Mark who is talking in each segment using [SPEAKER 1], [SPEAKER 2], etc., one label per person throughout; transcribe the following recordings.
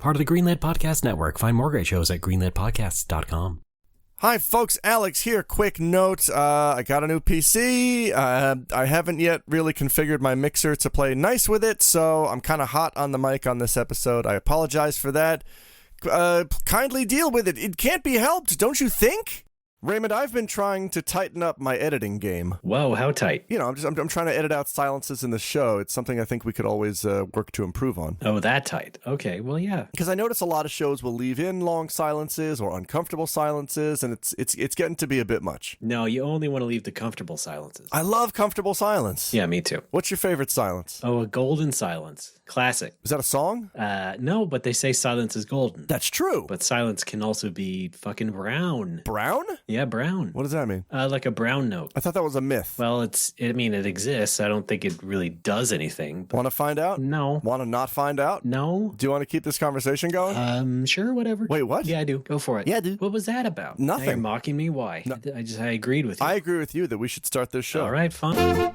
[SPEAKER 1] Part of the Greenlit Podcast Network. Find more great shows at greenlitpodcasts.com.
[SPEAKER 2] Hi, folks. Alex here. Quick note. I got a new PC. I haven't yet really configured my mixer to play nice with it, so I'm kind of hot on the mic on this episode. I apologize for that. Kindly deal with it. It can't be helped, don't you think? Raymond, I've been trying to tighten up my editing game.
[SPEAKER 3] Whoa, how tight?
[SPEAKER 2] You know, I'm trying to edit out silences in the show. It's something I think we could always work to improve on.
[SPEAKER 3] Oh, that tight. Okay, well, yeah.
[SPEAKER 2] Because I notice a lot of shows will leave in long silences or uncomfortable silences, and it's getting to be a bit much.
[SPEAKER 3] No, you only want to leave the comfortable silences.
[SPEAKER 2] I love comfortable silence.
[SPEAKER 3] Yeah, me too.
[SPEAKER 2] What's your favorite silence?
[SPEAKER 3] Oh, a golden silence. Classic.
[SPEAKER 2] Is that a song?
[SPEAKER 3] No, but they say silence is golden.
[SPEAKER 2] That's true.
[SPEAKER 3] But silence can also be fucking brown.
[SPEAKER 2] Brown?
[SPEAKER 3] Yeah, brown.
[SPEAKER 2] What does that mean?
[SPEAKER 3] Like a brown note.
[SPEAKER 2] I thought that was a myth.
[SPEAKER 3] Well, it exists. I don't think it really does anything.
[SPEAKER 2] Want to find out?
[SPEAKER 3] No.
[SPEAKER 2] Want to not find out?
[SPEAKER 3] No.
[SPEAKER 2] Do you want to keep this conversation going?
[SPEAKER 3] Sure, whatever.
[SPEAKER 2] Wait, what?
[SPEAKER 3] Yeah, I do. Go for it.
[SPEAKER 2] Yeah, I do.
[SPEAKER 3] What was that about?
[SPEAKER 2] Nothing.
[SPEAKER 3] Now you're mocking me? Why?
[SPEAKER 2] No.
[SPEAKER 3] I agreed with you.
[SPEAKER 2] I agree with you that we should start this show.
[SPEAKER 3] All right, fine.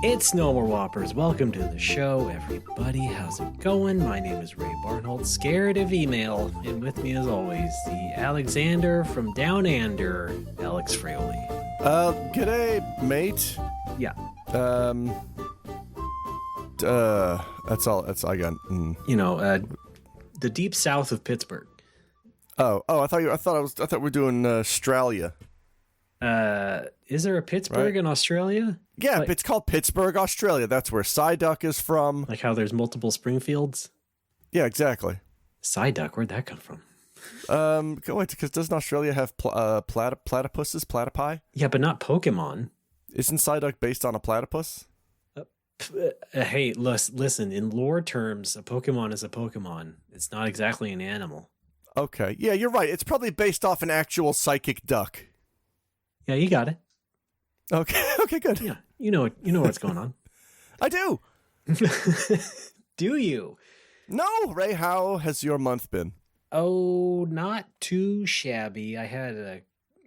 [SPEAKER 3] It's No More Whoppers. Welcome to the show, everybody. How's it going? My name is Ray Barnholt, scared of email. And with me, as always, the Alexander from Down Under, Alex Fraioli.
[SPEAKER 2] G'day, mate.
[SPEAKER 3] Yeah.
[SPEAKER 2] That's all I got.
[SPEAKER 3] You know, the deep south of Pittsburgh.
[SPEAKER 2] Oh, I thought we were doing Australia.
[SPEAKER 3] Is there a Pittsburgh in Australia?
[SPEAKER 2] Yeah,
[SPEAKER 3] like,
[SPEAKER 2] it's called Pittsburgh, Australia. That's where SaGa is from.
[SPEAKER 3] Like how there's multiple Springfields?
[SPEAKER 2] Yeah, exactly.
[SPEAKER 3] SaGa, where'd that come from?
[SPEAKER 2] Wait, because doesn't Australia have platypuses, platypi?
[SPEAKER 3] Yeah, but not Pokemon.
[SPEAKER 2] Isn't SaGa based on a platypus?
[SPEAKER 3] Hey, listen, in lore terms, a Pokemon is a Pokemon. It's not exactly an animal.
[SPEAKER 2] Okay, yeah, you're right. It's probably based off an actual psychic duck.
[SPEAKER 3] Yeah, you got it.
[SPEAKER 2] Okay, good.
[SPEAKER 3] Yeah, you know what's going on.
[SPEAKER 2] I do.
[SPEAKER 3] Do you?
[SPEAKER 2] No, Ray, how has your month been?
[SPEAKER 3] Oh, not too shabby. I had a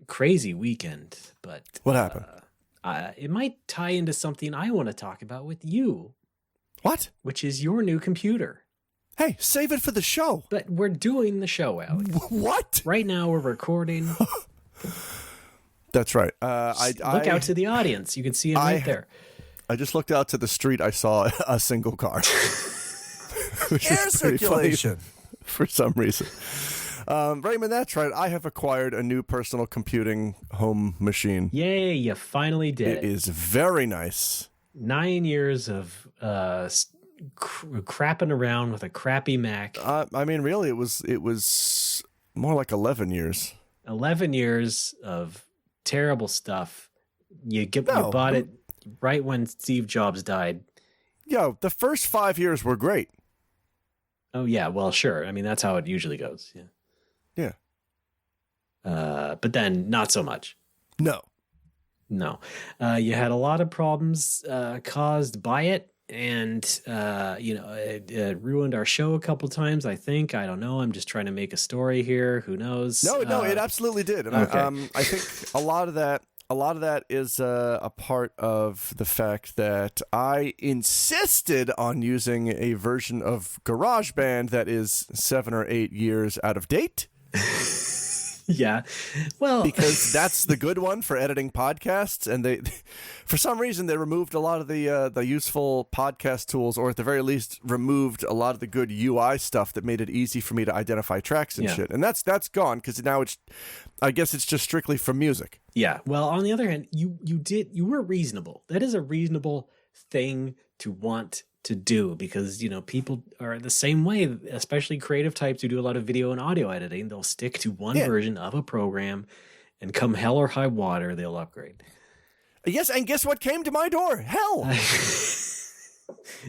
[SPEAKER 3] crazy weekend, but...
[SPEAKER 2] What happened?
[SPEAKER 3] It might tie into something I want to talk about with you.
[SPEAKER 2] What?
[SPEAKER 3] Which is your new computer.
[SPEAKER 2] Hey, save it for the show.
[SPEAKER 3] But we're doing the show, Alex.
[SPEAKER 2] What?
[SPEAKER 3] Right now we're recording.
[SPEAKER 2] That's right.
[SPEAKER 3] Look out to the audience. You can see it right there.
[SPEAKER 2] I just looked out to the street. I saw a single car.
[SPEAKER 4] Air circulation.
[SPEAKER 2] For some reason. Raymond, that's right. I have acquired a new personal computing home machine.
[SPEAKER 3] Yay, you finally did it.
[SPEAKER 2] It is very nice.
[SPEAKER 3] 9 years of crapping around with a crappy Mac.
[SPEAKER 2] I mean, really, it was more like 11 years.
[SPEAKER 3] 11 years of terrible stuff. You bought it right when Steve Jobs died.
[SPEAKER 2] Yo, the first 5 years were great.
[SPEAKER 3] Oh yeah, well sure. I mean that's how it usually goes. Yeah. But then not so much.
[SPEAKER 2] No.
[SPEAKER 3] You had a lot of problems caused by it, and it ruined our show a couple times. I think. I don't know. I'm just trying to make a story here. Who knows?
[SPEAKER 2] No, it absolutely did. And
[SPEAKER 3] okay.
[SPEAKER 2] I think a lot of that is a part of the fact that I insisted on using a version of GarageBand that is 7 or 8 years out of date.
[SPEAKER 3] Yeah, well,
[SPEAKER 2] because that's the good one for editing podcasts, and they, for some reason, they removed a lot of the useful podcast tools, or at the very least, removed a lot of the good UI stuff that made it easy for me to identify tracks and shit. And that's gone because now I guess it's just strictly for music.
[SPEAKER 3] Yeah. Well, on the other hand, you were reasonable. That is a reasonable thing to want to do, because people are the same way, especially creative types who do a lot of video and audio editing. They'll stick to one version of a program, and come hell or high water, they'll upgrade.
[SPEAKER 2] Yes, and guess what came to my door? Hell.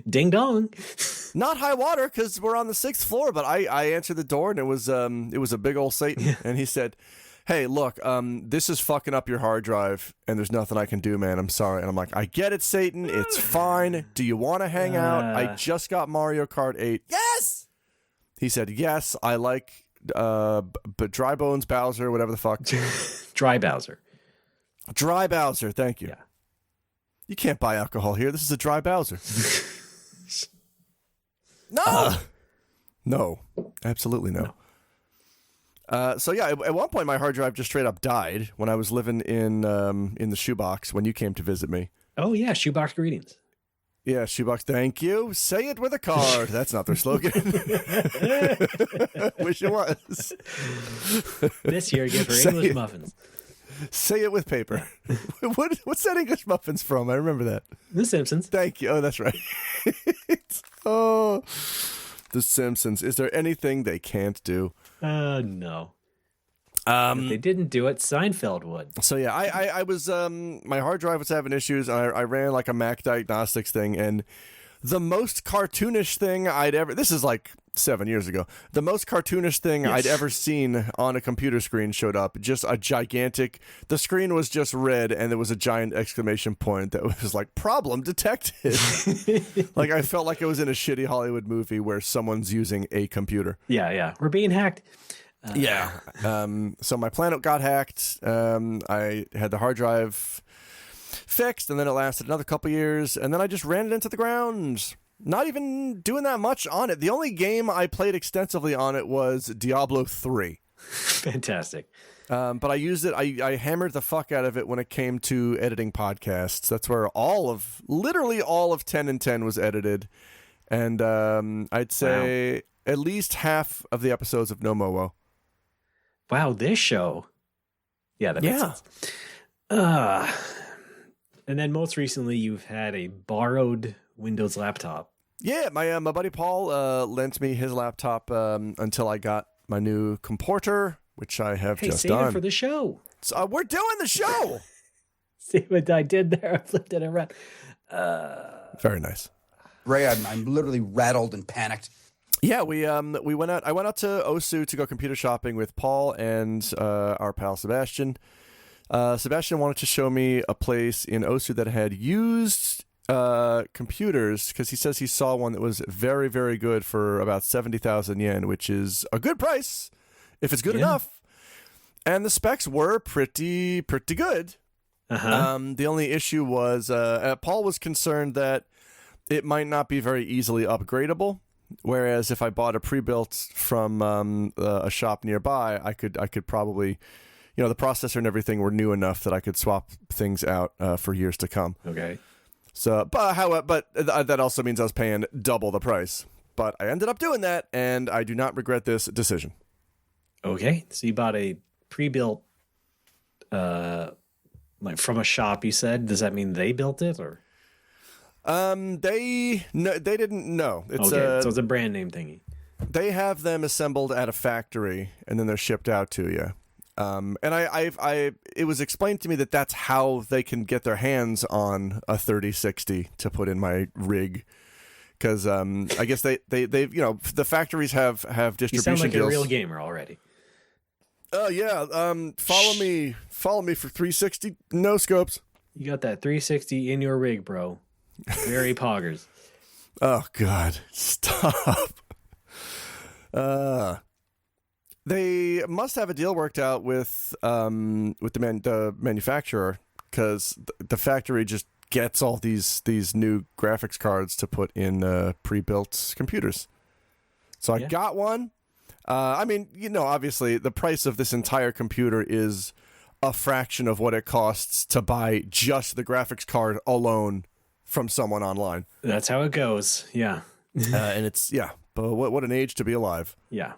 [SPEAKER 3] Ding dong.
[SPEAKER 2] Not high water, because we're on the 6th floor, but I answered the door, and it was a big old Satan, and he said, "Hey, look, this is fucking up your hard drive, and there's nothing I can do, man. I'm sorry." And I'm like, "I get it, Satan. It's fine. Do you want to hang out? I just got Mario Kart 8.
[SPEAKER 4] Yes!
[SPEAKER 2] He said, yes, I like but Dry Bones Bowser, whatever the fuck.
[SPEAKER 3] Dry Bowser.
[SPEAKER 2] Dry Bowser, thank you.
[SPEAKER 3] Yeah.
[SPEAKER 2] You can't buy alcohol here. This is a Dry Bowser. No! No. Absolutely no. So yeah, at one point my hard drive just straight up died when I was living in the shoebox when you came to visit me.
[SPEAKER 3] Oh yeah, shoebox greetings.
[SPEAKER 2] Yeah, shoebox. Thank you. Say it with a card. That's not their slogan. Wish it was.
[SPEAKER 3] This year, give her English muffins.
[SPEAKER 2] Say it with paper. What's that English muffins from? I remember that.
[SPEAKER 3] The Simpsons.
[SPEAKER 2] Thank you. Oh, that's right. Oh, The Simpsons. Is there anything they can't do?
[SPEAKER 3] No. If they didn't do it, Seinfeld would.
[SPEAKER 2] So yeah, I was my hard drive was having issues, and I ran like a Mac diagnostics thing, and the most cartoonish thing I'd ever, this is like 7 years ago, the most cartoonish thing I'd ever seen on a computer screen showed up. Just a gigantic, the screen was just red, and there was a giant exclamation point that was like, problem detected. Like I felt like I was in a shitty Hollywood movie where someone's using a computer.
[SPEAKER 3] Yeah. We're being hacked.
[SPEAKER 2] Yeah. So my Planet got hacked. I had the hard drive fixed, and then it lasted another couple years, and then I just ran it into the ground. Not even doing that much on it. The only game I played extensively on it was Diablo 3.
[SPEAKER 3] Fantastic.
[SPEAKER 2] But I used it. I hammered the fuck out of it when it came to editing podcasts. That's where literally all of 10 and 10 was edited. And I'd say at least half of the episodes of No Mowo.
[SPEAKER 3] Wow, this show. Yeah, that makes sense. And then most recently, you've had a borrowed Windows laptop.
[SPEAKER 2] Yeah, my buddy Paul lent me his laptop until I got my new comporter, which I have just
[SPEAKER 3] save
[SPEAKER 2] done.
[SPEAKER 3] it for the show.
[SPEAKER 2] So, we're doing the show.
[SPEAKER 3] See what I did there? I flipped it around.
[SPEAKER 2] Very nice.
[SPEAKER 4] Ray, I'm literally rattled and panicked.
[SPEAKER 2] Yeah, we went out. I went out to Osu to go computer shopping with Paul and our pal Sebastian. Sebastian wanted to show me a place in Osu that had used computers, because he says he saw one that was very, very good for about 70,000 yen, which is a good price if it's good enough. And the specs were pretty good. The only issue was Paul was concerned that it might not be very easily upgradable. Whereas if I bought a pre-built from a shop nearby, I could probably, the processor and everything were new enough that I could swap things out for years to come.
[SPEAKER 3] Okay.
[SPEAKER 2] So, but that also means I was paying double the price. But I ended up doing that, and I do not regret this decision.
[SPEAKER 3] Okay, so you bought a pre-built, like from a shop. You said, does that mean they built it or?
[SPEAKER 2] They didn't know. It's
[SPEAKER 3] okay, so it's a brand name thingy.
[SPEAKER 2] They have them assembled at a factory, and then they're shipped out to you. And it was explained to me that that's how they can get their hands on a 3060 to put in my rig. Because I guess they the factories have distribution
[SPEAKER 3] You sound like
[SPEAKER 2] deals.
[SPEAKER 3] a real gamer already.
[SPEAKER 2] Oh yeah. Follow me for 360 no scopes.
[SPEAKER 3] You got that 360 in your rig, bro. Very poggers.
[SPEAKER 2] Oh God, stop. They must have a deal worked out with the manufacturer, because the factory just gets all these new graphics cards to put in pre-built computers. So I got one. I mean, obviously the price of this entire computer is a fraction of what it costs to buy just the graphics card alone from someone online.
[SPEAKER 3] That's how it goes. Yeah.
[SPEAKER 2] And it's, but what an age to be alive.
[SPEAKER 3] Yeah.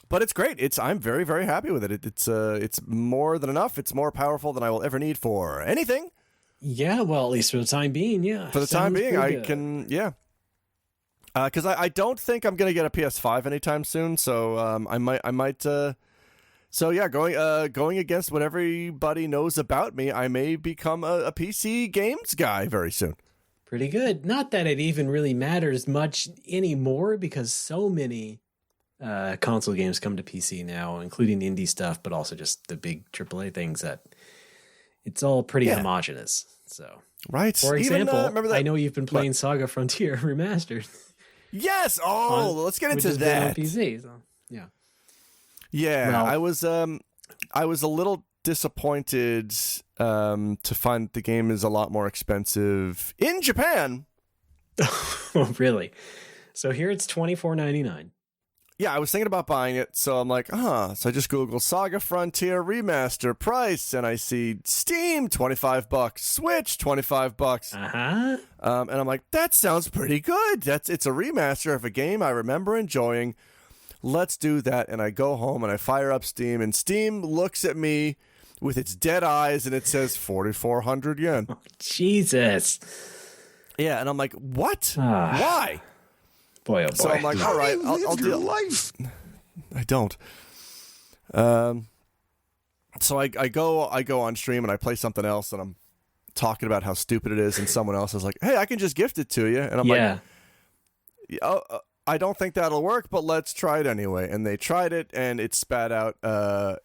[SPEAKER 2] But it's great. I'm very, very happy with it. It's more than enough. It's more powerful than I will ever need for anything.
[SPEAKER 3] Yeah, well, at least for the time being, yeah.
[SPEAKER 2] For the time being, I can, because I don't think I'm gonna get a PS5 anytime soon. So I might. So yeah, going against what everybody knows about me, I may become a PC games guy very soon.
[SPEAKER 3] Pretty good. Not that it even really matters much anymore, because so many console games come to PC now, including indie stuff, but also just the big AAA things, that it's all pretty homogenous. So,
[SPEAKER 2] right.
[SPEAKER 3] for example,
[SPEAKER 2] remember that?
[SPEAKER 3] I know you've been playing Saga Frontier Remastered.
[SPEAKER 2] Yes. Oh, let's get into
[SPEAKER 3] which is
[SPEAKER 2] that.
[SPEAKER 3] on PC. So, yeah.
[SPEAKER 2] Yeah,
[SPEAKER 3] Well,
[SPEAKER 2] I was a little disappointed to find the game is a lot more expensive in Japan.
[SPEAKER 3] Oh, really? So here it's $24.99.
[SPEAKER 2] Yeah, I was thinking about buying it, so I'm like, So I just Google Saga Frontier Remaster price, and I see Steam $25, Switch $25.
[SPEAKER 3] Uh-huh.
[SPEAKER 2] And I'm like, that sounds pretty good. It's a remaster of a game I remember enjoying. Let's do that. And I go home and I fire up Steam, and Steam looks at me with its dead eyes, and it says 4,400 yen.
[SPEAKER 3] Oh, Jesus.
[SPEAKER 2] Yeah, and I'm like, what? Why?
[SPEAKER 3] Boy, oh boy.
[SPEAKER 2] So I'm like, all right, I'll deal.
[SPEAKER 4] life.
[SPEAKER 2] I don't. So I go on stream and I play something else, and I'm talking about how stupid it is, and someone else is like, hey, I can just gift it to you. And I'm like, I don't think that'll work, but let's try it anyway. And they tried it, and it spat out a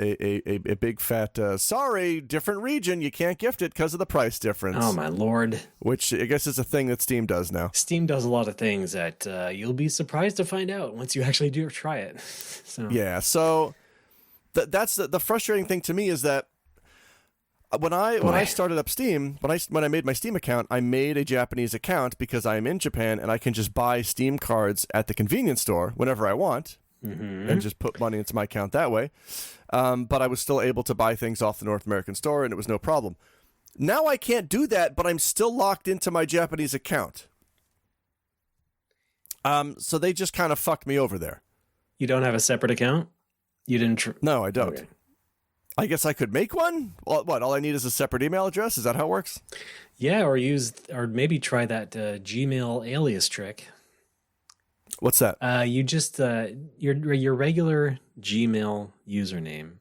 [SPEAKER 2] big fat, sorry, different region, you can't gift it because of the price difference.
[SPEAKER 3] Oh, my Lord.
[SPEAKER 2] Which I guess is a thing that Steam does now.
[SPEAKER 3] Steam does a lot of things that you'll be surprised to find out once you actually do try it. So.
[SPEAKER 2] Yeah, so that's the frustrating thing to me is that when I started up Steam, when I made my Steam account, I made a Japanese account because I am in Japan and I can just buy Steam cards at the convenience store whenever I want and just put money into my account that way. But I was still able to buy things off the North American store, and it was no problem. Now I can't do that, but I'm still locked into my Japanese account. So they just kind of fucked me over there.
[SPEAKER 3] You don't have a separate account? You didn't?
[SPEAKER 2] No, I don't.
[SPEAKER 3] Okay.
[SPEAKER 2] I guess I could make one. What? All I need is a separate email address. Is that how it works?
[SPEAKER 3] Yeah, or maybe try that Gmail alias trick.
[SPEAKER 2] What's that?
[SPEAKER 3] You just your regular Gmail username,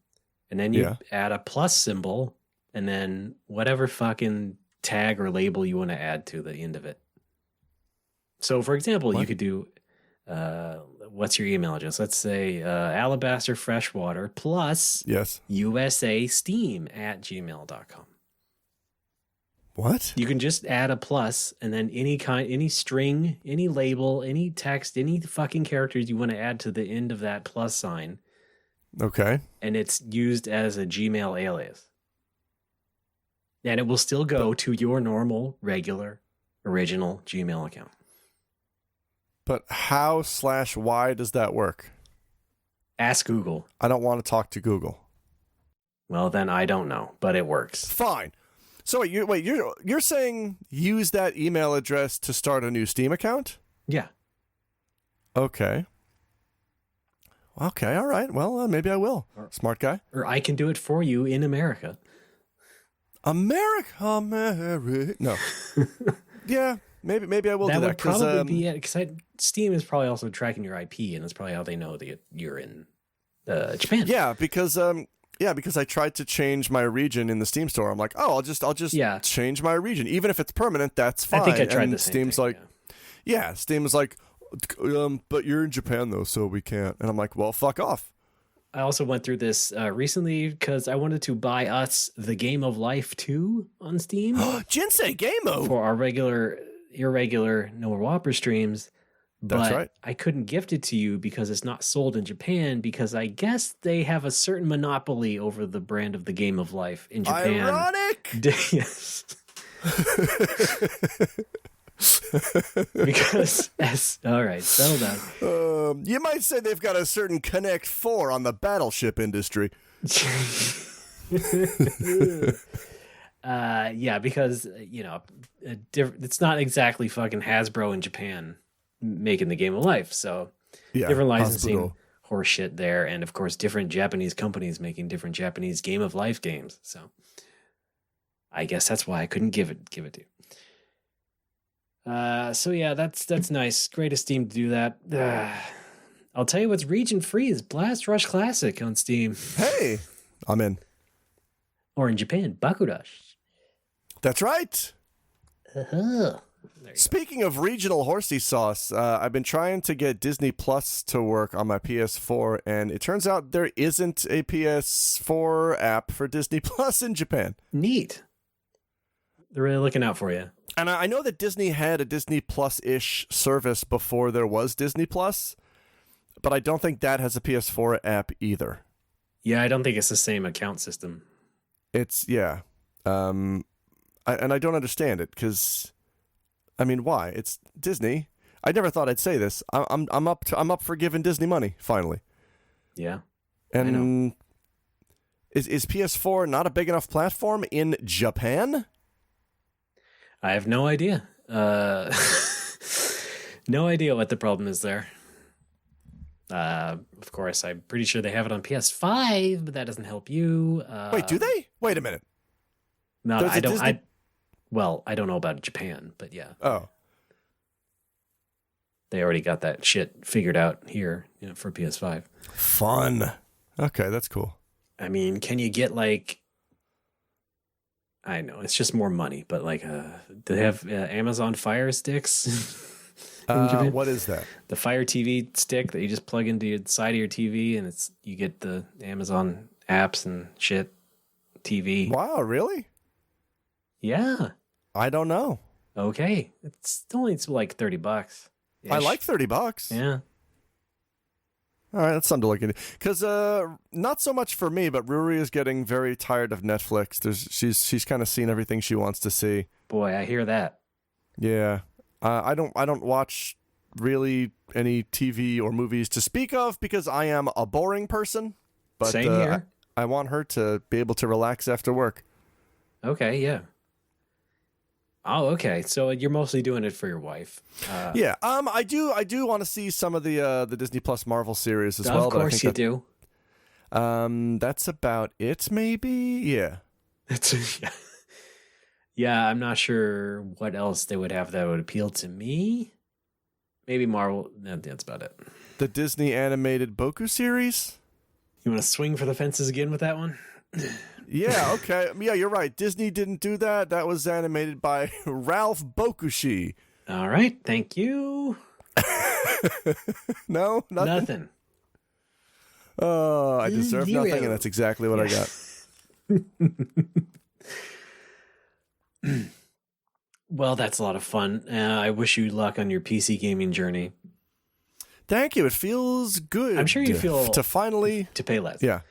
[SPEAKER 3] and then you add a plus symbol, and then whatever fucking tag or label you want to add to the end of it. So, for example, you could do. What's your email address? Let's say Alabaster Freshwater plus USA Steam @gmail.com.
[SPEAKER 2] What?
[SPEAKER 3] You can just add a plus, and then any string, any label, any text, any fucking characters you want to add to the end of that plus sign.
[SPEAKER 2] Okay.
[SPEAKER 3] And it's used as a Gmail alias. And it will still go to your normal, regular, original Gmail account.
[SPEAKER 2] But how/why does that work?
[SPEAKER 3] Ask Google.
[SPEAKER 2] I don't want to talk to Google.
[SPEAKER 3] Well, then I don't know, but it works.
[SPEAKER 2] Fine. So you're saying use that email address to start a new Steam account?
[SPEAKER 3] Yeah.
[SPEAKER 2] Okay. Okay, all right. Well, maybe I will. Smart guy.
[SPEAKER 3] Or I can do it for you in America.
[SPEAKER 2] America. No. Yeah. Maybe I will do that.
[SPEAKER 3] That would probably be it, because Steam is probably also tracking your IP, and that's probably how they know that you're in Japan.
[SPEAKER 2] Yeah, because I tried to change my region in the Steam store. I'm like, I'll just change my region, even if it's permanent. That's fine.
[SPEAKER 3] I think I tried
[SPEAKER 2] and
[SPEAKER 3] the same
[SPEAKER 2] Steam's
[SPEAKER 3] thing,
[SPEAKER 2] like, Steam's like, but you're in Japan though, so we can't. And I'm like, well, fuck off.
[SPEAKER 3] I also went through this recently because I wanted to buy us the Game of Life 2 on Steam.
[SPEAKER 2] Jinsei Game Mode
[SPEAKER 3] for our irregular No More Whopper streams. But
[SPEAKER 2] that's right.
[SPEAKER 3] I couldn't gift it to you because it's not sold in Japan, because I guess they have a certain monopoly over the brand of the Game of Life in Japan.
[SPEAKER 2] Ironic.
[SPEAKER 3] Yes. Because all right, settle down.
[SPEAKER 2] You might say they've got a certain Connect 4 on the battleship industry.
[SPEAKER 3] Yeah, because it's not exactly fucking Hasbro in Japan making the Game of Life, so different licensing horse shit there, and of course different Japanese companies making different Japanese Game of Life games. So I guess that's why I couldn't give it to you. So yeah, that's nice. Great of Steam to do that. I'll tell you what's region free is Blast Rush Classic on Steam.
[SPEAKER 2] Hey, I'm in.
[SPEAKER 3] Or in Japan, Bakurash.
[SPEAKER 2] That's right. Speaking of regional horsey sauce, I've been trying to get Disney Plus to work on my PS4, and it turns out there isn't a PS4 app for Disney Plus in Japan.
[SPEAKER 3] Neat. They're really looking out for you.
[SPEAKER 2] And I know that Disney had a Disney Plus-ish service before there was Disney Plus, but I don't think that has a PS4 app either.
[SPEAKER 3] Yeah, I don't think it's the same account system.
[SPEAKER 2] It's, yeah. And I don't understand it, because, I mean, why? It's Disney. I never thought I'd say this. I'm up for giving Disney money, finally.
[SPEAKER 3] Yeah.
[SPEAKER 2] And is PS4 not a big enough platform in Japan?
[SPEAKER 3] I have no idea. No idea what the problem is there. Of course, I'm pretty sure they have it on PS5, but that doesn't help you.
[SPEAKER 2] Wait, do they? Wait a minute.
[SPEAKER 3] No,
[SPEAKER 2] There's
[SPEAKER 3] I
[SPEAKER 2] a
[SPEAKER 3] don't.
[SPEAKER 2] Disney-
[SPEAKER 3] I don't know about Japan, but yeah,
[SPEAKER 2] Oh.
[SPEAKER 3] they already got that shit figured out here, for PS5.
[SPEAKER 2] Fun. Okay, that's cool.
[SPEAKER 3] I mean, can you get like? I know it's just more money, but like, do they have Amazon Fire Sticks? in Japan?
[SPEAKER 2] What is that?
[SPEAKER 3] The Fire TV stick that you just plug into the side of your TV, and you get the Amazon apps and shit. TV.
[SPEAKER 2] Wow, really?
[SPEAKER 3] Yeah.
[SPEAKER 2] I don't know.
[SPEAKER 3] Okay. It's like $30.
[SPEAKER 2] I like $30.
[SPEAKER 3] Yeah.
[SPEAKER 2] All right, that's something to look into. Because not so much for me, but Ruri is getting very tired of Netflix. She's kind of seen everything she wants to see.
[SPEAKER 3] Boy, I hear that.
[SPEAKER 2] Yeah, I don't watch really any TV or movies to speak of because I am a boring person. But
[SPEAKER 3] Same here.
[SPEAKER 2] I want her to be able to relax after work.
[SPEAKER 3] Okay, yeah. Oh, okay. So you're mostly doing it for your wife.
[SPEAKER 2] Yeah. I do want to see some of the Disney Plus Marvel series as well.
[SPEAKER 3] Of course you do.
[SPEAKER 2] That's about it, maybe. Yeah.
[SPEAKER 3] Yeah. Yeah, I'm not sure what else they would have that would appeal to me. Maybe Marvel. That's about it.
[SPEAKER 2] The Disney animated Boku series.
[SPEAKER 3] You want to swing for the fences again with that one?
[SPEAKER 2] Yeah, okay. Yeah, you're right. Disney didn't do that. That was animated by Ralph Bokushi.
[SPEAKER 3] All right. Thank you.
[SPEAKER 2] No? Nothing? Oh, I deserve nothing, and that's exactly what I got.
[SPEAKER 3] Well, that's a lot of fun. I wish you luck on your PC gaming journey.
[SPEAKER 2] Thank you. It feels good.
[SPEAKER 3] I'm sure you feel
[SPEAKER 2] to finally
[SPEAKER 3] to pay less.
[SPEAKER 2] Yeah.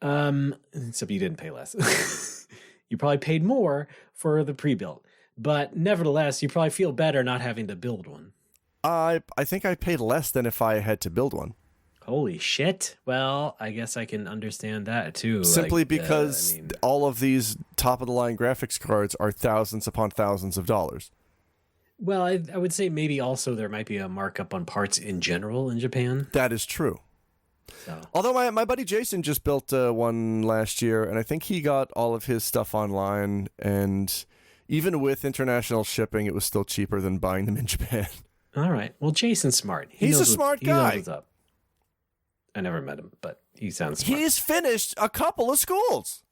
[SPEAKER 3] Except you didn't pay less. You probably paid more for the pre-built, but nevertheless, you probably feel better not having to build one.
[SPEAKER 2] I think I paid less than if I had to build one.
[SPEAKER 3] Holy shit. Well, I guess I can understand that too.
[SPEAKER 2] Simply because all of these top-of-the-line graphics cards are thousands upon thousands of dollars.
[SPEAKER 3] Well, I would say maybe also there might be a markup on parts in general in Japan.
[SPEAKER 2] That is true.
[SPEAKER 3] So.
[SPEAKER 2] Although my buddy Jason just built one last year, and I think he got all of his stuff online, and even with international shipping, it was still cheaper than buying them in Japan.
[SPEAKER 3] All right. Well, Jason's smart.
[SPEAKER 2] He's a smart guy.
[SPEAKER 3] He knows what's up. I never met him, but he sounds smart.
[SPEAKER 2] He's finished a couple of schools.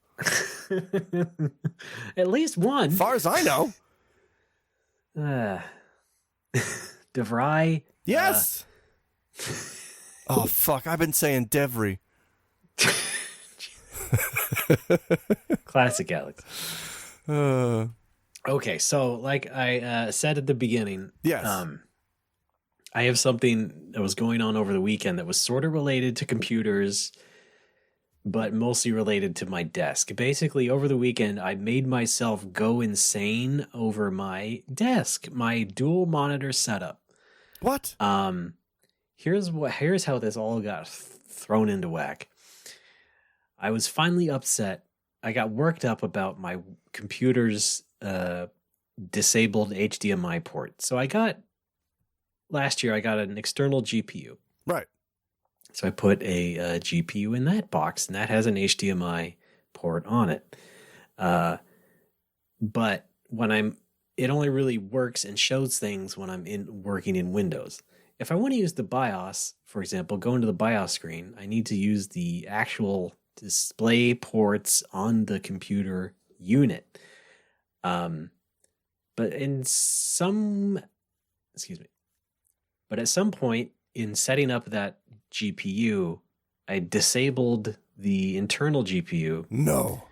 [SPEAKER 3] At least one.
[SPEAKER 2] As far as I know.
[SPEAKER 3] DeVry?
[SPEAKER 2] Yes. Oh, fuck. I've been saying Devry.
[SPEAKER 3] Classic Alex. Okay, so like I said at the beginning,
[SPEAKER 2] yes.
[SPEAKER 3] I have something that was going on over the weekend that was sort of related to computers, but mostly related to my desk. Basically, over the weekend, I made myself go insane over my desk, my dual monitor setup.
[SPEAKER 2] What?
[SPEAKER 3] Here's how this all got thrown into whack. I was finally upset. I got worked up about my computer's disabled HDMI port. So last year I got an external GPU.
[SPEAKER 2] Right.
[SPEAKER 3] So I put a GPU in that box, and that has an HDMI port on it. But it only really works and shows things when I'm working in Windows. If I want to use the BIOS, for example, go into the BIOS screen, I need to use the actual display ports on the computer unit. But at some point in setting up that GPU, I disabled the internal GPU.
[SPEAKER 2] No.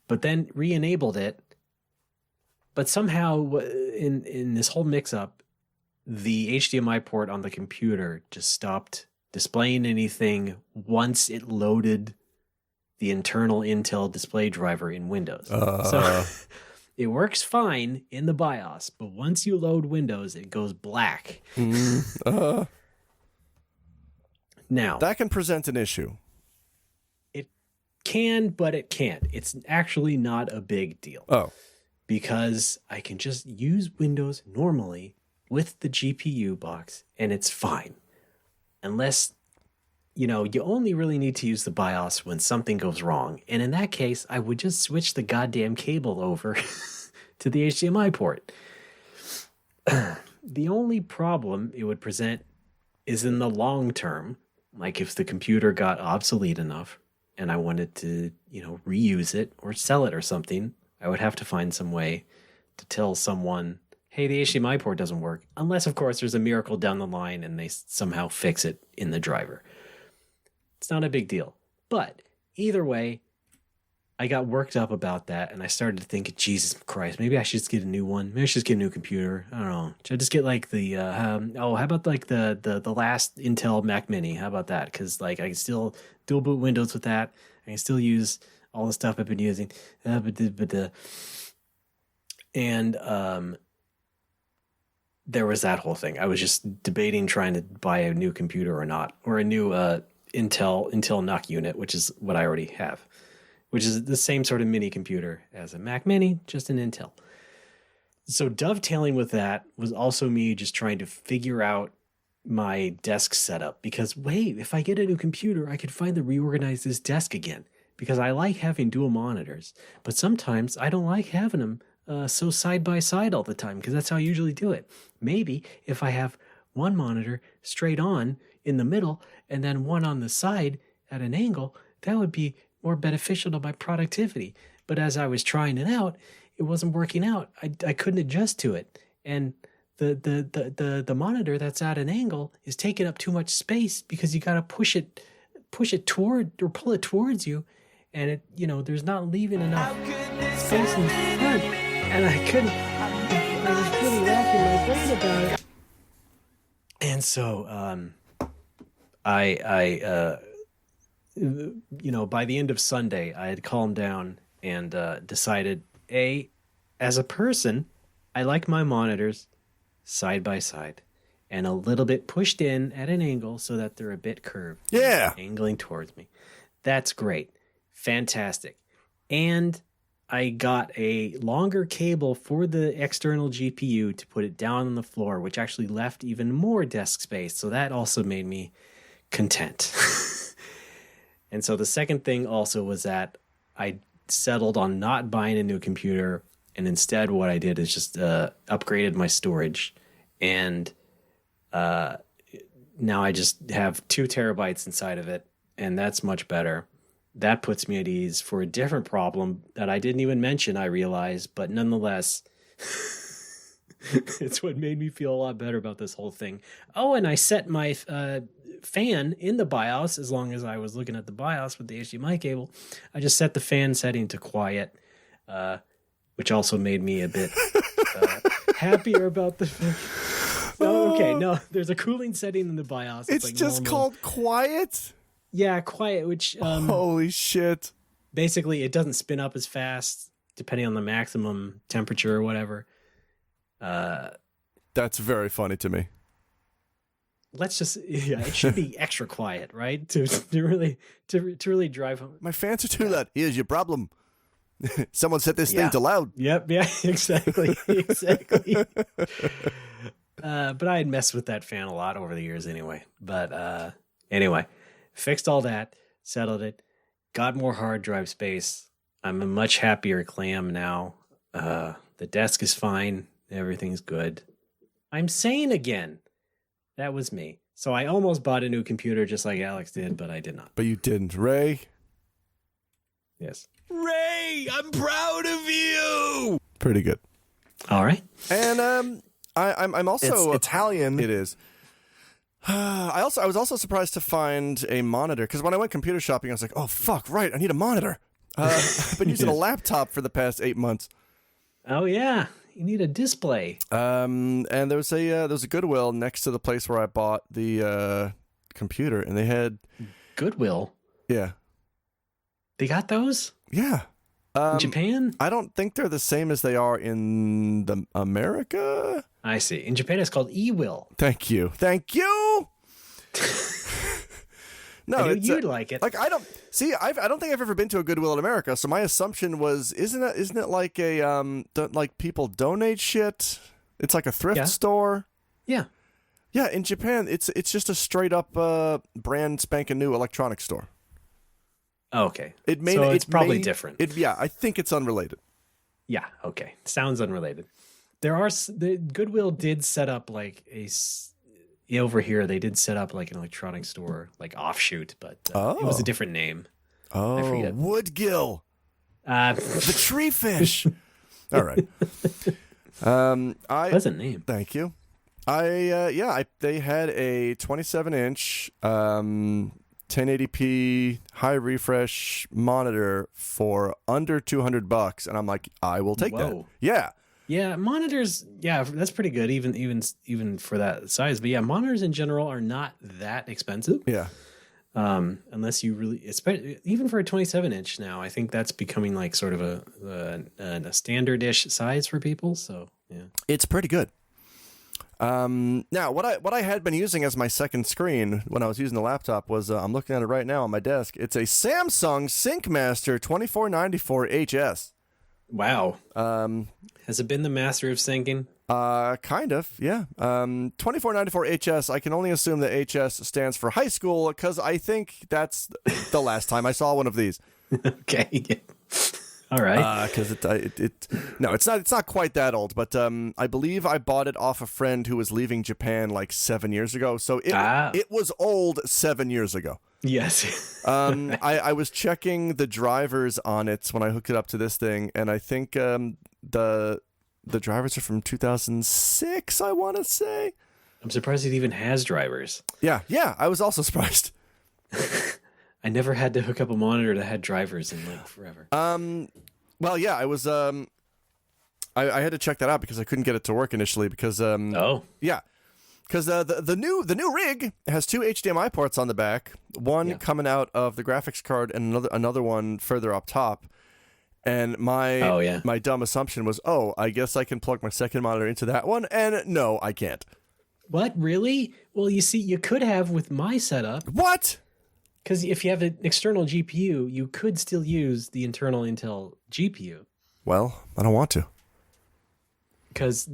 [SPEAKER 3] But then re-enabled it. But somehow in this whole mix-up, the HDMI port on the computer just stopped displaying anything once it loaded the internal Intel display driver in Windows. So it works fine in the BIOS, but once you load Windows, it goes black. Now,
[SPEAKER 2] that can present an issue.
[SPEAKER 3] It can, but it can't. It's actually not a big deal.
[SPEAKER 2] Oh.
[SPEAKER 3] Because I can just use Windows normally with the GPU box, and it's fine. Unless, you only really need to use the BIOS when something goes wrong. And in that case, I would just switch the goddamn cable over to the HDMI port. The only problem it would present is in the long term. Like if the computer got obsolete enough and I wanted to, reuse it or sell it or something, I would have to find some way to tell someone, hey, the HDMI port doesn't work. Unless, of course, there's a miracle down the line and they somehow fix it in the driver. It's not a big deal. But either way, I got worked up about that, and I started to think, Jesus Christ, maybe I should just get a new one. Maybe I should just get a new computer. I don't know. Should I just get like the, how about like the last Intel Mac Mini? How about that? Because like I can still dual boot Windows with that. I can still use all the stuff I've been using. There was that whole thing. I was just debating trying to buy a new computer or not, or a new Intel NUC unit, which is what I already have, which is the same sort of mini computer as a Mac Mini, just an Intel. So dovetailing with that was also me just trying to figure out my desk setup, because wait, if I get a new computer, I could finally reorganize this desk again, because I like having dual monitors, but sometimes I don't like having them so side by side all the time, because that's how I usually do it. Maybe if I have one monitor straight on in the middle and then one on the side at an angle, that would be more beneficial to my productivity. But as I was trying it out, it wasn't working out. I couldn't adjust to it. And the monitor that's at an angle is taking up too much space, because you got to push it toward, or pull it towards you. And it, there's not leaving enough space in front. And I was really racking my brain about it. And so, by the end of Sunday, I had calmed down and decided, as a person, I like my monitors side by side and a little bit pushed in at an angle so that they're a bit curved.
[SPEAKER 2] Yeah.
[SPEAKER 3] Angling towards me. That's great. Fantastic. And I got a longer cable for the external GPU to put it down on the floor, which actually left even more desk space. So that also made me content. And so the second thing also was that I settled on not buying a new computer. And instead what I did is just upgraded my storage. And now I just have 2 terabytes inside of it. And that's much better. That puts me at ease for a different problem that I didn't even mention, I realized. But nonetheless, it's what made me feel a lot better about this whole thing. Oh, and I set my fan in the BIOS. As long as I was looking at the BIOS with the HDMI cable, I just set the fan setting to quiet, which also made me a bit happier about the fact. No, there's a cooling setting in the BIOS.
[SPEAKER 2] It's like just normal. Called quiet?
[SPEAKER 3] Yeah, quiet, which...
[SPEAKER 2] holy shit.
[SPEAKER 3] Basically, it doesn't spin up as fast, depending on the maximum temperature or whatever.
[SPEAKER 2] That's very funny to me.
[SPEAKER 3] It should be extra quiet, right? To really drive home.
[SPEAKER 2] My fans are too loud. Here's your problem. Someone set this thing to loud.
[SPEAKER 3] Yep, yeah, exactly. But I had messed with that fan a lot over the years anyway. But anyway, fixed all that, settled it, got more hard drive space. I'm a much happier clam now. The desk is fine. Everything's good. I'm sane again. That was me. So I almost bought a new computer just like Alex did, but I did not.
[SPEAKER 2] But you didn't. Ray?
[SPEAKER 3] Yes.
[SPEAKER 1] Ray, I'm proud of you.
[SPEAKER 2] Pretty good.
[SPEAKER 3] All right.
[SPEAKER 2] And I'm also
[SPEAKER 1] It's Italian.
[SPEAKER 2] It is. I was also surprised to find a monitor, because when I went computer shopping, I was like, oh fuck, right, I need a monitor. I've been using a laptop for the past 8 months.
[SPEAKER 3] Oh yeah. You need a display.
[SPEAKER 2] And there was a Goodwill next to the place where I bought the computer, and they had
[SPEAKER 3] Goodwill.
[SPEAKER 2] Yeah.
[SPEAKER 3] They got those?
[SPEAKER 2] Yeah.
[SPEAKER 3] In Japan?
[SPEAKER 2] I don't think they're the same as they are in the America.
[SPEAKER 3] I see. In Japan, it's called e-will.
[SPEAKER 2] Thank you. No,
[SPEAKER 3] I knew you'd like it.
[SPEAKER 2] Like I don't think I've ever been to a Goodwill in America. So my assumption was, isn't it like a like people donate shit? It's like a thrift store.
[SPEAKER 3] Yeah.
[SPEAKER 2] Yeah. In Japan, it's just a straight up brand spanking new electronics store.
[SPEAKER 3] Oh, okay.
[SPEAKER 2] It's
[SPEAKER 3] probably different.
[SPEAKER 2] I think it's unrelated.
[SPEAKER 3] Yeah. Okay. Sounds unrelated. The Goodwill did set up like over here. They did set up like an electronics store, like offshoot, but it was a different name.
[SPEAKER 2] Oh,
[SPEAKER 3] I forget.
[SPEAKER 2] Woodgill.
[SPEAKER 3] The
[SPEAKER 2] tree fish. All right.
[SPEAKER 3] Pleasant name.
[SPEAKER 2] Thank you. They had a 27-inch 1080p high refresh monitor for under $200, and I'm like, I will take that. Yeah.
[SPEAKER 3] Yeah, monitors. Yeah, that's pretty good, even for that size. But yeah, monitors in general are not that expensive.
[SPEAKER 2] Yeah.
[SPEAKER 3] Unless you really, even for a 27-inch now, I think that's becoming like sort of a standard-ish size for people. So yeah,
[SPEAKER 2] it's pretty good. Now, what I had been using as my second screen when I was using the laptop was I'm looking at it right now on my desk. It's a Samsung SyncMaster 2494HS.
[SPEAKER 3] Wow. Has it been the master of syncing?
[SPEAKER 2] Kind of, yeah. 2494HS. I can only assume that HS stands for high school because I think that's the last time I saw one of these.
[SPEAKER 3] Okay. All right.
[SPEAKER 2] Because it's not quite that old, but I believe I bought it off a friend who was leaving Japan like 7 years ago. So it was old 7 years ago.
[SPEAKER 3] Yes.
[SPEAKER 2] I was checking the drivers on it when I hooked it up to this thing, and I think the drivers are from 2006. I want to say.
[SPEAKER 3] I'm surprised it even has drivers.
[SPEAKER 2] Yeah. I was also surprised.
[SPEAKER 3] I never had to hook up a monitor that had drivers in like forever.
[SPEAKER 2] Well, yeah, I was. I had to check that out because I couldn't get it to work initially because. Yeah, because the new rig has two HDMI ports on the back, one coming out of the graphics card and another one further up top. And my dumb assumption was, I guess I can plug my second monitor into that one, and no, I can't.
[SPEAKER 3] What, really? Well, you see, you could have with my setup.
[SPEAKER 2] What?
[SPEAKER 3] Because if you have an external GPU, you could still use the internal Intel GPU.
[SPEAKER 2] Well, I don't want to.
[SPEAKER 3] Because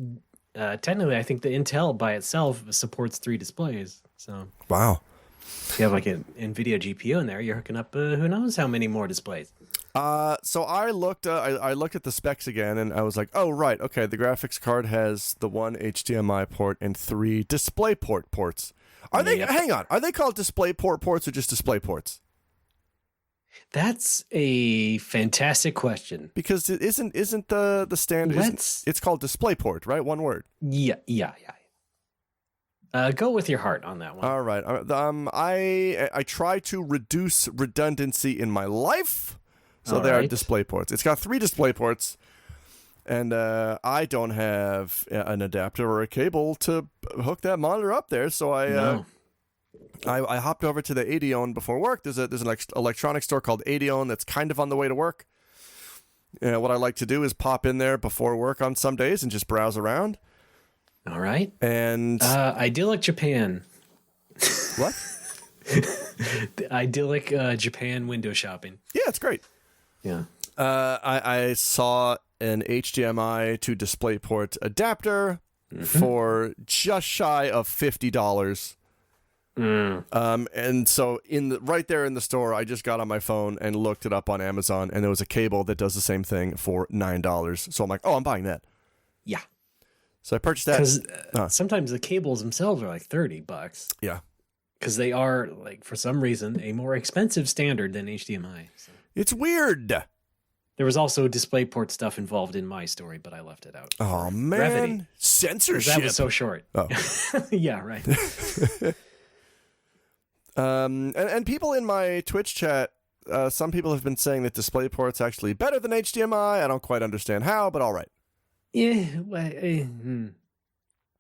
[SPEAKER 3] technically, I think the Intel by itself supports 3 displays. So
[SPEAKER 2] wow,
[SPEAKER 3] if you have like an NVIDIA GPU in there, you're hooking up who knows how many more displays.
[SPEAKER 2] So I looked at the specs again, and I was like, oh, right, okay, the graphics card has the 1 HDMI port and 3 DisplayPort ports. Hang on, are they called DisplayPort ports or just display ports?
[SPEAKER 3] That's a fantastic question.
[SPEAKER 2] Because it isn't the standard, it's called DisplayPort, right? One word.
[SPEAKER 3] Yeah. Go with your heart on that one.
[SPEAKER 2] All right. I try to reduce redundancy in my life. So there are display ports. It's got 3 display ports, and I don't have an adapter or a cable to hook that monitor up there. So I hopped over to the Adeon before work. There's an electronics store called Adeon that's kind of on the way to work. What I like to do is pop in there before work on some days and just browse around.
[SPEAKER 3] All right.
[SPEAKER 2] And
[SPEAKER 3] idyllic Japan.
[SPEAKER 2] What?
[SPEAKER 3] Idyllic Japan window shopping.
[SPEAKER 2] Yeah, it's great.
[SPEAKER 3] Yeah.
[SPEAKER 2] I saw an HDMI to DisplayPort adapter for just shy of $50. And so right there in the store, I just got on my phone and looked it up on Amazon, and there was a cable that does the same thing for $9. So I'm like, I'm buying that.
[SPEAKER 3] Yeah.
[SPEAKER 2] So I purchased that.
[SPEAKER 3] Because sometimes the cables themselves are like $30.
[SPEAKER 2] Yeah.
[SPEAKER 3] Because they are, like, for some reason, a more expensive standard than HDMI. So.
[SPEAKER 2] It's weird.
[SPEAKER 3] There was also DisplayPort stuff involved in my story, but I left it out.
[SPEAKER 2] Oh, man.
[SPEAKER 3] Brevity.
[SPEAKER 2] Censorship.
[SPEAKER 3] That was so short.
[SPEAKER 2] Oh.
[SPEAKER 3] Yeah, right.
[SPEAKER 2] And people in my Twitch chat, some people have been saying that DisplayPort's actually better than HDMI. I don't quite understand how, but all right.
[SPEAKER 3] Yeah,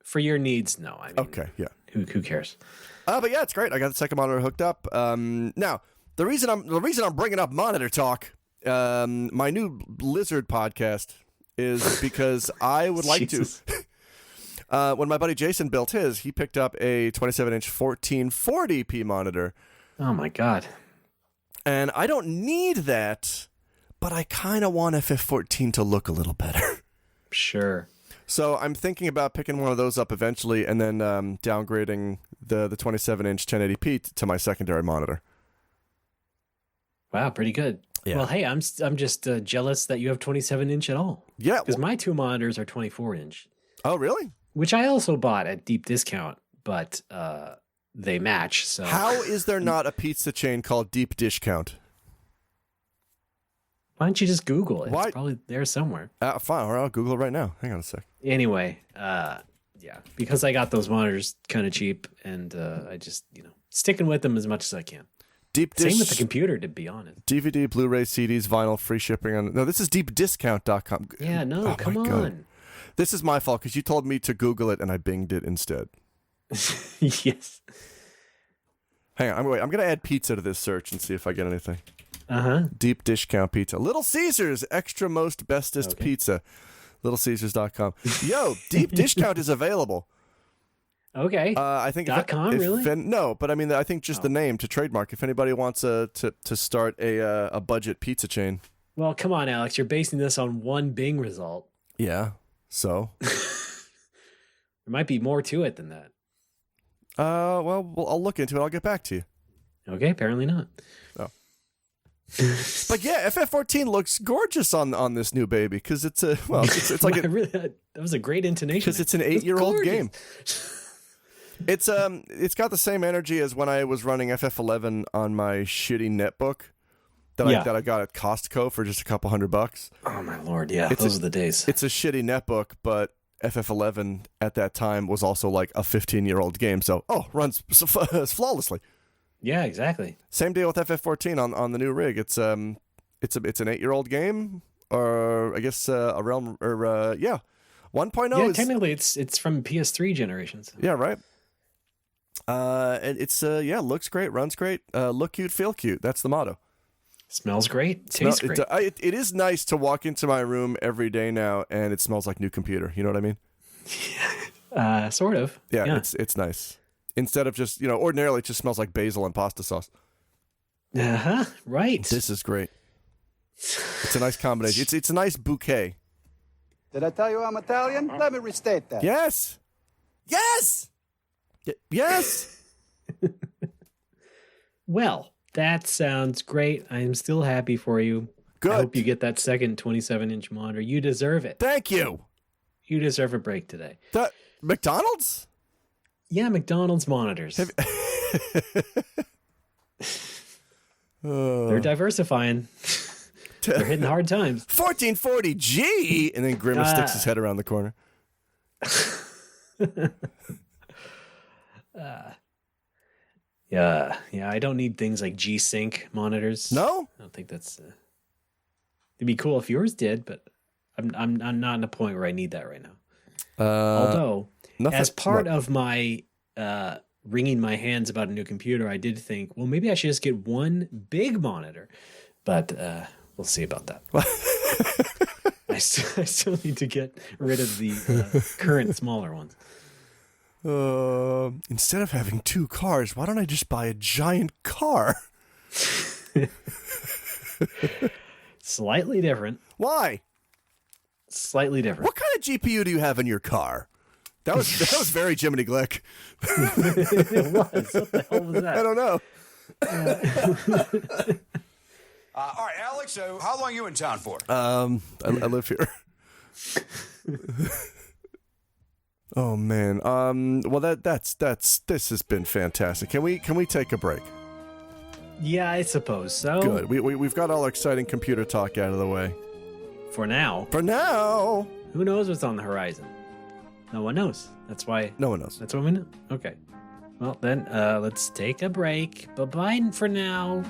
[SPEAKER 3] for your needs, no. I mean,
[SPEAKER 2] Okay, yeah.
[SPEAKER 3] Who cares?
[SPEAKER 2] But yeah, it's great. I got the second monitor hooked up. Now, the reason I'm bringing up monitor talk, my new Lizard podcast, is because I would like to. When my buddy Jason built his, he picked up a 27-inch 1440p monitor.
[SPEAKER 3] Oh my god!
[SPEAKER 2] And I don't need that, but I kind of want FF14 to look a little better.
[SPEAKER 3] Sure.
[SPEAKER 2] So I'm thinking about picking one of those up eventually, and then downgrading the 27-inch 1080p to my secondary monitor.
[SPEAKER 3] Wow, pretty good.
[SPEAKER 2] Yeah.
[SPEAKER 3] Well, hey, I'm just jealous that you have 27-inch at all.
[SPEAKER 2] Yeah,
[SPEAKER 3] because my two monitors are 24-inch.
[SPEAKER 2] Oh, really?
[SPEAKER 3] Which I also bought at deep discount, but they match. So
[SPEAKER 2] how is there not a pizza chain called Deep Dishcount?
[SPEAKER 3] Why don't you just Google it?
[SPEAKER 2] Why?
[SPEAKER 3] It's probably there somewhere.
[SPEAKER 2] Fine, or I'll Google it right now. Hang on a sec.
[SPEAKER 3] Anyway, yeah, because I got those monitors kind of cheap, and I just sticking with them as much as I can.
[SPEAKER 2] Deep Dish.
[SPEAKER 3] Same with the computer, to be honest.
[SPEAKER 2] DVD, Blu-ray, CDs, vinyl, free shipping on. No, this is deepdiscount.com.
[SPEAKER 3] Yeah, no,
[SPEAKER 2] Oh,
[SPEAKER 3] come
[SPEAKER 2] my
[SPEAKER 3] on.
[SPEAKER 2] God. This is my fault because you told me to Google it and I binged it instead.
[SPEAKER 3] Yes.
[SPEAKER 2] Hang on, I'm going to add pizza to this search and see if I get anything. Deep Dishcount pizza. Little Caesars, extra most bestest pizza. LittleCaesars.com. Yo, Deep Dishcount is available.
[SPEAKER 3] Okay.
[SPEAKER 2] I think
[SPEAKER 3] .com, really?
[SPEAKER 2] No, but I mean, I think just the name to trademark. If anybody wants to start a budget pizza chain.
[SPEAKER 3] Well, come on, Alex. You're basing this on one Bing result.
[SPEAKER 2] Yeah. So.
[SPEAKER 3] There might be more to it than that.
[SPEAKER 2] Well, I'll look into it. I'll get back to you.
[SPEAKER 3] Okay, apparently not.
[SPEAKER 2] Oh. But yeah, FF14 looks gorgeous on this new baby because it's a it's like
[SPEAKER 3] that was a great intonation
[SPEAKER 2] because it's an 8-year-old game. It's got the same energy as when I was running FF11 on my shitty netbook that I got at Costco for just a couple $100.
[SPEAKER 3] Oh my lord, yeah, those are the days.
[SPEAKER 2] It's a shitty netbook, but FF11 at that time was also like a 15-year-old game, so runs flawlessly.
[SPEAKER 3] Yeah, exactly.
[SPEAKER 2] Same deal with FF14 on the new rig. It's an 8-year-old game, or I guess a realm or 1.0.
[SPEAKER 3] Yeah, technically it's from PS3 generations.
[SPEAKER 2] Yeah, right. And it's looks great, runs great, look cute, feel cute. That's the motto. Smells
[SPEAKER 3] great, tastes great.
[SPEAKER 2] It is nice to walk into my room every day now, and it smells like new computer. You know what I mean?
[SPEAKER 3] Sort of.
[SPEAKER 2] Yeah. It's nice. Instead of just, ordinarily it just smells like basil and pasta sauce.
[SPEAKER 3] Right.
[SPEAKER 2] This is great. It's a nice combination. It's a nice bouquet.
[SPEAKER 4] Did I tell you I'm Italian? Let me restate that.
[SPEAKER 2] Yes. Yes. Yes.
[SPEAKER 3] Well, that sounds great. I'm still happy for you.
[SPEAKER 2] Good.
[SPEAKER 3] I hope you get that second 27-inch monitor. You deserve it.
[SPEAKER 2] Thank you.
[SPEAKER 3] You deserve a break today.
[SPEAKER 2] McDonald's?
[SPEAKER 3] Yeah, McDonald's monitors. They're diversifying. They're hitting hard times.
[SPEAKER 2] 1440G, and then Grimace sticks his head around the corner.
[SPEAKER 3] Yeah. I don't need things like G-Sync monitors.
[SPEAKER 2] No,
[SPEAKER 3] I don't think that's. It'd be cool if yours did, but I'm not in a point where I need that right now. Although, as part of my wringing my hands about a new computer, I did think, well, maybe I should just get one big monitor, but we'll see about that. I still need to get rid of the current smaller ones.
[SPEAKER 2] Instead of having two cars, why don't I just buy a giant car?
[SPEAKER 3] Slightly different.
[SPEAKER 2] Why?
[SPEAKER 3] Slightly different.
[SPEAKER 2] What kind of GPU do you have in your car? That was very Jiminy Glick.
[SPEAKER 3] It was. What the hell was that?
[SPEAKER 2] I don't know.
[SPEAKER 4] All right, Alex, how long are you in town for?
[SPEAKER 2] I live here. Oh man. Well, that's this has been fantastic. Can we take a break?
[SPEAKER 3] Yeah, I suppose so.
[SPEAKER 2] Good. We've got all our exciting computer talk out of the way.
[SPEAKER 3] For now.
[SPEAKER 2] For now.
[SPEAKER 3] Who knows what's on the horizon? No one knows. That's why.
[SPEAKER 2] No one knows.
[SPEAKER 3] That's what we know. Okay. Well, then let's take a break. Bye-bye for now.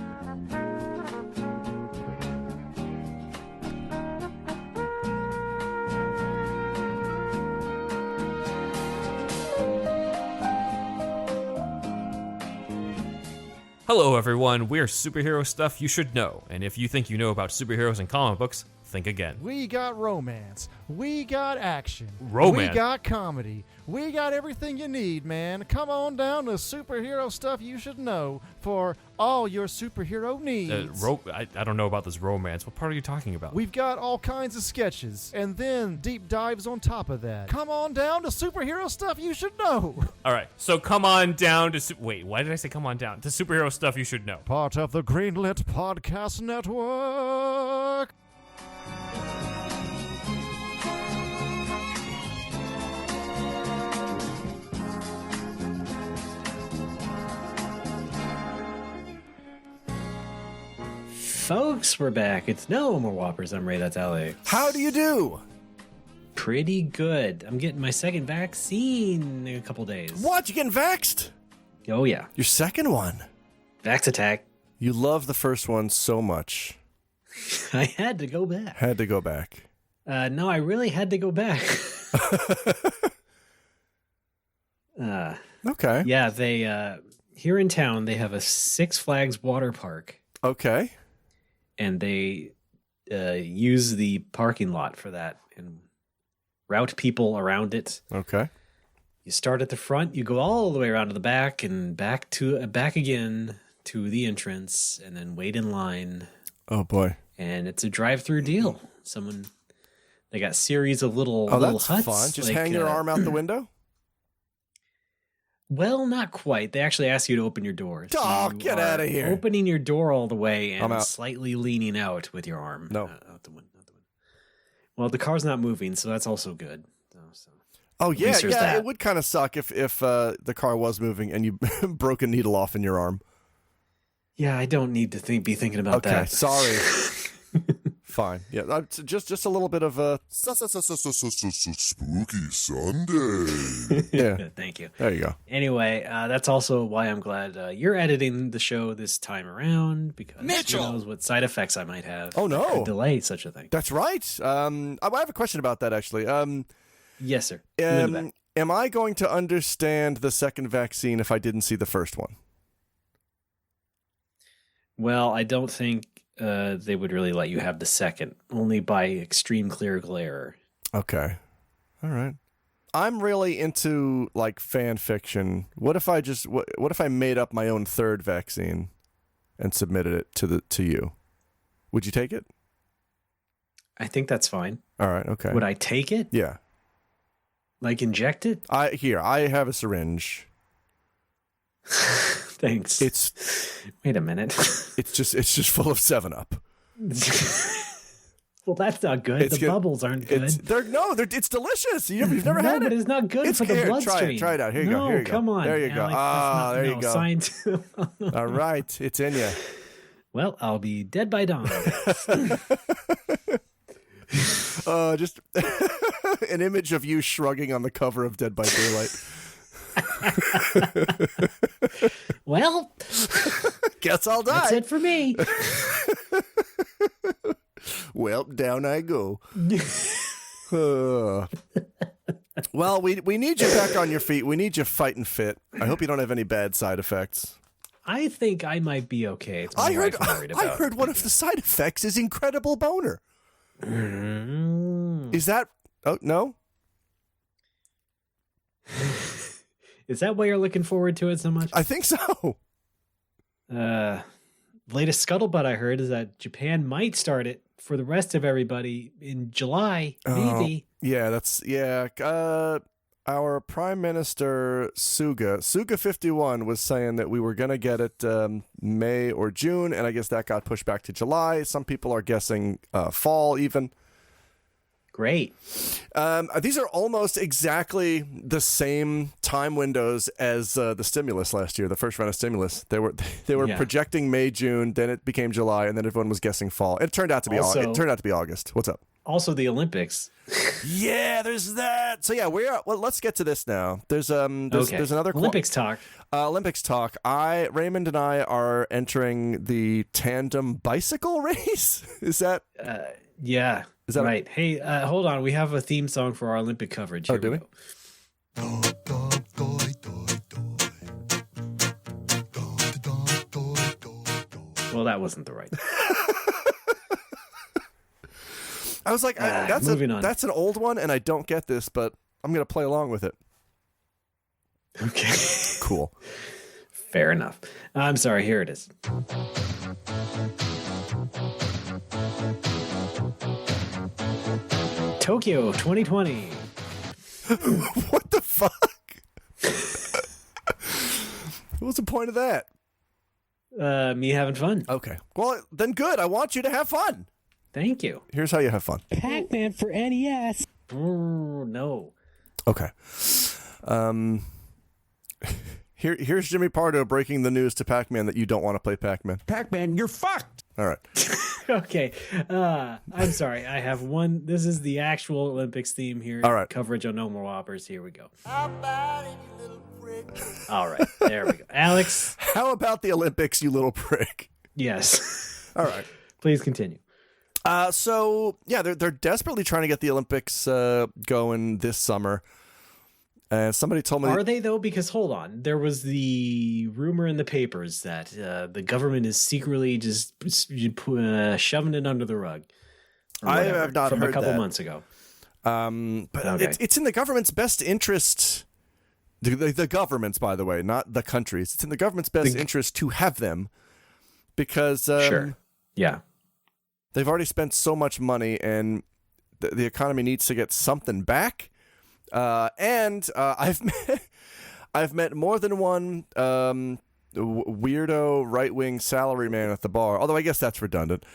[SPEAKER 5] Hello everyone, we're Superhero Stuff You Should Know, and if you think you know about superheroes and comic books, think again.
[SPEAKER 6] We got romance. We got action.
[SPEAKER 5] Romance?
[SPEAKER 6] We got comedy. We got everything you need, man. Come on down to Superhero Stuff You Should Know for all your superhero needs.
[SPEAKER 5] I don't know about this romance. What part are you talking about?
[SPEAKER 6] We've got all kinds of sketches, and then deep dives on top of that. Come on down to Superhero Stuff You Should Know.
[SPEAKER 5] All right, so come on down to... Wait, why did I say come on down? To Superhero Stuff You Should Know.
[SPEAKER 6] Part of the Greenlit Podcast Network.
[SPEAKER 3] Folks, we're back. It's No More Whoppers. I'm Ray, that's Alex.
[SPEAKER 2] How do you do?
[SPEAKER 3] Pretty good. I'm getting my second vaccine in a couple days.
[SPEAKER 2] What? You getting vaxed?
[SPEAKER 3] Oh, yeah.
[SPEAKER 2] Your second one?
[SPEAKER 3] Vax attack.
[SPEAKER 2] You love the first one so much.
[SPEAKER 3] I had to go back.
[SPEAKER 2] Had to go back.
[SPEAKER 3] No, I really had to go back.
[SPEAKER 2] Okay.
[SPEAKER 3] Yeah, they, here in town, they have a Six Flags water park.
[SPEAKER 2] Okay.
[SPEAKER 3] And they use the parking lot for that and route people around it.
[SPEAKER 2] Okay.
[SPEAKER 3] You start at the front, you go all the way around to the back and back again to the entrance, and then wait in line.
[SPEAKER 2] Oh boy!
[SPEAKER 3] And it's a drive-through deal. They got series of little
[SPEAKER 2] that's
[SPEAKER 3] huts.
[SPEAKER 2] Fun. Just hang your arm out the window.
[SPEAKER 3] Well, not quite. They actually ask you to open your door. So
[SPEAKER 2] get out of here!
[SPEAKER 3] Opening your door all the way and slightly leaning out with your arm.
[SPEAKER 2] No,
[SPEAKER 3] out the window. Well, the car's not moving, so that's also good.
[SPEAKER 2] Oh yeah, yeah.
[SPEAKER 3] That.
[SPEAKER 2] It would kind of suck if the car was moving and you broke a needle off in your arm.
[SPEAKER 3] Yeah, I don't need to be thinking about that.
[SPEAKER 2] Okay, sorry. Fine. Yeah, just a little bit of a
[SPEAKER 7] spooky Sunday.
[SPEAKER 2] Yeah.
[SPEAKER 3] Thank you.
[SPEAKER 2] There you go.
[SPEAKER 3] Anyway, that's also why I'm glad you're editing the show this time around, because
[SPEAKER 4] Mitchell!
[SPEAKER 3] who knows what side effects I might have.
[SPEAKER 2] Oh, no.
[SPEAKER 3] That could delay such a thing.
[SPEAKER 2] That's right. I have a question about that, actually.
[SPEAKER 3] Yes, sir.
[SPEAKER 2] Am I going to understand the second vaccine if I didn't see the first one?
[SPEAKER 3] Well, I don't think they would really let you have the second, only by extreme clerical error.
[SPEAKER 2] Okay. All right. I'm really into like fan fiction. What if I made up my own third vaccine and submitted it to you? Would you take it?
[SPEAKER 3] I think that's fine.
[SPEAKER 2] All right, okay.
[SPEAKER 3] Would I take it?
[SPEAKER 2] Yeah.
[SPEAKER 3] Like inject it?
[SPEAKER 2] I have a syringe.
[SPEAKER 3] Thanks. Wait a minute.
[SPEAKER 2] It's just full of 7-Up.
[SPEAKER 3] Well, that's not good. The bubbles aren't good.
[SPEAKER 2] It's delicious. You've never had it.
[SPEAKER 3] But it's not good for the bloodstream.
[SPEAKER 2] Try it out. Here you go. Here you go.
[SPEAKER 3] Come on.
[SPEAKER 2] There you go.
[SPEAKER 3] Alex,
[SPEAKER 2] there you go.
[SPEAKER 3] Science.
[SPEAKER 2] All right, it's in you.
[SPEAKER 3] Well, I'll be dead by dawn.
[SPEAKER 2] Just an image of you shrugging on the cover of Dead by Daylight.
[SPEAKER 3] Well,
[SPEAKER 2] guess I'll die.
[SPEAKER 3] That's it for me.
[SPEAKER 2] Well, down I go. Well, we need you back on your feet. We need you fighting fit. I hope you don't have any bad side effects.
[SPEAKER 3] I think I might be okay. It's
[SPEAKER 2] I heard one of the side effects is incredible boner. Is that... Oh, no?
[SPEAKER 3] Is that why you're looking forward to it so much?
[SPEAKER 2] I think so.
[SPEAKER 3] Latest scuttlebutt I heard is that Japan might start it for the rest of everybody in July, maybe.
[SPEAKER 2] Our Prime Minister SaGa 51 was saying that we were going to get it May or June, and I guess that got pushed back to July. Some people are guessing fall even.
[SPEAKER 3] Great.
[SPEAKER 2] These are almost exactly the same time windows as the stimulus last year, the first round of stimulus. They were projecting May, June, then it became July, and then everyone was guessing fall. It turned out to be August. What's up?
[SPEAKER 3] Also, the Olympics.
[SPEAKER 2] Yeah, there's that. So yeah, let's get to this now. There's another
[SPEAKER 3] Olympics talk.
[SPEAKER 2] Olympics talk. Raymond and I are entering the tandem bicycle race. Is that?
[SPEAKER 3] Yeah. Is that right? Hey, hold on. We have a theme song for our Olympic coverage. Here
[SPEAKER 2] do we?
[SPEAKER 3] Well, that wasn't the right.
[SPEAKER 2] I was like,
[SPEAKER 3] moving on.
[SPEAKER 2] that's an old one, and I don't get this, but I'm going to play along with it.
[SPEAKER 3] Okay.
[SPEAKER 2] Cool.
[SPEAKER 3] Fair enough. I'm sorry. Here it is. Tokyo 2020.
[SPEAKER 2] What the fuck? What was the point of that?
[SPEAKER 3] Me having fun.
[SPEAKER 2] Okay. Well, then good. I want you to have fun.
[SPEAKER 3] Thank you.
[SPEAKER 2] Here's how you have fun.
[SPEAKER 8] Pac-Man for NES.
[SPEAKER 3] Oh, no.
[SPEAKER 2] Okay. Here's Jimmy Pardo breaking the news to Pac-Man that you don't want to play Pac-Man.
[SPEAKER 4] Pac-Man, you're fucked.
[SPEAKER 2] All right.
[SPEAKER 3] Okay. I'm sorry. I have one. This is the actual Olympics theme here.
[SPEAKER 2] All right.
[SPEAKER 3] Coverage on No More Whoppers. Here we go. All right. There we go. Alex.
[SPEAKER 2] How about the Olympics, you little prick?
[SPEAKER 3] Yes.
[SPEAKER 2] All right.
[SPEAKER 3] Please continue.
[SPEAKER 2] So yeah, they're desperately trying to get the Olympics going this summer. Somebody told me.
[SPEAKER 3] Are they though? Because hold on, there was the rumor in the papers that the government is secretly just shoving it under the rug.
[SPEAKER 2] I have not
[SPEAKER 3] from
[SPEAKER 2] heard
[SPEAKER 3] a couple
[SPEAKER 2] that.
[SPEAKER 3] months ago.
[SPEAKER 2] But
[SPEAKER 3] Okay.
[SPEAKER 2] it's in the government's best interest. The government's, by the way, not the countries. It's in the government's best interest to have them because
[SPEAKER 3] Sure. Yeah.
[SPEAKER 2] they've already spent so much money, and the economy needs to get something back. And I've met more than one weirdo right-wing salaryman at the bar, although I guess that's redundant,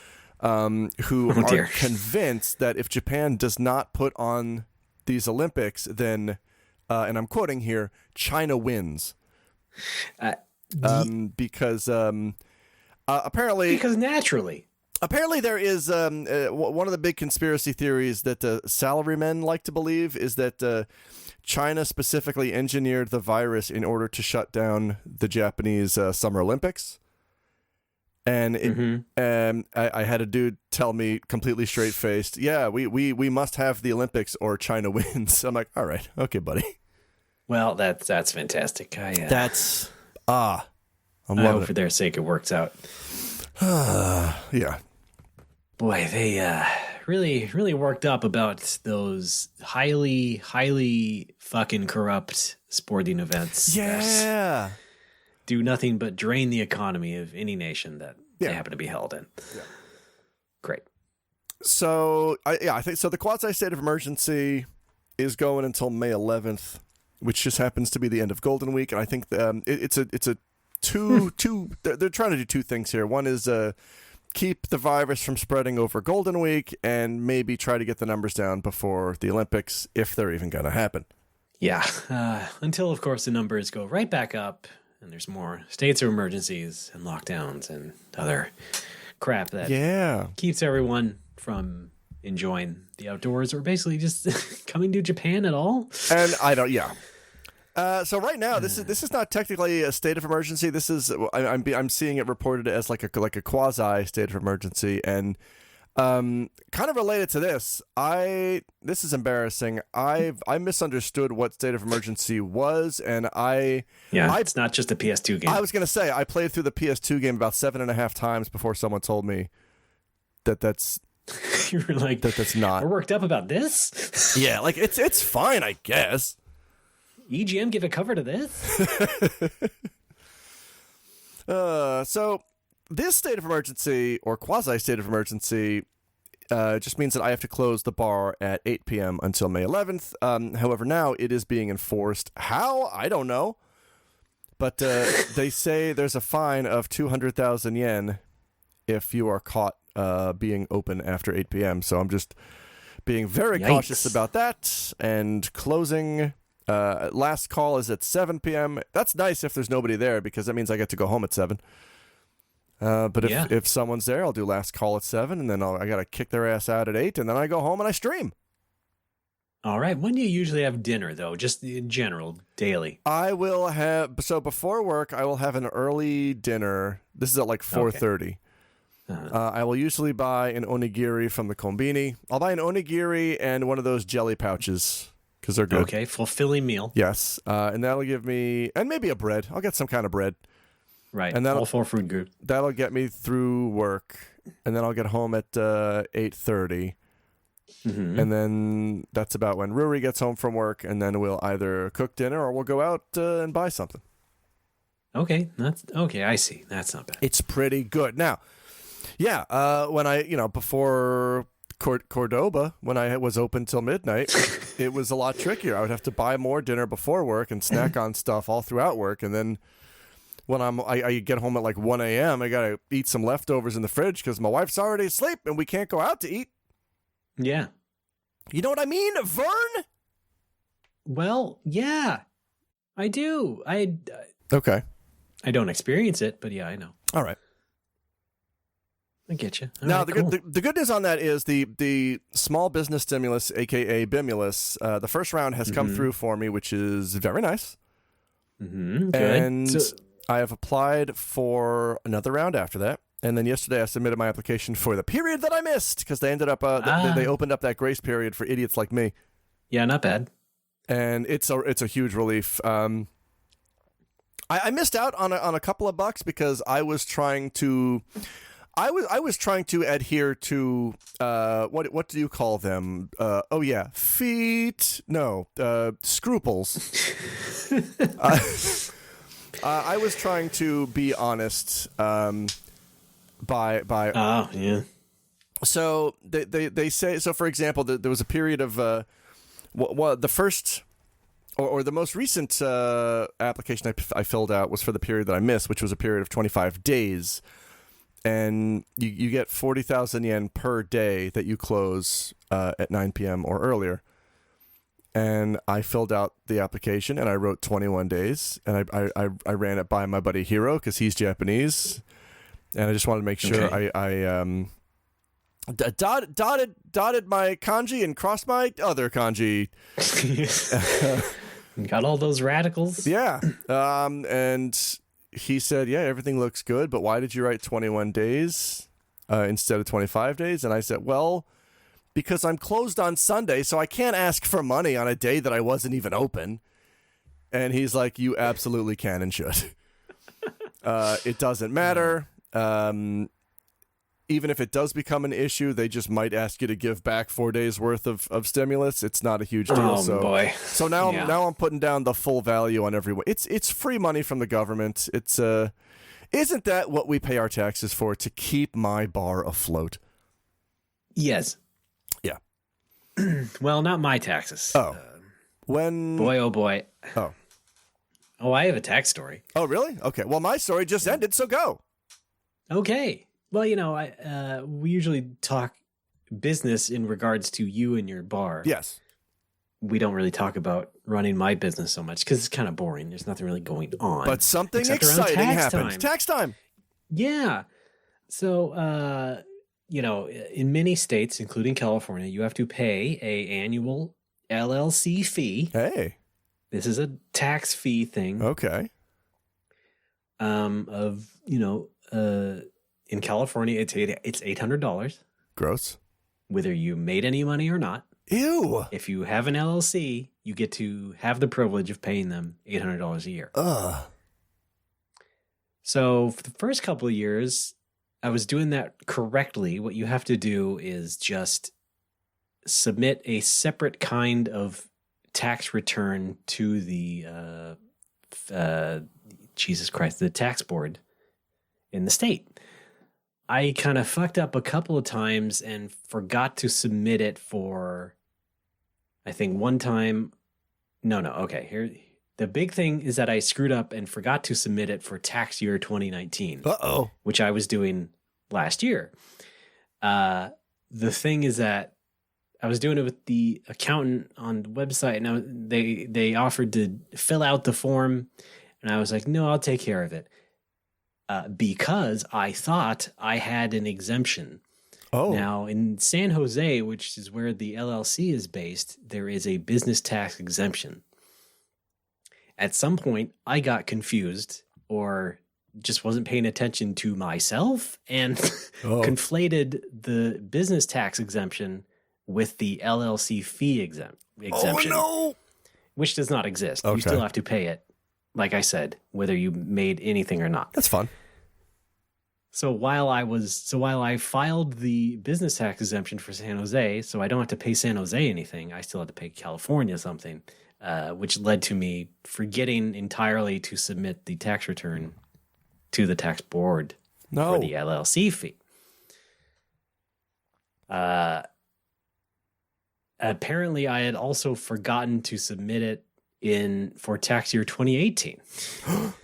[SPEAKER 2] who are convinced that if Japan does not put on these Olympics, then, and I'm quoting here, China wins. Because apparently...
[SPEAKER 3] Because naturally.
[SPEAKER 2] Apparently, there is one of the big conspiracy theories that salarymen like to believe is that China specifically engineered the virus in order to shut down the Japanese Summer Olympics. And I had a dude tell me completely straight-faced, yeah, we must have the Olympics or China wins. I'm like, all right, okay, buddy.
[SPEAKER 3] Well, that's fantastic. I'm
[SPEAKER 2] I
[SPEAKER 3] hope
[SPEAKER 2] loving
[SPEAKER 3] for their sake it works out.
[SPEAKER 2] Yeah.
[SPEAKER 3] Boy, they really worked up about those highly fucking corrupt sporting events.
[SPEAKER 2] Yeah.
[SPEAKER 3] Do nothing but drain the economy of any nation that
[SPEAKER 2] Yeah.
[SPEAKER 3] they happen to be held in.
[SPEAKER 2] Yeah.
[SPEAKER 3] Great.
[SPEAKER 2] So, I think so. The quasi state of emergency is going until May 11th, which just happens to be the end of Golden Week, and I think it's a two. They're trying to do two things here. One is keep the virus from spreading over Golden Week, and maybe try to get the numbers down before the Olympics, if they're even going to happen.
[SPEAKER 3] Yeah. Until, of course, the numbers go right back up, and there's more states of emergencies and lockdowns and other crap that keeps everyone from enjoying the outdoors or basically just coming to Japan at all.
[SPEAKER 2] And so right now, this is not technically a state of emergency. This is I'm seeing it reported as like a quasi state of emergency, and kind of related to this. This is embarrassing. I misunderstood what state of emergency was, and
[SPEAKER 3] it's not just a PS2 game.
[SPEAKER 2] I was gonna say I played through the PS2 game about 7.5 times before someone told me that's.
[SPEAKER 3] You were like,
[SPEAKER 2] that's not.
[SPEAKER 3] We're worked up about this.
[SPEAKER 2] Yeah, like it's fine, I guess.
[SPEAKER 3] EGM give a cover to this?
[SPEAKER 2] So this state of emergency or quasi state of emergency just means that I have to close the bar at 8 p.m. until May 11th. However, now it is being enforced. How? I don't know. But they say there's a fine of 200,000 yen if you are caught being open after 8 p.m. So I'm just being very cautious about that and closing. Last call is at 7 p.m. That's nice if there's nobody there because that means I get to go home at 7. But if someone's there, I'll do last call at 7, and then I got to kick their ass out at 8, and then I go home and I stream.
[SPEAKER 3] All right. When do you usually have dinner, though? Just in general, daily?
[SPEAKER 2] I will have... So before work, I will have an early dinner. This is at like 4:30. Okay. I will usually buy an onigiri from the kombini. I'll buy an onigiri and one of those jelly pouches. Because they're good.
[SPEAKER 3] Okay, fulfilling meal.
[SPEAKER 2] Yes, and that'll give me... And maybe a bread. I'll get some kind of bread.
[SPEAKER 3] Right.
[SPEAKER 2] And
[SPEAKER 3] all 4 food groups.
[SPEAKER 2] That'll get me through work, and then I'll get home at 8:30.
[SPEAKER 3] Mm-hmm.
[SPEAKER 2] And then that's about when Ruri gets home from work, and then we'll either cook dinner or we'll go out and buy something.
[SPEAKER 3] Okay, that's okay. I see. That's not bad.
[SPEAKER 2] It's pretty good. Now, yeah, when I, before Cordoba, when I was open till midnight, it was a lot trickier. I would have to buy more dinner before work and snack on stuff all throughout work, and then when I get home at like 1 a.m., I gotta eat some leftovers in the fridge because my wife's already asleep and we can't go out to eat.
[SPEAKER 3] Yeah.
[SPEAKER 2] You know what I mean, Vern?
[SPEAKER 3] Well, yeah, I do.
[SPEAKER 2] Okay.
[SPEAKER 3] I don't experience it, but yeah, I know.
[SPEAKER 2] All right.
[SPEAKER 3] I get you.
[SPEAKER 2] Now,
[SPEAKER 3] cool.
[SPEAKER 2] the good news on that is the small business stimulus, a.k.a. BIMulus, the first round has come through for me, which is very nice.
[SPEAKER 3] Mm-hmm. Good.
[SPEAKER 2] And I have applied for another round after that. And then yesterday I submitted my application for the period that I missed because they ended up, they opened up that grace period for idiots like me.
[SPEAKER 3] Yeah, not bad.
[SPEAKER 2] And it's a huge relief. I missed out on a couple of bucks because I was trying to... I was trying to adhere to what do you call them? Scruples. I was trying to be honest.
[SPEAKER 3] Yeah.
[SPEAKER 2] So they say so. For example, there was a period of the first or the most recent application I filled out was for the period that I missed, which was a period of 25 days. And you get 40,000 yen per day that you close at 9 p.m. or earlier. And I filled out the application and I wrote 21 days. And I ran it by my buddy Hiro because he's Japanese. And I just wanted to make sure I dotted my kanji and crossed my other kanji.
[SPEAKER 3] Got all those radicals.
[SPEAKER 2] Yeah. And... he said, yeah, everything looks good, but why did you write 21 days instead of 25 days? And I said, well, because I'm closed on Sunday, so I can't ask for money on a day that I wasn't even open. And he's like, you absolutely can and should. It doesn't matter. Even if it does become an issue, they just might ask you to give back 4 days worth of stimulus. It's not a huge deal.
[SPEAKER 3] Oh, boy.
[SPEAKER 2] So now I'm putting down the full value on every way. It's free money from the government. It's isn't that what we pay our taxes for, to keep my bar afloat?
[SPEAKER 3] Yes.
[SPEAKER 2] Yeah.
[SPEAKER 3] Well, not my taxes.
[SPEAKER 2] Oh.
[SPEAKER 3] Boy, oh boy.
[SPEAKER 2] Oh.
[SPEAKER 3] Oh, I have a tax story.
[SPEAKER 2] Oh, really? Okay. Well, my story just ended, so go.
[SPEAKER 3] Okay. Well, we usually talk business in regards to you and your bar.
[SPEAKER 2] Yes.
[SPEAKER 3] We don't really talk about running my business so much because it's kind of boring. There's nothing really going on.
[SPEAKER 2] But something
[SPEAKER 3] except around
[SPEAKER 2] exciting
[SPEAKER 3] tax
[SPEAKER 2] happened.
[SPEAKER 3] time.
[SPEAKER 2] Tax time.
[SPEAKER 3] Yeah. So, in many states, including California, you have to pay a annual LLC fee.
[SPEAKER 2] Hey.
[SPEAKER 3] This is a tax fee thing.
[SPEAKER 2] Okay.
[SPEAKER 3] In California, it's $800.
[SPEAKER 2] Gross.
[SPEAKER 3] Whether you made any money or not.
[SPEAKER 2] Ew.
[SPEAKER 3] If you have an LLC, you get to have the privilege of paying them $800 a year.
[SPEAKER 2] Ugh.
[SPEAKER 3] So for the first couple of years, I was doing that correctly. What you have to do is just submit a separate kind of tax return to the the tax board in the state. I kind of fucked up a couple of times and forgot to submit it for, I think one time. Okay. Here, the big thing is that I screwed up and forgot to submit it for tax year 2019.
[SPEAKER 2] Uh-oh.
[SPEAKER 3] Which I was doing last year. The thing is that I was doing it with the accountant on the website, and they offered to fill out the form, and I was like, no, I'll take care of it. Because I thought I had an exemption.
[SPEAKER 2] Oh.
[SPEAKER 3] Now, in San Jose, which is where the LLC is based, there is a business tax exemption. At some point, I got confused or just wasn't paying attention to myself and conflated the business tax exemption with the LLC fee exemption.
[SPEAKER 2] Oh, no!
[SPEAKER 3] Which does not exist.
[SPEAKER 2] Okay.
[SPEAKER 3] You still have to pay it. like I said, whether you made anything or not.
[SPEAKER 2] That's fun.
[SPEAKER 3] So while I filed the business tax exemption for San Jose, so I don't have to pay San Jose anything, I still have to pay California something, which led to me forgetting entirely to submit the tax return to the tax board for the LLC fee. Apparently, I had also forgotten to submit it for tax year 2018.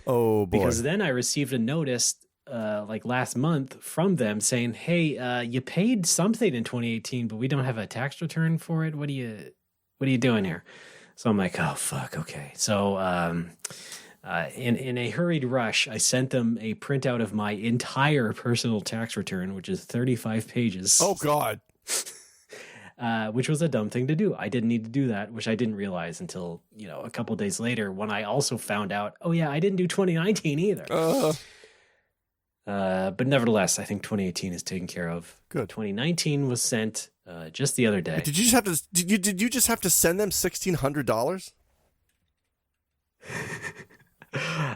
[SPEAKER 2] Oh boy!
[SPEAKER 3] Because then I received a notice like last month from them saying, "Hey, you paid something in 2018, but we don't have a tax return for it. What are you doing here?" So I'm like, "Oh fuck, okay." So in a hurried rush, I sent them a printout of my entire personal tax return, which is 35 pages.
[SPEAKER 2] Oh God.
[SPEAKER 3] Which was a dumb thing to do. I didn't need to do that, which I didn't realize until, a couple days later when I also found out, oh yeah, I didn't do 2019 either. But nevertheless, I think 2018 is taken care of.
[SPEAKER 2] Good.
[SPEAKER 3] 2019 was sent just the other day.
[SPEAKER 2] Did you just have to send them $1,600?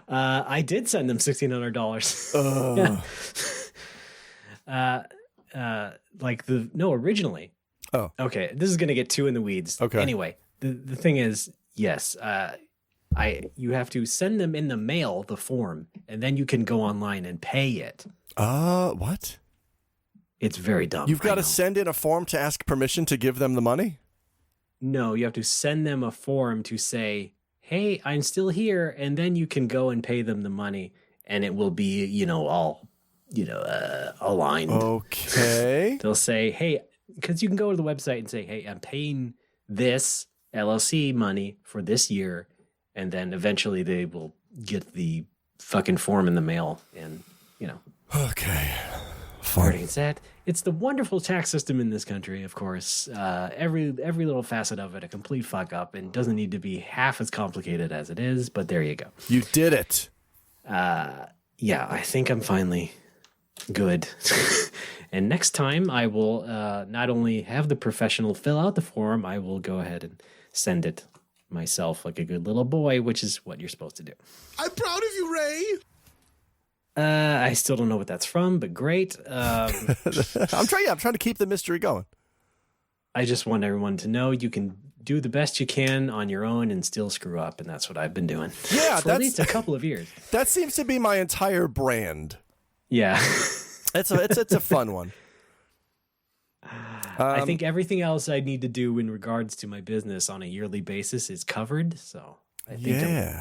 [SPEAKER 3] I did send them $1,600. Originally.
[SPEAKER 2] Oh,
[SPEAKER 3] okay. This is going to get too in the weeds.
[SPEAKER 2] Okay.
[SPEAKER 3] Anyway, the thing is, yes, you have to send them in the mail, the form, and then you can go online and pay it.
[SPEAKER 2] What?
[SPEAKER 3] It's very dumb.
[SPEAKER 2] You've got to send in a form to ask permission to give them the money?
[SPEAKER 3] No, you have to send them a form to say, hey, I'm still here, and then you can go and pay them the money, and it will be, all, aligned.
[SPEAKER 2] Okay.
[SPEAKER 3] They'll say, hey, because you can go to the website and say, hey, I'm paying this LLC money for this year, and then eventually they will get the fucking form in the mail, and,
[SPEAKER 2] Okay.
[SPEAKER 3] Fine. It's the wonderful tax system in this country, of course. Every little facet of it, a complete fuck up, and doesn't need to be half as complicated as it is, but there you go.
[SPEAKER 2] You did it.
[SPEAKER 3] Yeah, I think I'm finally good. And next time I will not only have the professional fill out the form, I will go ahead and send it myself like a good little boy, which is what you're supposed to do.
[SPEAKER 7] I'm proud of you, Ray.
[SPEAKER 3] I still don't know what that's from, but great.
[SPEAKER 2] I'm trying to keep the mystery going.
[SPEAKER 3] I just want everyone to know you can do the best you can on your own and still screw up, and that's what I've been doing.
[SPEAKER 2] Yeah,
[SPEAKER 3] for at least a couple of years.
[SPEAKER 2] That seems to be my entire brand.
[SPEAKER 3] Yeah.
[SPEAKER 2] It's a fun one.
[SPEAKER 3] I think everything else I need to do in regards to my business on a yearly basis is covered. So I think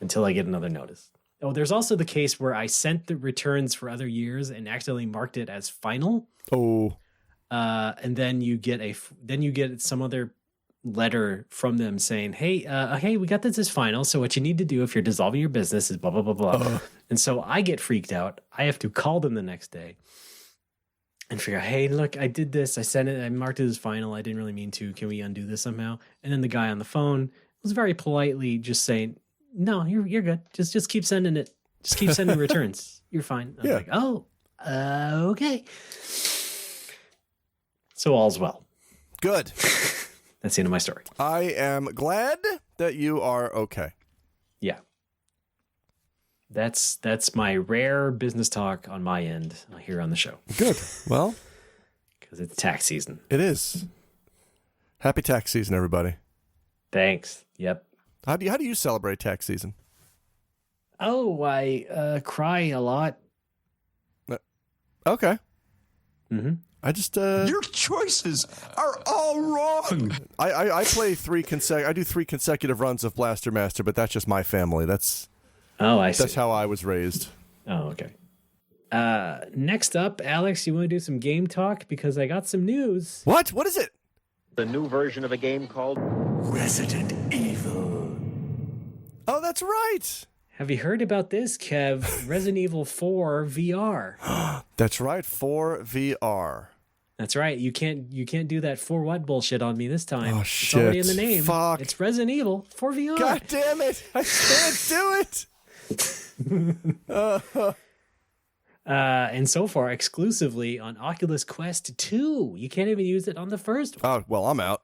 [SPEAKER 3] until I get another notice. Oh, there's also the case where I sent the returns for other years and accidentally marked it as final.
[SPEAKER 2] Oh.
[SPEAKER 3] And then you get some other letter from them saying, hey, we got this as final. So what you need to do if you're dissolving your business is blah, blah, blah, blah. And so I get freaked out. I have to call them the next day and figure out, hey, look, I did this. I sent it. I marked it as final. I didn't really mean to. Can we undo this somehow? And then the guy on the phone was very politely just saying, no, you're good. Just keep sending it. Just keep sending returns. You're fine. I was like, oh, okay. So all's well.
[SPEAKER 2] Good.
[SPEAKER 3] That's the end of my story.
[SPEAKER 2] I am glad that you are okay.
[SPEAKER 3] Yeah. That's my rare business talk on my end here on the show.
[SPEAKER 2] Good. Well,
[SPEAKER 3] because it's tax season.
[SPEAKER 2] It is. Happy tax season, everybody.
[SPEAKER 3] Thanks. Yep.
[SPEAKER 2] How do you celebrate tax season?
[SPEAKER 3] Oh, I cry a lot.
[SPEAKER 2] Okay.
[SPEAKER 3] Mm-hmm.
[SPEAKER 2] I just
[SPEAKER 4] your choices are all wrong.
[SPEAKER 2] I play I do 3 consecutive runs of Blaster Master, but that's just my family. I see. That's how I was raised.
[SPEAKER 3] Oh, okay. Next up, Alex, you want to do some game talk because I got some news.
[SPEAKER 2] What? What is it?
[SPEAKER 9] The new version of a game called
[SPEAKER 3] Resident Evil.
[SPEAKER 2] Oh, that's right.
[SPEAKER 3] Have you heard about this, Kev? Resident Evil 4 VR.
[SPEAKER 2] That's right, 4 VR.
[SPEAKER 3] That's right. You can't do that 4 what bullshit on me this time.
[SPEAKER 2] Oh,
[SPEAKER 3] it's
[SPEAKER 2] shit.
[SPEAKER 3] already in the name.
[SPEAKER 2] Fuck.
[SPEAKER 3] It's Resident Evil 4 VR.
[SPEAKER 2] God damn it. I can't do it.
[SPEAKER 3] And so far, exclusively on Oculus Quest 2. You can't even use it on the first one.
[SPEAKER 2] Oh, well, I'm out.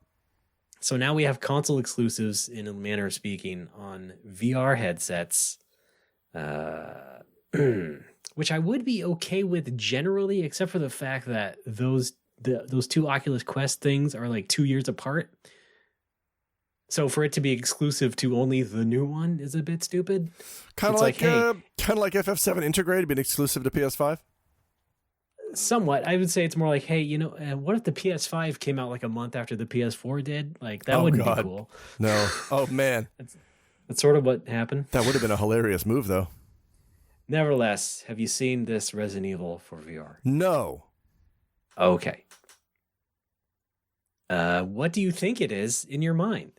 [SPEAKER 3] So now we have console exclusives, in a manner of speaking, on VR headsets, which I would be okay with generally, except for the fact that those two Oculus Quest things are like 2 years apart. So for it to be exclusive to only the new one is a bit stupid.
[SPEAKER 2] Kind of like FF7 integrated being exclusive to PS5.
[SPEAKER 3] Somewhat. I would say it's more like, hey, what if the PS5 came out like a month after the PS4 did? Like, that wouldn't be cool.
[SPEAKER 2] No. Oh, man.
[SPEAKER 3] That's sort of what happened.
[SPEAKER 2] That would have been a hilarious move, though.
[SPEAKER 3] Nevertheless, have you seen this Resident Evil for VR?
[SPEAKER 2] No.
[SPEAKER 3] Okay. What do you think it is in your mind?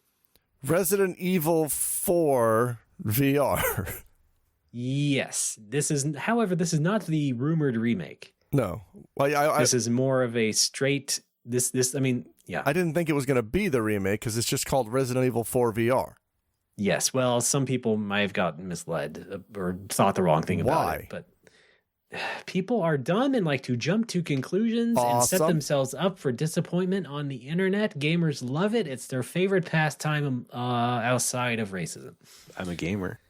[SPEAKER 2] Resident Evil 4 VR.
[SPEAKER 3] Yes. However, this is not the rumored remake.
[SPEAKER 2] No. Well,
[SPEAKER 3] this is more of a straight yeah.
[SPEAKER 2] I didn't think it was going to be the remake because it's just called Resident Evil 4 VR.
[SPEAKER 3] Yes. Well, some people might have gotten misled or thought the wrong thing about it, but people are dumb and like to jump to conclusions and set themselves up for disappointment on the internet. Gamers love it. It's their favorite pastime outside of racism.
[SPEAKER 10] I'm a gamer.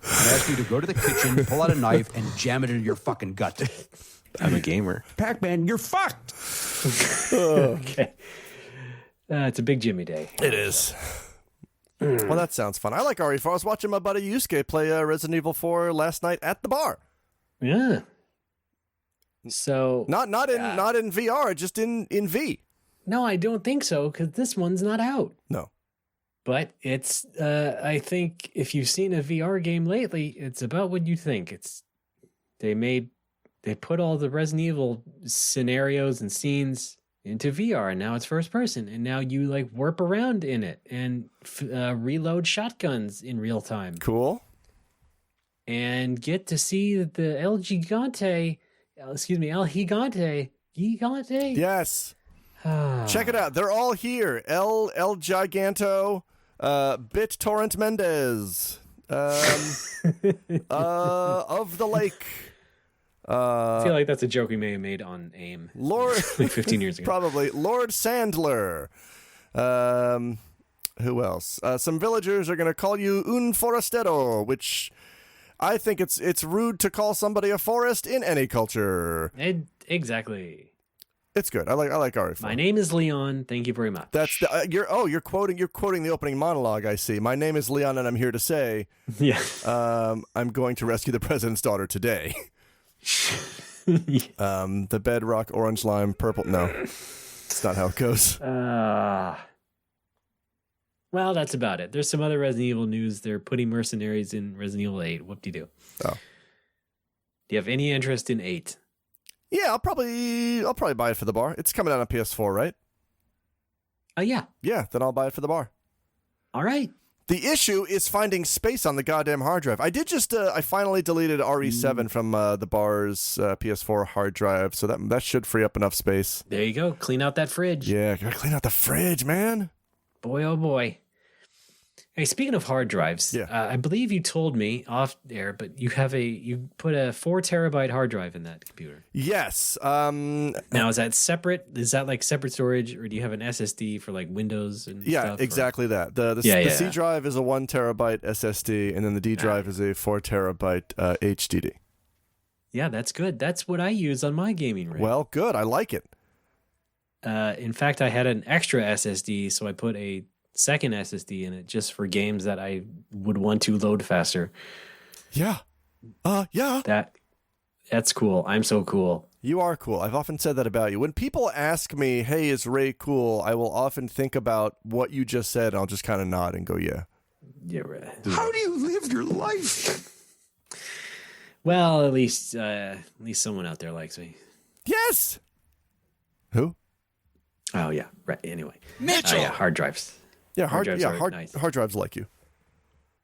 [SPEAKER 4] I ask you to go to the kitchen, pull out a knife, and jam it into your fucking gut.
[SPEAKER 10] I'm a gamer.
[SPEAKER 4] Pac-Man, you're fucked.
[SPEAKER 3] Okay. It's a big Jimmy day.
[SPEAKER 2] It is. Well, that sounds fun. I like RE4. I was watching my buddy Yusuke play Resident Evil 4 last night at the bar.
[SPEAKER 3] Yeah. So
[SPEAKER 2] not in VR, just in V.
[SPEAKER 3] No, I don't think so, because this one's not out.
[SPEAKER 2] No.
[SPEAKER 3] But it's I think if you've seen a VR game lately, it's about what you think. They put all the Resident Evil scenarios and scenes into VR, and now it's first person, and now you like warp around in it and reload shotguns in real time.
[SPEAKER 2] Cool. And
[SPEAKER 3] get to see the El Gigante.
[SPEAKER 2] Yes. Check it out. They're all here. El Giganto, BitTorrent Mendez, of the Lake.
[SPEAKER 3] I feel like that's a joke we may have made on AIM
[SPEAKER 2] Lord,
[SPEAKER 3] like 15 years ago.
[SPEAKER 2] Probably. Lord Sandler. Who else? Some villagers are going to call you un forastero, which I think it's rude to call somebody a forest in any culture.
[SPEAKER 3] Exactly.
[SPEAKER 2] It's good. I like RE4.
[SPEAKER 3] My name is Leon. Thank you very much.
[SPEAKER 2] That's the, you're quoting the opening monologue. I see. My name is Leon, and I'm here to say,
[SPEAKER 3] yeah,
[SPEAKER 2] I'm going to rescue the president's daughter today. The bedrock, orange lime, purple. No, it's not how it goes.
[SPEAKER 3] Well, that's about it. There's some other Resident Evil news. They're putting mercenaries in Resident Evil 8. Whoop-de-doo.
[SPEAKER 2] Oh.
[SPEAKER 3] Do you have any interest in 8?
[SPEAKER 2] Yeah, I'll probably buy it for the bar. It's coming out on PS4, right?
[SPEAKER 3] Yeah.
[SPEAKER 2] Yeah, then I'll buy it for the bar.
[SPEAKER 3] All right.
[SPEAKER 2] The issue is finding space on the goddamn hard drive. I did just, I finally deleted RE7 from the bar's PS4 hard drive, so that should free up enough space.
[SPEAKER 3] There you go. Clean out that fridge.
[SPEAKER 2] Yeah, gotta clean out the fridge, man.
[SPEAKER 3] Boy, oh boy. Hey, speaking of hard drives,
[SPEAKER 2] yeah.
[SPEAKER 3] I believe you told me off air, but you put a 4 terabyte hard drive in that computer.
[SPEAKER 2] Yes.
[SPEAKER 3] Now, is that separate? Is that like separate storage, or do you have an SSD for like Windows and stuff?
[SPEAKER 2] Yeah, exactly that. The C drive is a 1 terabyte SSD, and then the D drive is a 4 terabyte HDD.
[SPEAKER 3] Yeah, that's good. That's what I use on my gaming rig.
[SPEAKER 2] Well, good. I like it.
[SPEAKER 3] In fact, I had an extra SSD, so I put a second SSD in it just for games that I would want to load faster.
[SPEAKER 2] Yeah. Yeah.
[SPEAKER 3] That's cool. I'm so cool.
[SPEAKER 2] You are cool. I've often said that about you. When people ask me, hey, is Ray cool? I will often think about what you just said, and I'll just kind of nod and go, yeah.
[SPEAKER 3] Yeah, right.
[SPEAKER 4] How do you live your life?
[SPEAKER 3] Well, at least someone out there likes me.
[SPEAKER 2] Yes. Who?
[SPEAKER 3] Oh, yeah. Right. Anyway.
[SPEAKER 4] Mitchell.
[SPEAKER 3] Yeah, hard drives.
[SPEAKER 2] Yeah, hard
[SPEAKER 3] nice.
[SPEAKER 2] Hard drives like you.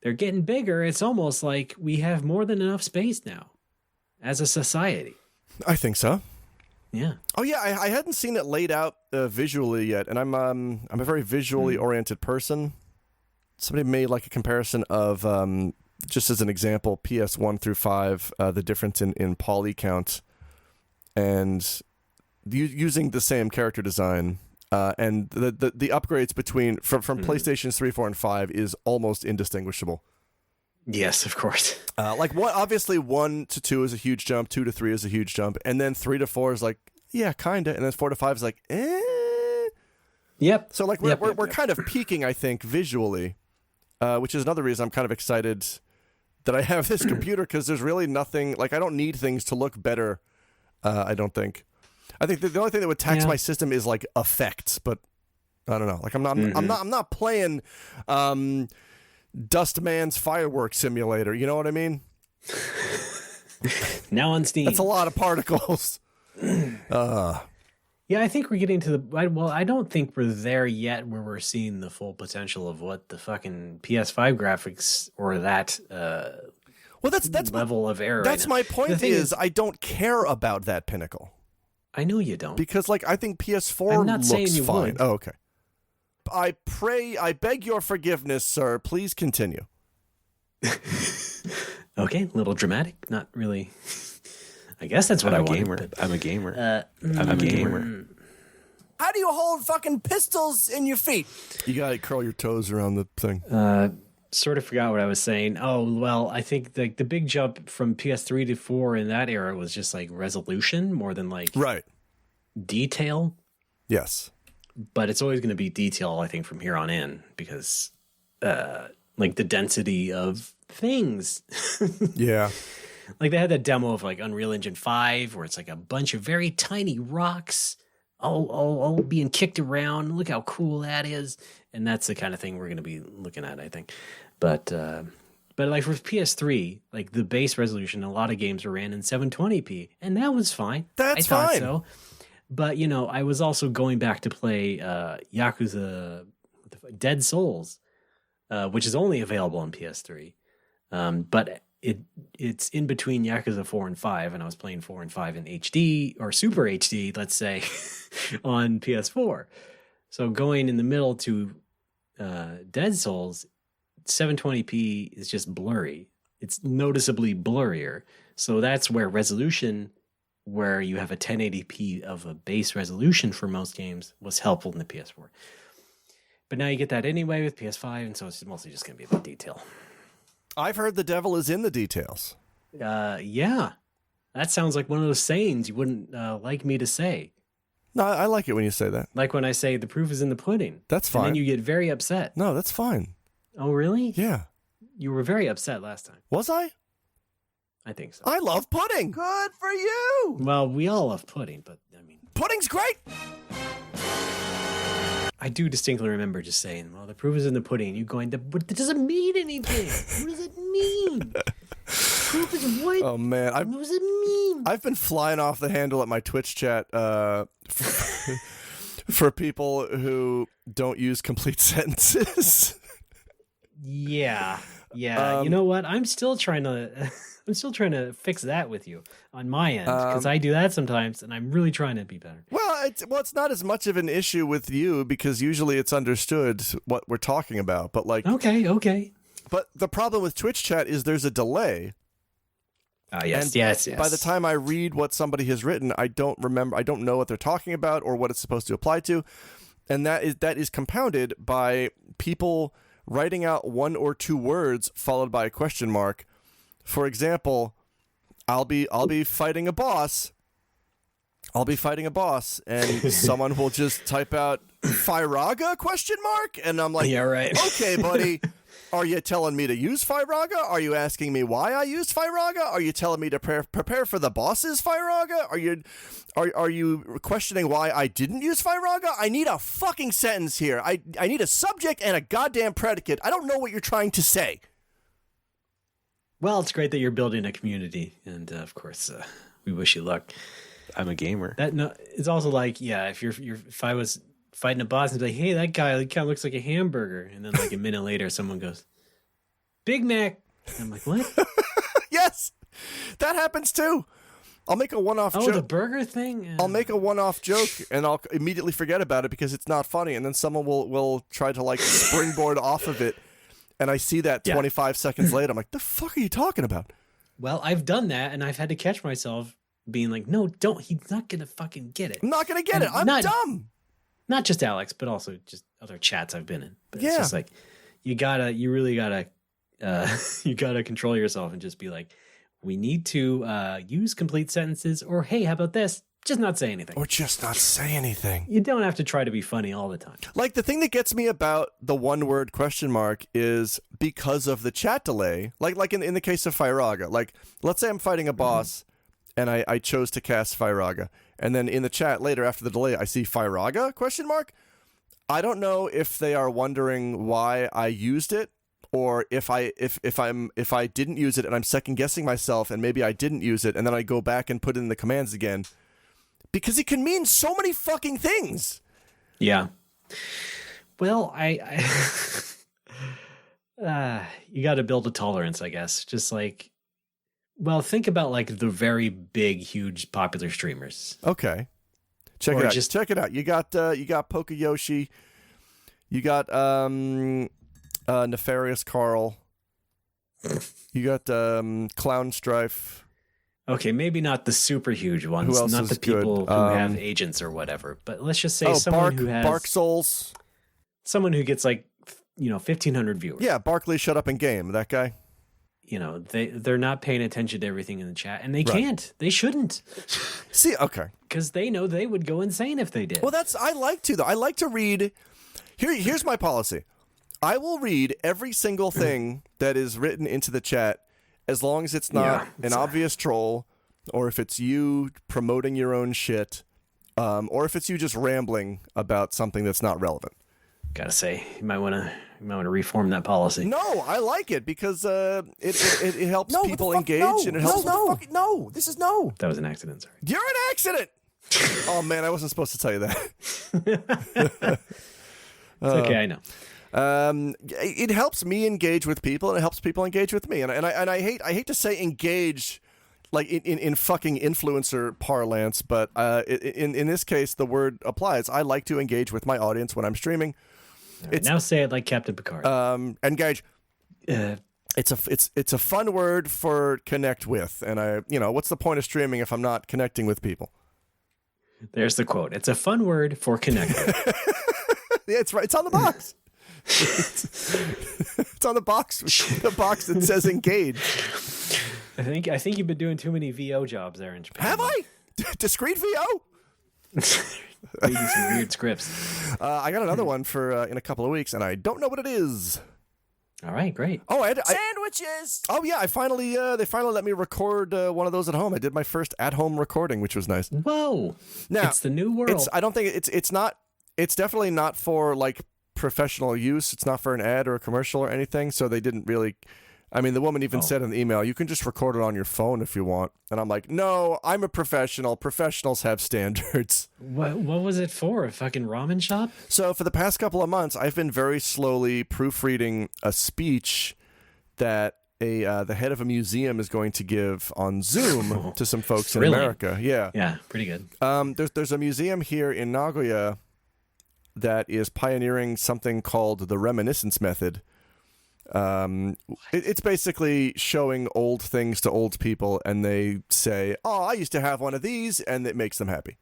[SPEAKER 3] They're getting bigger. It's almost like we have more than enough space now as a society.
[SPEAKER 2] I think so.
[SPEAKER 3] Yeah.
[SPEAKER 2] Oh yeah, I hadn't seen it laid out visually yet, and I'm a very visually oriented person. Somebody made like a comparison of just as an example, PS1 through 5, the difference in poly count, and using the same character design. And the upgrades from PlayStations 3, 4, and 5 is almost indistinguishable.
[SPEAKER 3] Yes, of course.
[SPEAKER 2] Obviously 1 to 2 is a huge jump, 2 to 3 is a huge jump, and then 3 to 4 is like, yeah, kinda, and then 4 to 5 is like, eh.
[SPEAKER 3] Yep.
[SPEAKER 2] So we're kind of peaking, I think, visually, which is another reason I'm kind of excited that I have this computer, because there's really nothing, I don't need things to look better, I don't think. I think the only thing that would tax my system is effects, but I don't know. I'm not playing Dustman's Fireworks Simulator. You know what I mean?
[SPEAKER 3] Now on Steam.
[SPEAKER 2] That's a lot of particles.
[SPEAKER 3] Yeah, I think we're getting to I don't think we're there yet where we're seeing the full potential of what the fucking PS5 graphics or that that's level of error.
[SPEAKER 2] That's my point is I don't care about that pinnacle.
[SPEAKER 3] I know you don't.
[SPEAKER 2] Because I think PS4
[SPEAKER 3] I'm not
[SPEAKER 2] looks
[SPEAKER 3] saying you
[SPEAKER 2] fine.
[SPEAKER 3] would.
[SPEAKER 2] Oh, okay. I beg your forgiveness, sir. Please continue.
[SPEAKER 3] Okay, a little dramatic. Not really. I guess that's what I want.
[SPEAKER 10] I'm a gamer. I'm a gamer.
[SPEAKER 11] How do you hold fucking pistols in your feet?
[SPEAKER 2] You gotta curl your toes around the thing.
[SPEAKER 3] Sort of forgot what I was saying. Oh, well, I think the big jump from PS3 to 4 in that era was just resolution more than
[SPEAKER 2] right
[SPEAKER 3] detail.
[SPEAKER 2] Yes.
[SPEAKER 3] But it's always going to be detail, I think, from here on in, because the density of things.
[SPEAKER 2] Yeah.
[SPEAKER 3] They had that demo of Unreal Engine 5 where it's a bunch of very tiny rocks all being kicked around. Look how cool that is. And that's the kind of thing we're going to be looking at, I think. But for PS3, the base resolution, a lot of games were ran in 720p, and that was fine.
[SPEAKER 2] That's
[SPEAKER 3] I thought
[SPEAKER 2] fine.
[SPEAKER 3] So. But, I was also going back to play Yakuza Dead Souls, which is only available on PS3. But it's in between Yakuza 4 and 5, and I was playing 4 and 5 in HD, or Super HD, let's say, on PS4. So going in the middle to Dead Souls, 720p is just blurry. It's noticeably blurrier. So that's where resolution, where you have a 1080p of a base resolution for most games, was helpful in the PS4. But now you get that anyway with PS5, and so it's mostly just going to be about detail.
[SPEAKER 2] I've heard the devil is in the details.
[SPEAKER 3] Yeah. That sounds like one of those sayings you wouldn't like me to say.
[SPEAKER 2] No, I like it when you say that.
[SPEAKER 3] Like when I say the proof is in the pudding.
[SPEAKER 2] That's fine.
[SPEAKER 3] And then you get very upset.
[SPEAKER 2] No, that's fine.
[SPEAKER 3] Oh, really?
[SPEAKER 2] Yeah.
[SPEAKER 3] You were very upset last time.
[SPEAKER 2] Was I?
[SPEAKER 3] I think so.
[SPEAKER 2] I love pudding.
[SPEAKER 11] Good for you.
[SPEAKER 3] Well, we all love pudding, but
[SPEAKER 2] pudding's great.
[SPEAKER 3] I do distinctly remember just saying, well, the proof is in the pudding. You going, but that doesn't mean anything. What does it mean? Proof is what?
[SPEAKER 2] Oh, man.
[SPEAKER 3] What does it mean?
[SPEAKER 2] I've been flying off the handle at my Twitch chat for people who don't use complete sentences.
[SPEAKER 3] Yeah. You know what? I'm still trying to fix that with you on my end, because I do that sometimes, and I'm really trying to be better.
[SPEAKER 2] Well, it's not as much of an issue with you, because usually it's understood what we're talking about. But
[SPEAKER 3] okay.
[SPEAKER 2] But the problem with Twitch chat is there's a delay.
[SPEAKER 3] Yes.
[SPEAKER 2] By the time I read what somebody has written, I don't know what they're talking about or what it's supposed to apply to, and that is compounded by people writing out one or two words followed by a question mark. For example, I'll be fighting a boss. And someone will just type out Firaga ? And I'm like,
[SPEAKER 3] yeah, right.
[SPEAKER 2] Okay, buddy. Are you telling me to use Firaga? Are you asking me why I used Firaga? Are you telling me to prepare for the boss's Firaga? Are you questioning why I didn't use Firaga? I need a fucking sentence here. I need a subject and a goddamn predicate. I don't know what you're trying to say.
[SPEAKER 3] Well, it's great that you're building a community, and of course, we wish you luck.
[SPEAKER 10] I'm a gamer.
[SPEAKER 3] It's also if I was fighting a boss and be like, hey, that guy kind of looks like a hamburger, and then a minute later, someone goes, Big Mac. And I'm like, what?
[SPEAKER 2] Yes, that happens too. I'll make a one-off joke.
[SPEAKER 3] Oh, the burger thing? Yeah.
[SPEAKER 2] I'll make a one-off joke, and I'll immediately forget about it because it's not funny, and then someone will try to springboard off of it. And I see that 25 seconds later. I'm like, the fuck are you talking about?
[SPEAKER 3] Well, I've done that, and I've had to catch myself being like, no, don't. He's not gonna fucking get it.
[SPEAKER 2] I'm not gonna get it. I'm dumb.
[SPEAKER 3] Not just Alex, but also just other chats I've been in. But
[SPEAKER 2] yeah.
[SPEAKER 3] It's just like you really gotta you gotta control yourself and just be like, we need to use complete sentences, or hey, how about this? Just not say anything.
[SPEAKER 2] Or just not say anything.
[SPEAKER 3] You don't have to try to be funny all the time.
[SPEAKER 2] Like, the thing that gets me about the one-word question mark is because of the chat delay. Like in the case of Fyraga. Like, let's say I'm fighting a boss, and I chose to cast Fyraga. And then in the chat later, after the delay, I see Fyraga, question mark. I don't know if they are wondering why I used it, or if I didn't use it and I'm second-guessing myself, and maybe I didn't use it, and then I go back and put in the commands again. Because it can mean so many fucking things.
[SPEAKER 3] Yeah. Well, you got to build a tolerance, I guess. Just like, well, think about like the very big, huge, popular streamers.
[SPEAKER 2] Okay. Check it out. You got Pokeyoshi. You got Nefarious Carl. You got Clown Strife.
[SPEAKER 3] Okay, maybe not the super huge ones,
[SPEAKER 2] who else
[SPEAKER 3] not
[SPEAKER 2] is
[SPEAKER 3] the people
[SPEAKER 2] good?
[SPEAKER 3] who have agents or whatever. But let's just say someone who has
[SPEAKER 2] Bark Souls.
[SPEAKER 3] Someone who gets like 1,500 viewers.
[SPEAKER 2] Yeah, Barkley, shut up and game. That guy.
[SPEAKER 3] They're not paying attention to everything in the chat, and they can't. They shouldn't.
[SPEAKER 2] See, okay,
[SPEAKER 3] because they know they would go insane if they did.
[SPEAKER 2] Well, I like to though. I like to read. Here's my policy. I will read every single thing that is written into the chat, as long as it's not an obvious troll, or if it's you promoting your own shit, or if it's you just rambling about something that's not relevant.
[SPEAKER 3] Gotta say, you might want to reform that policy.
[SPEAKER 2] No, I like it because it helps people engage, and it helps.
[SPEAKER 11] No, this is no.
[SPEAKER 3] That was an accident. Sorry.
[SPEAKER 2] You're an accident. Oh man, I wasn't supposed to tell you that.
[SPEAKER 3] It's okay, I know.
[SPEAKER 2] It helps me engage with people, and it helps people engage with me. And I hate to say engage like in fucking influencer parlance, but in this case the word applies. I like to engage with my audience when I'm streaming.
[SPEAKER 3] Right, now say it like Captain Picard.
[SPEAKER 2] Engage. It's a fun word for connect with, and what's the point of streaming if I'm not connecting with people?
[SPEAKER 3] There's the quote. It's a fun word for connect with.
[SPEAKER 2] Yeah, it's right. It's on the box. It's on the box. The box that says engage.
[SPEAKER 3] I think you've been doing too many VO jobs there in Japan.
[SPEAKER 2] Have I? Discrete VO?
[SPEAKER 3] Reading some weird scripts.
[SPEAKER 2] I got another one for in a couple of weeks, and I don't know what it is.
[SPEAKER 3] All right, great.
[SPEAKER 2] Oh,
[SPEAKER 11] sandwiches.
[SPEAKER 2] Oh yeah, they finally let me record one of those at home. I did my first at-home recording, which was nice.
[SPEAKER 3] Whoa!
[SPEAKER 2] Now,
[SPEAKER 3] it's the new world.
[SPEAKER 2] I don't think it's not. It's definitely not for like professional use. It's not for an ad or a commercial or anything. So they didn't really. I mean, the woman even said in the email, you can just record it on your phone if you want. And I'm like, no, I'm a professional. Professionals have standards.
[SPEAKER 3] What was it for? A fucking ramen shop?
[SPEAKER 2] So for the past couple of months, I've been very slowly proofreading a speech that the head of a museum is going to give on Zoom to some folks in America. Yeah.
[SPEAKER 3] Yeah, pretty good.
[SPEAKER 2] There's a museum here in Nagoya that is pioneering something called the Reminiscence Method. It's basically showing old things to old people, and they say, "Oh, I used to have one of these," and it makes them happy.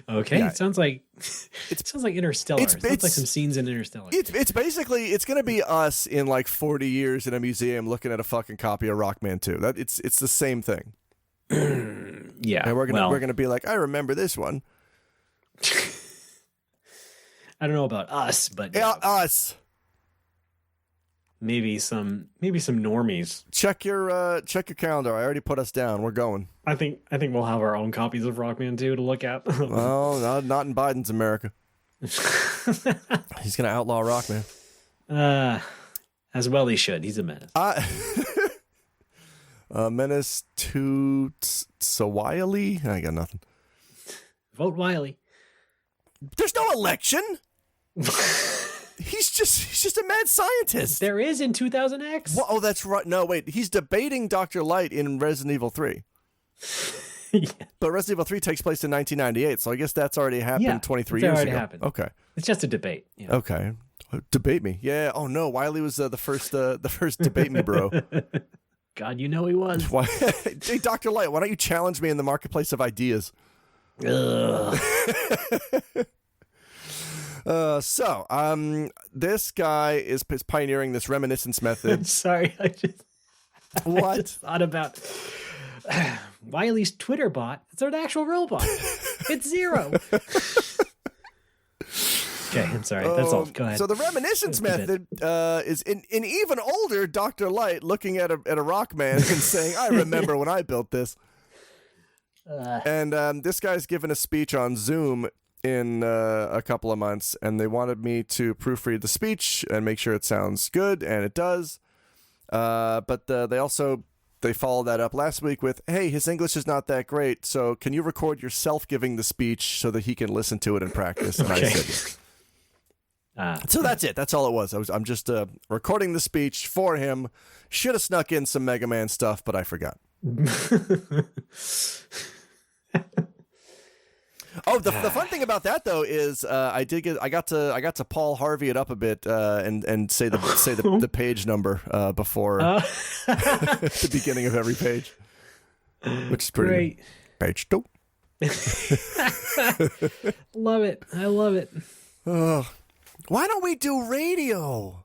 [SPEAKER 3] Okay,
[SPEAKER 2] yeah.
[SPEAKER 3] It sounds like Interstellar. It sounds like some scenes in Interstellar.
[SPEAKER 2] It's basically it's gonna be us in like 40 years in a museum looking at a fucking copy of Rockman 2. It's the same thing.
[SPEAKER 3] Yeah,
[SPEAKER 2] and we're gonna be like, I remember this one.
[SPEAKER 3] I don't know about us, but
[SPEAKER 2] yeah, us.
[SPEAKER 3] Maybe some normies.
[SPEAKER 2] Check your calendar. I already put us down. We're going.
[SPEAKER 3] I think we'll have our own copies of Rockman 2 to look at.
[SPEAKER 2] Well, not in Biden's America. He's gonna outlaw Rockman.
[SPEAKER 3] As well he should. He's a menace.
[SPEAKER 2] Menace to Sawiley. I got nothing.
[SPEAKER 3] Vote Wiley.
[SPEAKER 2] There's no election. He's just a mad scientist.
[SPEAKER 3] There is in 2000X.
[SPEAKER 2] Well, oh, that's right. No, wait. He's debating Dr. Light in Resident Evil 3.
[SPEAKER 3] Yeah.
[SPEAKER 2] But Resident Evil 3 takes place in 1998, so I guess that's already happened 23 years ago.
[SPEAKER 3] Happened.
[SPEAKER 2] Okay.
[SPEAKER 3] It's just a debate. You know?
[SPEAKER 2] Okay. Debate me. Yeah. Oh no, Wiley was the first debate me bro.
[SPEAKER 3] God, you know he was.
[SPEAKER 2] Why? Hey, Dr. Light, why don't you challenge me in the marketplace of ideas? This guy is pioneering this reminiscence method.
[SPEAKER 3] I'm sorry, I just thought about Wiley's Twitter bot. It's an actual robot. It's Zero. Okay, I'm sorry. That's all. Go ahead.
[SPEAKER 2] So the reminiscence method is an even older Dr. Light looking at a rock man and saying, "I remember when I built this." And this guy's given a speech on Zoom in a couple of months, and they wanted me to proofread the speech and make sure it sounds good, and it does. But they followed that up last week with, "Hey, his English is not that great, so can you record yourself giving the speech so that he can listen to it and practice?" And I said, so that's it. That's all it was. I'm just recording the speech for him. Should have snuck in some Mega Man stuff, but I forgot. Oh, the fun thing about that though is I got to Paul Harvey it up a bit and say the page number before the beginning of every page, which is pretty great. Page 2.
[SPEAKER 3] Love it. I love it.
[SPEAKER 2] Why don't we do radio?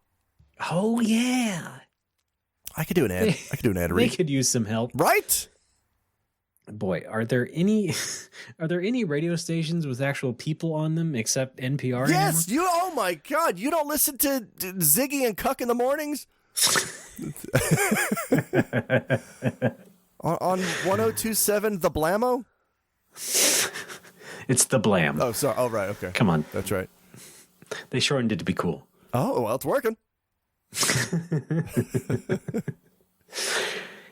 [SPEAKER 3] Oh yeah.
[SPEAKER 2] I could do an ad.
[SPEAKER 3] They could use some help,
[SPEAKER 2] right?
[SPEAKER 3] Boy, are there any radio stations with actual people on them except NPR?
[SPEAKER 2] Yes,
[SPEAKER 3] anymore?
[SPEAKER 2] oh my God, you don't listen to Ziggy and Cuck in the mornings? on 102.7 The Blammo?
[SPEAKER 3] It's The Blam.
[SPEAKER 2] Oh, sorry. Oh, right. Okay.
[SPEAKER 3] Come on.
[SPEAKER 2] That's right.
[SPEAKER 3] They shortened it to be cool.
[SPEAKER 2] Oh, well, it's working.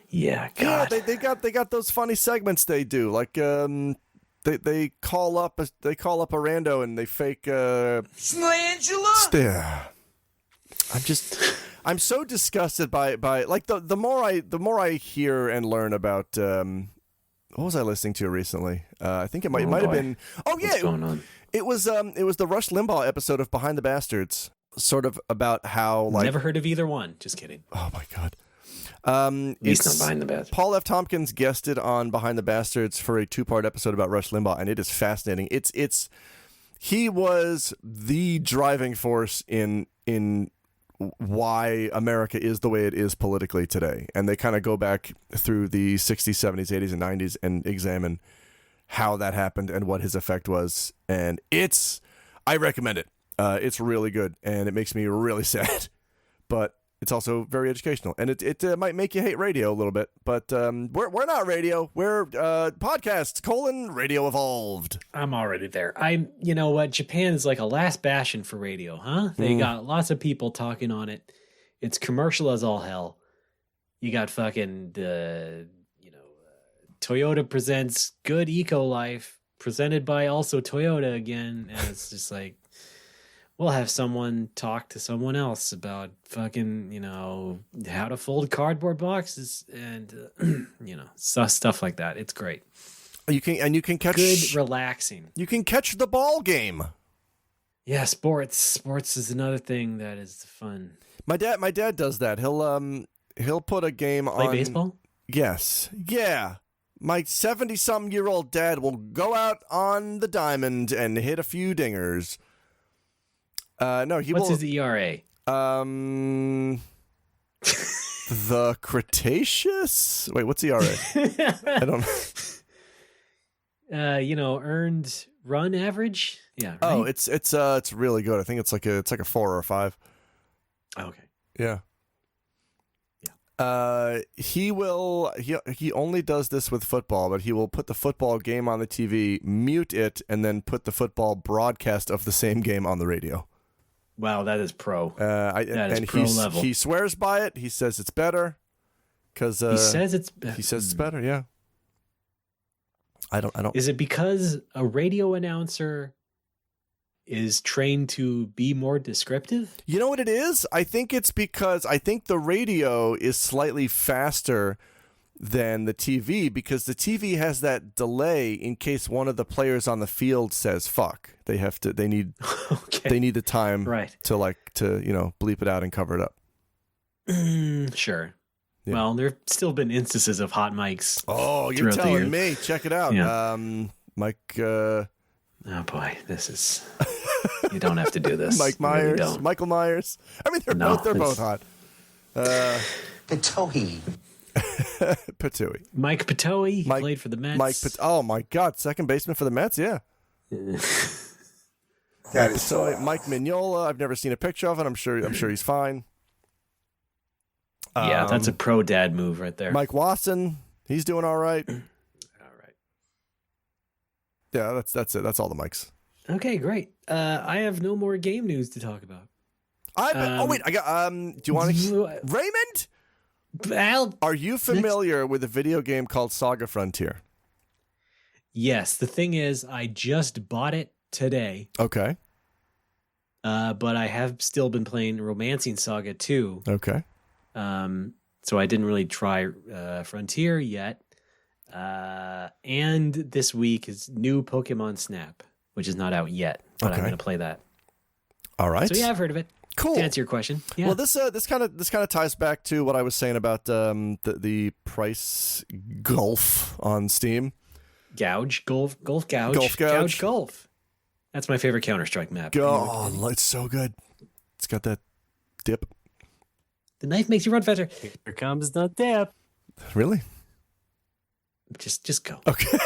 [SPEAKER 3] Yeah, God.
[SPEAKER 2] Yeah, they got those funny segments they do. Like they call up a rando and they fake
[SPEAKER 11] Slangela.
[SPEAKER 2] I'm so disgusted by like the more I hear and learn about what was I listening to recently? I think it might have been. Oh yeah,
[SPEAKER 3] what's going on?
[SPEAKER 2] It was the Rush Limbaugh episode of Behind the Bastards, sort of about how like
[SPEAKER 3] never heard of either one. Just kidding.
[SPEAKER 2] Oh my God.
[SPEAKER 3] At least not Behind the Bastards.
[SPEAKER 2] Paul F. Tompkins guested on Behind the Bastards for a 2-part episode about Rush Limbaugh, and it is fascinating. He was the driving force in why America is the way it is politically today. And they kind of go back through the 60s, 70s, 80s, and 90s and examine how that happened and what his effect was. And I recommend it. It's really good, and it makes me really sad. But it's also very educational, and it might make you hate radio a little bit, but we're not radio. We're podcasts, radio evolved.
[SPEAKER 3] I'm already there. You know what? Japan is like a last bastion for radio, huh? They got lots of people talking on it. It's commercial as all hell. You got fucking Toyota presents Good Eco Life, presented by also Toyota again, and it's just like, we'll have someone talk to someone else about fucking, how to fold cardboard boxes and, stuff like that. It's great.
[SPEAKER 2] You can catch
[SPEAKER 3] good, relaxing.
[SPEAKER 2] You can catch the ball game.
[SPEAKER 3] Yeah, sports. Sports is another thing that is fun.
[SPEAKER 2] My dad does that. He'll put a game on.
[SPEAKER 3] Play baseball?
[SPEAKER 2] Yes. Yeah. My 70-something-year-old dad will go out on the diamond and hit a few dingers. No, he
[SPEAKER 3] What's
[SPEAKER 2] will.
[SPEAKER 3] What's his ERA?
[SPEAKER 2] The Cretaceous? Wait, what's ERA? I don't
[SPEAKER 3] know. Earned run average? Yeah. Right?
[SPEAKER 2] Oh, it's really good. I think it's like a 4 or a 5.
[SPEAKER 3] Oh, okay.
[SPEAKER 2] Yeah. He only does this with football, but he will put the football game on the TV, mute it, and then put the football broadcast of the same game on the radio.
[SPEAKER 3] Wow, that is pro.
[SPEAKER 2] That is pro level. He swears by it. He says it's better because he says it's better. Yeah. I don't.
[SPEAKER 3] Is it because a radio announcer is trained to be more descriptive?
[SPEAKER 2] You know what it is? I think it's because the radio is slightly faster than the TV, because the TV has that delay in case one of the players on the field says fuck. They need they need the time
[SPEAKER 3] right.
[SPEAKER 2] to bleep it out and cover it up.
[SPEAKER 3] Sure.
[SPEAKER 2] Yeah.
[SPEAKER 3] Well, there've still been instances of hot mics.
[SPEAKER 2] Oh, you're
[SPEAKER 3] throughout the
[SPEAKER 2] telling
[SPEAKER 3] years.
[SPEAKER 2] me. Check it out.
[SPEAKER 3] Yeah.
[SPEAKER 2] Mike.
[SPEAKER 3] Oh boy, this is. You don't have to do this.
[SPEAKER 2] Mike
[SPEAKER 3] You really
[SPEAKER 2] Myers.
[SPEAKER 3] don't.
[SPEAKER 2] Michael Myers. I mean, they're both hot.
[SPEAKER 11] Patohi.
[SPEAKER 2] Patui.
[SPEAKER 3] Mike Patoe played for the Mets.
[SPEAKER 2] Oh my God, second baseman for the Mets. Yeah.
[SPEAKER 11] That is
[SPEAKER 2] So Mike Mignola. I've never seen a picture of it. I'm sure he's fine.
[SPEAKER 3] Yeah, that's a pro dad move right there.
[SPEAKER 2] Mike Watson. He's doing all right.
[SPEAKER 3] All right.
[SPEAKER 2] Yeah, that's it. That's all the mics.
[SPEAKER 3] Okay, great. I have no more game news to talk about.
[SPEAKER 2] I got. Do you want to? Raymond,
[SPEAKER 3] Al,
[SPEAKER 2] are you familiar with a video game called Saga Frontier?
[SPEAKER 3] yes. The thing is, I just bought it today.
[SPEAKER 2] Okay.
[SPEAKER 3] But I have still been playing Romancing Saga 2.
[SPEAKER 2] Okay.
[SPEAKER 3] So I didn't really try Frontier yet. And this week is new Pokemon Snap, which is not out yet, but I'm
[SPEAKER 2] Okay.
[SPEAKER 3] going to play that.
[SPEAKER 2] All right.
[SPEAKER 3] So yeah, I've heard of it.
[SPEAKER 2] Cool.
[SPEAKER 3] To answer your question. Yeah.
[SPEAKER 2] Well, this kind of ties back to what I was saying about the price gulf on Steam.
[SPEAKER 3] Gouge, golf, gouge.
[SPEAKER 2] Gouge.
[SPEAKER 3] Golf. That's my favorite Counter-Strike map.
[SPEAKER 2] Oh, it's so good. It's got that dip.
[SPEAKER 3] The knife makes you run faster.
[SPEAKER 10] Here comes the dip.
[SPEAKER 2] Really?
[SPEAKER 3] Just go.
[SPEAKER 2] Okay.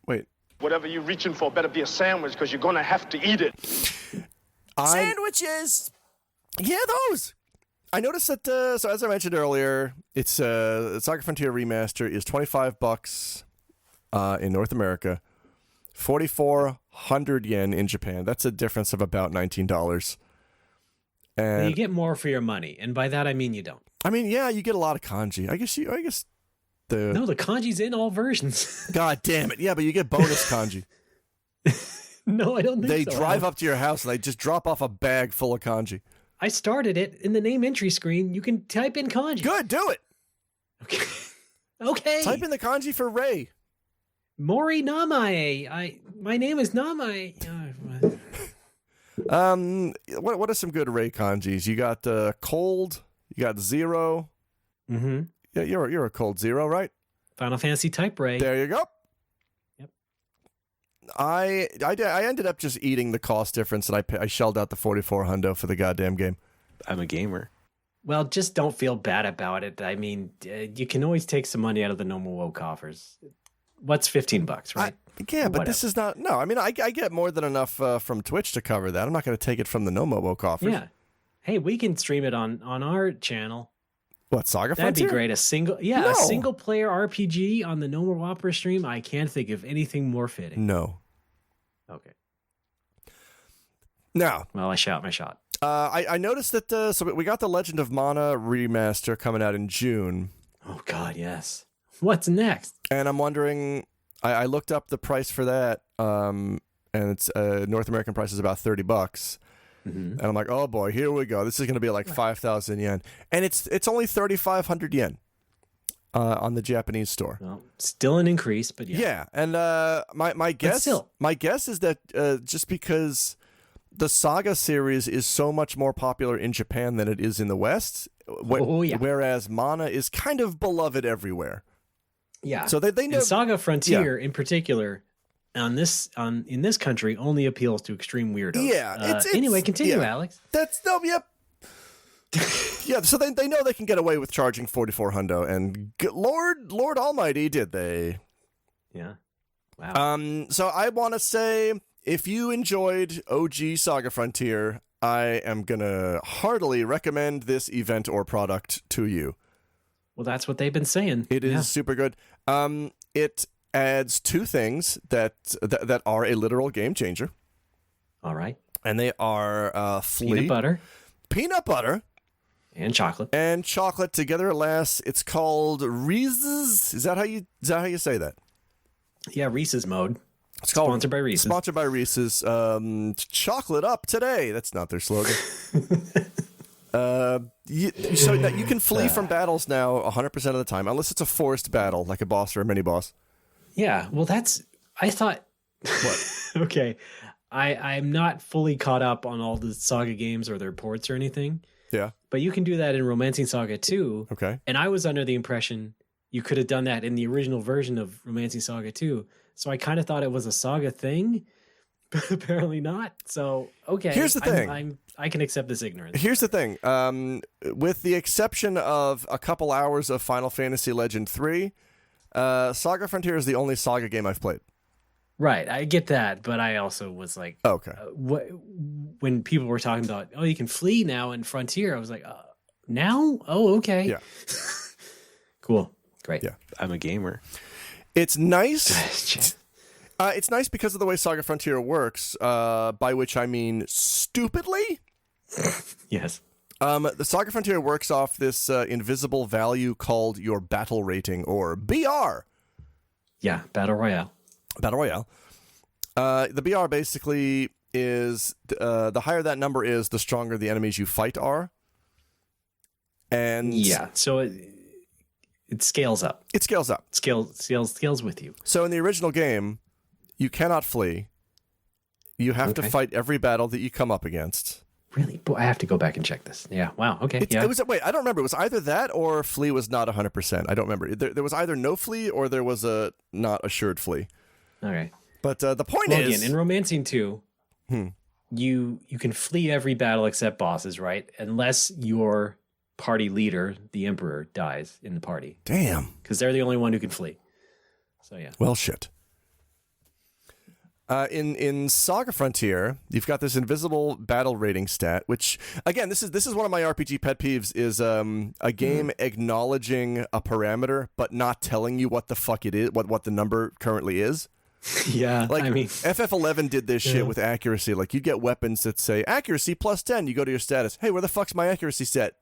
[SPEAKER 2] Wait.
[SPEAKER 12] Whatever you're reaching for better be a sandwich because you're going to have to eat it.
[SPEAKER 11] Sandwiches.
[SPEAKER 2] Yeah, those. I noticed that, so as I mentioned earlier, it's Saga Frontier Remaster is $25 in North America, 4,400 yen in Japan. That's a difference of about $19. And
[SPEAKER 3] You get more for your money, and by that I mean you don't.
[SPEAKER 2] I mean, yeah, you get a lot of kanji. I guess
[SPEAKER 3] No, the kanji's in all versions.
[SPEAKER 2] God damn it. Yeah, but you get bonus kanji.
[SPEAKER 3] No, I don't think
[SPEAKER 2] They
[SPEAKER 3] so.
[SPEAKER 2] drive up to your house and they just drop off a bag full of kanji.
[SPEAKER 3] I started it in the name entry screen. You can type in kanji.
[SPEAKER 2] Good, do it.
[SPEAKER 3] Okay. Okay.
[SPEAKER 2] Type in the kanji for Ray.
[SPEAKER 3] Mori Namae. My name is Namae.
[SPEAKER 2] What are some good Ray kanjis? You got cold. You got zero.
[SPEAKER 3] Mm-hmm.
[SPEAKER 2] Yeah, you're a cold zero, right?
[SPEAKER 3] Final Fantasy type Ray.
[SPEAKER 2] There you go.
[SPEAKER 3] Yep.
[SPEAKER 2] I ended up just eating the cost difference, and I shelled out the 44 hundo for the goddamn game.
[SPEAKER 10] I'm a gamer.
[SPEAKER 3] Well, just don't feel bad about it. I mean, you can always take some money out of the normal WoW coffers. What's $15, right?
[SPEAKER 2] Yeah, but this is not. No, I mean, I get more than enough from Twitch to cover that. I'm not going to take it from the Nomobo coffers.
[SPEAKER 3] Yeah. Hey, we can stream it on our channel.
[SPEAKER 2] What, Saga
[SPEAKER 3] That'd
[SPEAKER 2] Frontier?
[SPEAKER 3] be great. A single player RPG on the No More Whopper stream. I can't think of anything more fitting.
[SPEAKER 2] No.
[SPEAKER 3] Okay.
[SPEAKER 2] Now.
[SPEAKER 3] Well, I shot my shot.
[SPEAKER 2] I noticed that so we got the Legend of Mana remaster coming out in June.
[SPEAKER 3] Oh God, yes. What's next?
[SPEAKER 2] And I'm wondering. I looked up the price for that, and it's North American price is about $30.
[SPEAKER 3] Mm-hmm.
[SPEAKER 2] And I'm like, oh boy, here we go. This is going to be like 5,000 yen, and it's only 3,500 yen on the Japanese store.
[SPEAKER 3] Well, still an increase, but yeah.
[SPEAKER 2] Yeah, and my guess is that just because the Saga series is so much more popular in Japan than it is in the West, whereas Mana is kind of beloved everywhere.
[SPEAKER 3] Yeah.
[SPEAKER 2] So they know
[SPEAKER 3] and Saga Frontier in particular in this country only appeals to extreme weirdos.
[SPEAKER 2] Yeah.
[SPEAKER 3] Anyway, continue, Alex.
[SPEAKER 2] Yep. Yeah, so they know they can get away with charging 44 hundo, and Lord Almighty, did they?
[SPEAKER 3] Yeah. Wow.
[SPEAKER 2] So I want to say, if you enjoyed OG Saga Frontier, I am gonna heartily recommend this event or product to you.
[SPEAKER 3] Well, that's what they've been saying.
[SPEAKER 2] It is super good. It adds two things that are a literal game changer.
[SPEAKER 3] All right.
[SPEAKER 2] And they are
[SPEAKER 3] peanut butter,
[SPEAKER 2] and chocolate together at last. It's called Reese's. Is that how you say that?
[SPEAKER 3] Yeah, Reese's Mode.
[SPEAKER 2] It's called
[SPEAKER 3] sponsored by Reese's.
[SPEAKER 2] Sponsored by Reese's. Chocolate up today. That's not their slogan. So that you can flee from battles now 100% of the time, unless it's a forced battle, like a boss or a mini boss.
[SPEAKER 3] Yeah, well, I thought.
[SPEAKER 2] What?
[SPEAKER 3] Okay, I'm not fully caught up on all the Saga games or their ports or anything.
[SPEAKER 2] Yeah.
[SPEAKER 3] But you can do that in Romancing Saga 2.
[SPEAKER 2] Okay.
[SPEAKER 3] And I was under the impression you could have done that in the original version of Romancing Saga 2. So I kind of thought it was a Saga thing, but apparently not. So, okay.
[SPEAKER 2] Here's the thing.
[SPEAKER 3] I can accept this ignorance.
[SPEAKER 2] Here's the thing. With the exception of a couple hours of Final Fantasy Legend 3, Saga Frontier is the only Saga game I've played.
[SPEAKER 3] Right, I get that, but I also was like,
[SPEAKER 2] okay.
[SPEAKER 3] When people were talking about, oh, you can flee now in Frontier, I was like, now? Oh, okay.
[SPEAKER 2] Yeah.
[SPEAKER 3] Cool. Great.
[SPEAKER 2] Yeah.
[SPEAKER 10] I'm a gamer.
[SPEAKER 2] It's nice. It's nice because of the way Saga Frontier works, by which I mean stupidly.
[SPEAKER 3] Yes.
[SPEAKER 2] The Saga Frontier works off this invisible value called your battle rating, or BR.
[SPEAKER 3] Yeah, Battle Royale.
[SPEAKER 2] Battle Royale. The BR basically is the higher that number is, the stronger the enemies you fight are. And
[SPEAKER 3] yeah, so it scales up.
[SPEAKER 2] It scales up.
[SPEAKER 3] Scales with you.
[SPEAKER 2] So in the original game, you cannot flee. You have to fight every battle that you come up against.
[SPEAKER 3] Really? Boy, I have to go back and check this. Yeah. Wow. Okay.
[SPEAKER 2] It was, wait, I don't remember. It was either that or flee was not 100%. I don't remember. There was either no flee or there was a not assured flee.
[SPEAKER 3] Okay.
[SPEAKER 2] But the point is...
[SPEAKER 3] Again, in Romancing 2, you can flee every battle except bosses, right? Unless your party leader, the Emperor, dies in the party.
[SPEAKER 2] Damn.
[SPEAKER 3] Because they're the only one who can flee. So, yeah.
[SPEAKER 2] Well, shit. In Saga Frontier, you've got this invisible battle rating stat, which, again, this is one of my RPG pet peeves, is a game acknowledging a parameter, but not telling you what the fuck it is, what the number currently is.
[SPEAKER 3] Yeah,
[SPEAKER 2] like,
[SPEAKER 3] I mean...
[SPEAKER 2] FF11 did this shit with accuracy. Like, you get weapons that say, accuracy plus 10, you go to your status. Hey, where the fuck's my accuracy stat?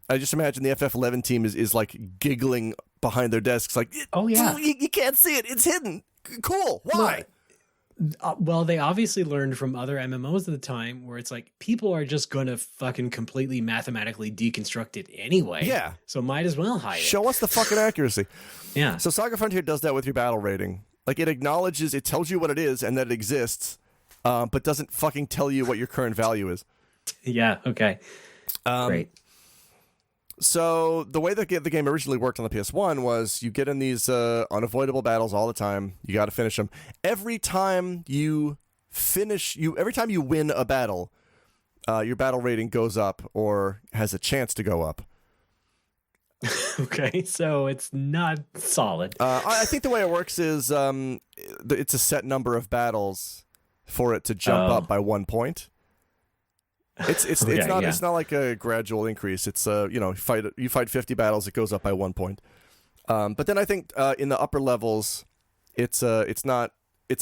[SPEAKER 2] I just imagine the FF11 team is like, giggling behind their desks, like,
[SPEAKER 3] oh, yeah.
[SPEAKER 2] You can't see it, it's hidden. Cool, why?
[SPEAKER 3] Look, well, they obviously learned from other MMOs at the time where it's like people are just going to fucking completely mathematically deconstruct it anyway.
[SPEAKER 2] Yeah.
[SPEAKER 3] So might as well hide it.
[SPEAKER 2] Show us the fucking accuracy.
[SPEAKER 3] Yeah.
[SPEAKER 2] So Saga Frontier does that with your battle rating. Like, it acknowledges, it tells you what it is and that it exists, but doesn't fucking tell you what your current value is.
[SPEAKER 3] Yeah, okay. Great.
[SPEAKER 2] So the way that the game originally worked on the PS1 was you get in these unavoidable battles all the time. You got to finish them. Every time you win a battle, your battle rating goes up or has a chance to go up.
[SPEAKER 3] Okay, so it's not solid.
[SPEAKER 2] I think the way it works is it's a set number of battles for it to jump up by 1 point. It's not like a gradual increase. It's you fight 50 battles, it goes up by 1 point. But then I think in the upper levels, it's a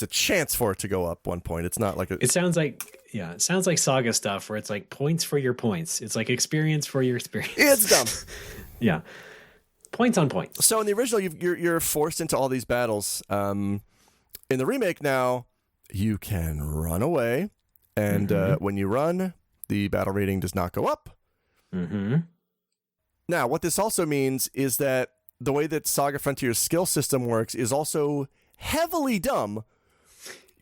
[SPEAKER 2] chance for it to go up 1 point. It's not like
[SPEAKER 3] it sounds like Saga stuff where it's like points for your points. It's like experience for your experience.
[SPEAKER 2] It's dumb.
[SPEAKER 3] Yeah, points on points.
[SPEAKER 2] So in the original, you're forced into all these battles. In the remake now, you can run away, and when you run, the battle rating does not go up.
[SPEAKER 3] Mm-hmm.
[SPEAKER 2] Now, what this also means is that the way that Saga Frontier's skill system works is also heavily dumb.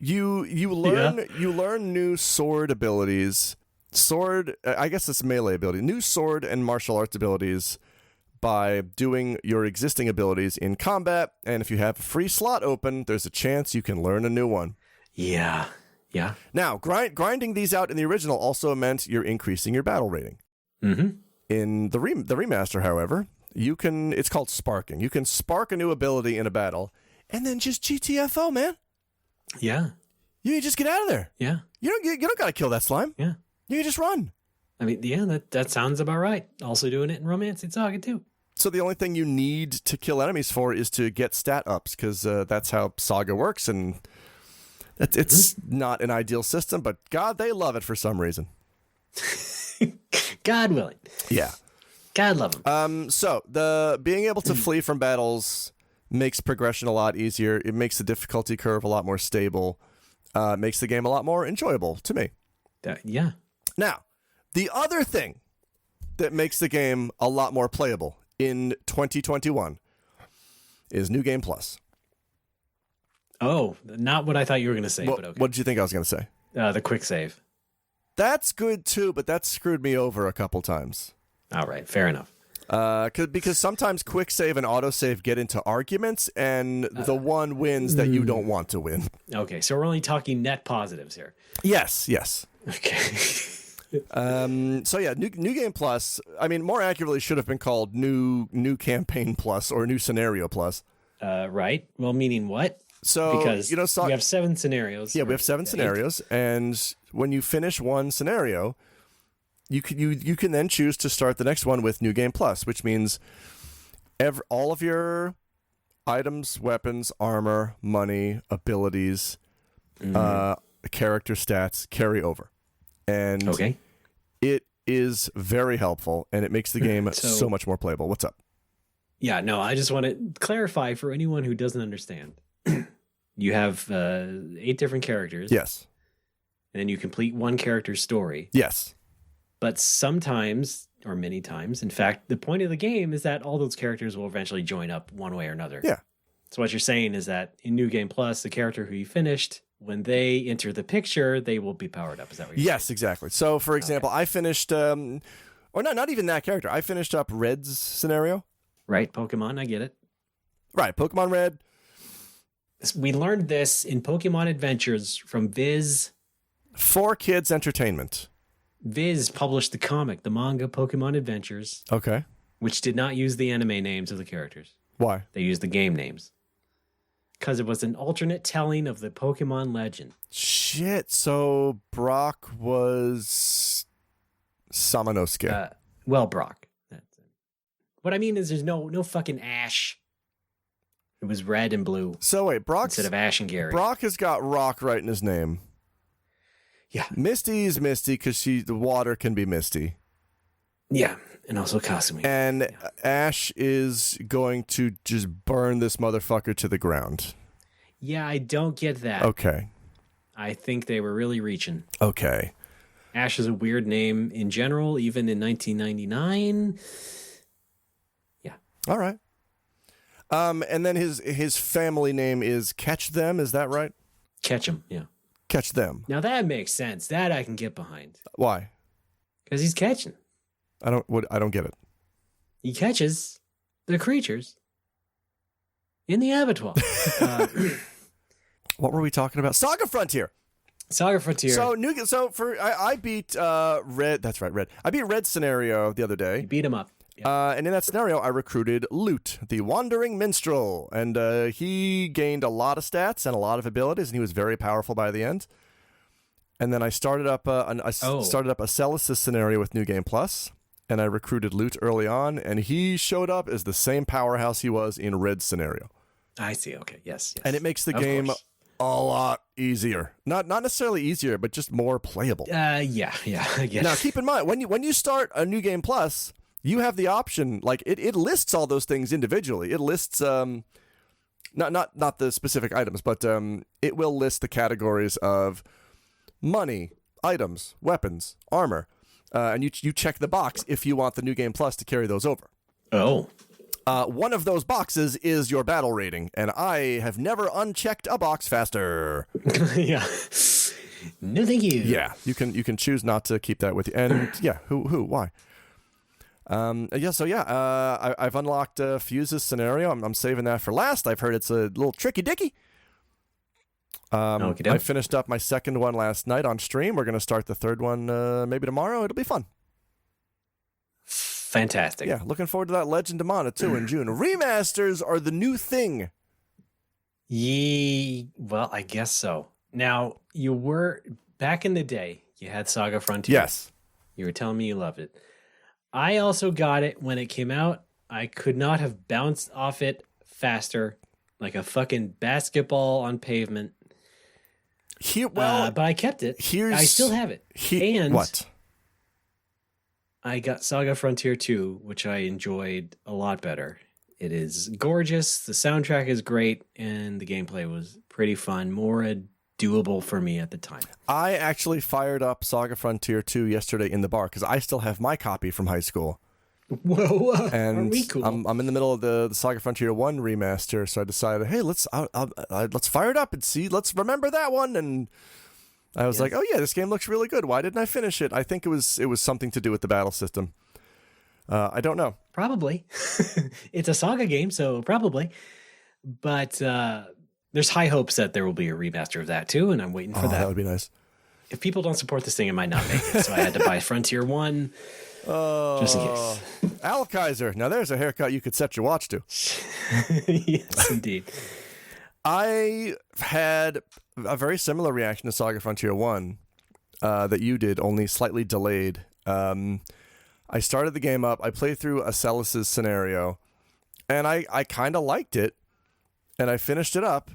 [SPEAKER 2] You learn new sword abilities. I guess it's melee ability. New sword and martial arts abilities by doing your existing abilities in combat, and if you have a free slot open, there's a chance you can learn a new one.
[SPEAKER 3] Yeah. Yeah.
[SPEAKER 2] Now, grinding these out in the original also meant you're increasing your battle rating.
[SPEAKER 3] Mm-hmm.
[SPEAKER 2] In the remaster, however, it's called sparking. You can spark a new ability in a battle, and then just GTFO, man.
[SPEAKER 3] Yeah.
[SPEAKER 2] You can just get out of there.
[SPEAKER 3] Yeah.
[SPEAKER 2] You don't gotta kill that slime.
[SPEAKER 3] Yeah.
[SPEAKER 2] You can just run.
[SPEAKER 3] I mean, yeah, that sounds about right. Also doing it in Romancing Saga too.
[SPEAKER 2] So the only thing you need to kill enemies for is to get stat ups, because that's how Saga works, and it's not an ideal system, but God, they love it for some reason.
[SPEAKER 3] God willing.
[SPEAKER 2] Yeah.
[SPEAKER 3] God love them.
[SPEAKER 2] So the being able to flee from battles makes progression a lot easier. It makes the difficulty curve a lot more stable. Makes the game a lot more enjoyable to me.
[SPEAKER 3] Yeah.
[SPEAKER 2] Now, the other thing that makes the game a lot more playable in 2021 is New Game Plus.
[SPEAKER 3] Oh, not what I thought you were going to say, but okay.
[SPEAKER 2] What did you think I was going to say?
[SPEAKER 3] The quick save.
[SPEAKER 2] That's good too, but that screwed me over a couple times.
[SPEAKER 3] All right, fair enough.
[SPEAKER 2] Because sometimes quick save and autosave get into arguments, and the one wins that you don't want to win.
[SPEAKER 3] Okay, so we're only talking net positives here.
[SPEAKER 2] Yes.
[SPEAKER 3] Okay.
[SPEAKER 2] So yeah, new game plus. I mean, more accurately, should have been called new campaign plus or new scenario plus.
[SPEAKER 3] Right. Well, meaning what?
[SPEAKER 2] So
[SPEAKER 3] because we have 7 scenarios.
[SPEAKER 2] Yeah, we have 7 scenarios, and when you finish one scenario, you can then choose to start the next one with new game plus, which means all of your items, weapons, armor, money, abilities, character stats carry over. And it is very helpful, and it makes the game so much more playable. What's up?
[SPEAKER 3] Yeah, no, I just want to clarify for anyone who doesn't understand. You have 8 different characters.
[SPEAKER 2] Yes.
[SPEAKER 3] And then you complete one character's story.
[SPEAKER 2] Yes.
[SPEAKER 3] But sometimes, or many times, in fact, the point of the game is that all those characters will eventually join up one way or another.
[SPEAKER 2] Yeah. So
[SPEAKER 3] what you're saying is that in New Game Plus, the character who you finished, when they enter the picture, they will be powered up. Is that what you're saying?
[SPEAKER 2] Yes, exactly. So, for example, I finished, or not even that character. I finished up Red's scenario.
[SPEAKER 3] Right, Pokemon, I get it.
[SPEAKER 2] Right, Pokemon Red.
[SPEAKER 3] We learned this in Pokemon Adventures from Viz.
[SPEAKER 2] For Kids Entertainment.
[SPEAKER 3] Viz published the comic, the manga Pokemon Adventures.
[SPEAKER 2] Okay.
[SPEAKER 3] Which did not use the anime names of the characters.
[SPEAKER 2] Why?
[SPEAKER 3] They used the game names. Because it was an alternate telling of the Pokemon legend.
[SPEAKER 2] Shit, so Brock was Samanosuke.
[SPEAKER 3] Brock. That's it. What I mean is there's no fucking Ash. It was red and blue.
[SPEAKER 2] So wait,
[SPEAKER 3] instead of Ash and Gary.
[SPEAKER 2] Brock has got Rock right in his name.
[SPEAKER 3] Yeah.
[SPEAKER 2] Misty is Misty because the water can be Misty.
[SPEAKER 3] Yeah, and also Kasumi.
[SPEAKER 2] And Ash is going to just burn this motherfucker to the ground.
[SPEAKER 3] Yeah, I don't get that.
[SPEAKER 2] Okay.
[SPEAKER 3] I think they were really reaching.
[SPEAKER 2] Okay.
[SPEAKER 3] Ash is a weird name in general, even in 1999. Yeah.
[SPEAKER 2] All right. And then his family name is Catch Them, is that right?
[SPEAKER 3] Catch 'em, yeah.
[SPEAKER 2] Catch Them.
[SPEAKER 3] Now that makes sense. That I can get behind.
[SPEAKER 2] Why?
[SPEAKER 3] Because he's catching.
[SPEAKER 2] I don't get it.
[SPEAKER 3] He catches the creatures in the abattoir.
[SPEAKER 2] What were we talking about? Saga Frontier.
[SPEAKER 3] Saga Frontier.
[SPEAKER 2] I beat Red. That's right, Red. I beat Red's scenario the other day.
[SPEAKER 3] You beat him up. Yep.
[SPEAKER 2] And in that scenario, I recruited Lute, the Wandering Minstrel, and he gained a lot of stats and a lot of abilities, and he was very powerful by the end. And then I started up started up a Celisys scenario with New Game Plus, and I recruited Lute early on, and he showed up as the same powerhouse he was in Red's scenario.
[SPEAKER 3] I see. Okay. Yes.
[SPEAKER 2] And it makes the game a lot easier. Not necessarily easier, but just more playable.
[SPEAKER 3] Yeah. I get
[SPEAKER 2] Now,
[SPEAKER 3] it.
[SPEAKER 2] keep in mind when you start a New Game Plus, you have the option, like it lists all those things individually. It lists not the specific items, but it will list the categories of money, items, weapons, armor, and you check the box if you want the New Game Plus to carry those over.
[SPEAKER 3] Oh.
[SPEAKER 2] One of those boxes is your battle rating, and I have never unchecked a box faster.
[SPEAKER 3] Yeah. No, thank you.
[SPEAKER 2] Yeah, you can choose not to keep that with you, and yeah, who, why? I've unlocked Fuse's scenario. I'm saving that for last. I've heard it's a little tricky dicky. I finished up my second one last night on stream. We're going to start the third one maybe tomorrow. It'll be fun.
[SPEAKER 3] Fantastic.
[SPEAKER 2] Yeah, looking forward to that Legend of Mana too in June. Remasters are the new thing.
[SPEAKER 3] Well, I guess so. Now, you were, back in the day, you had Saga Frontier.
[SPEAKER 2] Yes.
[SPEAKER 3] You were telling me you loved it. I also got it when it came out. I could not have bounced off it faster, like a fucking basketball on pavement. But I kept it. I still have it.
[SPEAKER 2] What?
[SPEAKER 3] I got Saga Frontier 2, which I enjoyed a lot better. It is gorgeous, the soundtrack is great, and the gameplay was pretty fun, more doable for me at the time.
[SPEAKER 2] I actually fired up Saga Frontier 2 yesterday in the bar because I still have my copy from high school.
[SPEAKER 3] Whoa,
[SPEAKER 2] and
[SPEAKER 3] are we cool?
[SPEAKER 2] I'm in the middle of the Saga Frontier 1 remaster, so I decided, hey, let's fire it up and see, let's remember that one. And I was like, oh yeah, this game looks really good. Why didn't I finish it? I think it was something to do with the battle system. I don't know.
[SPEAKER 3] Probably. It's a Saga game, so probably. But there's high hopes that there will be a remaster of that too, and I'm waiting for that.
[SPEAKER 2] That would be nice.
[SPEAKER 3] If people don't support this thing, it might not make it. So I had to buy Frontier 1 just in case.
[SPEAKER 2] Al Kaiser. Now there's a haircut you could set your watch to.
[SPEAKER 3] Yes, indeed.
[SPEAKER 2] I had a very similar reaction to Saga Frontier 1 that you did, only slightly delayed. I started the game up. I played through Acellus's scenario, and I kind of liked it, and I finished it up.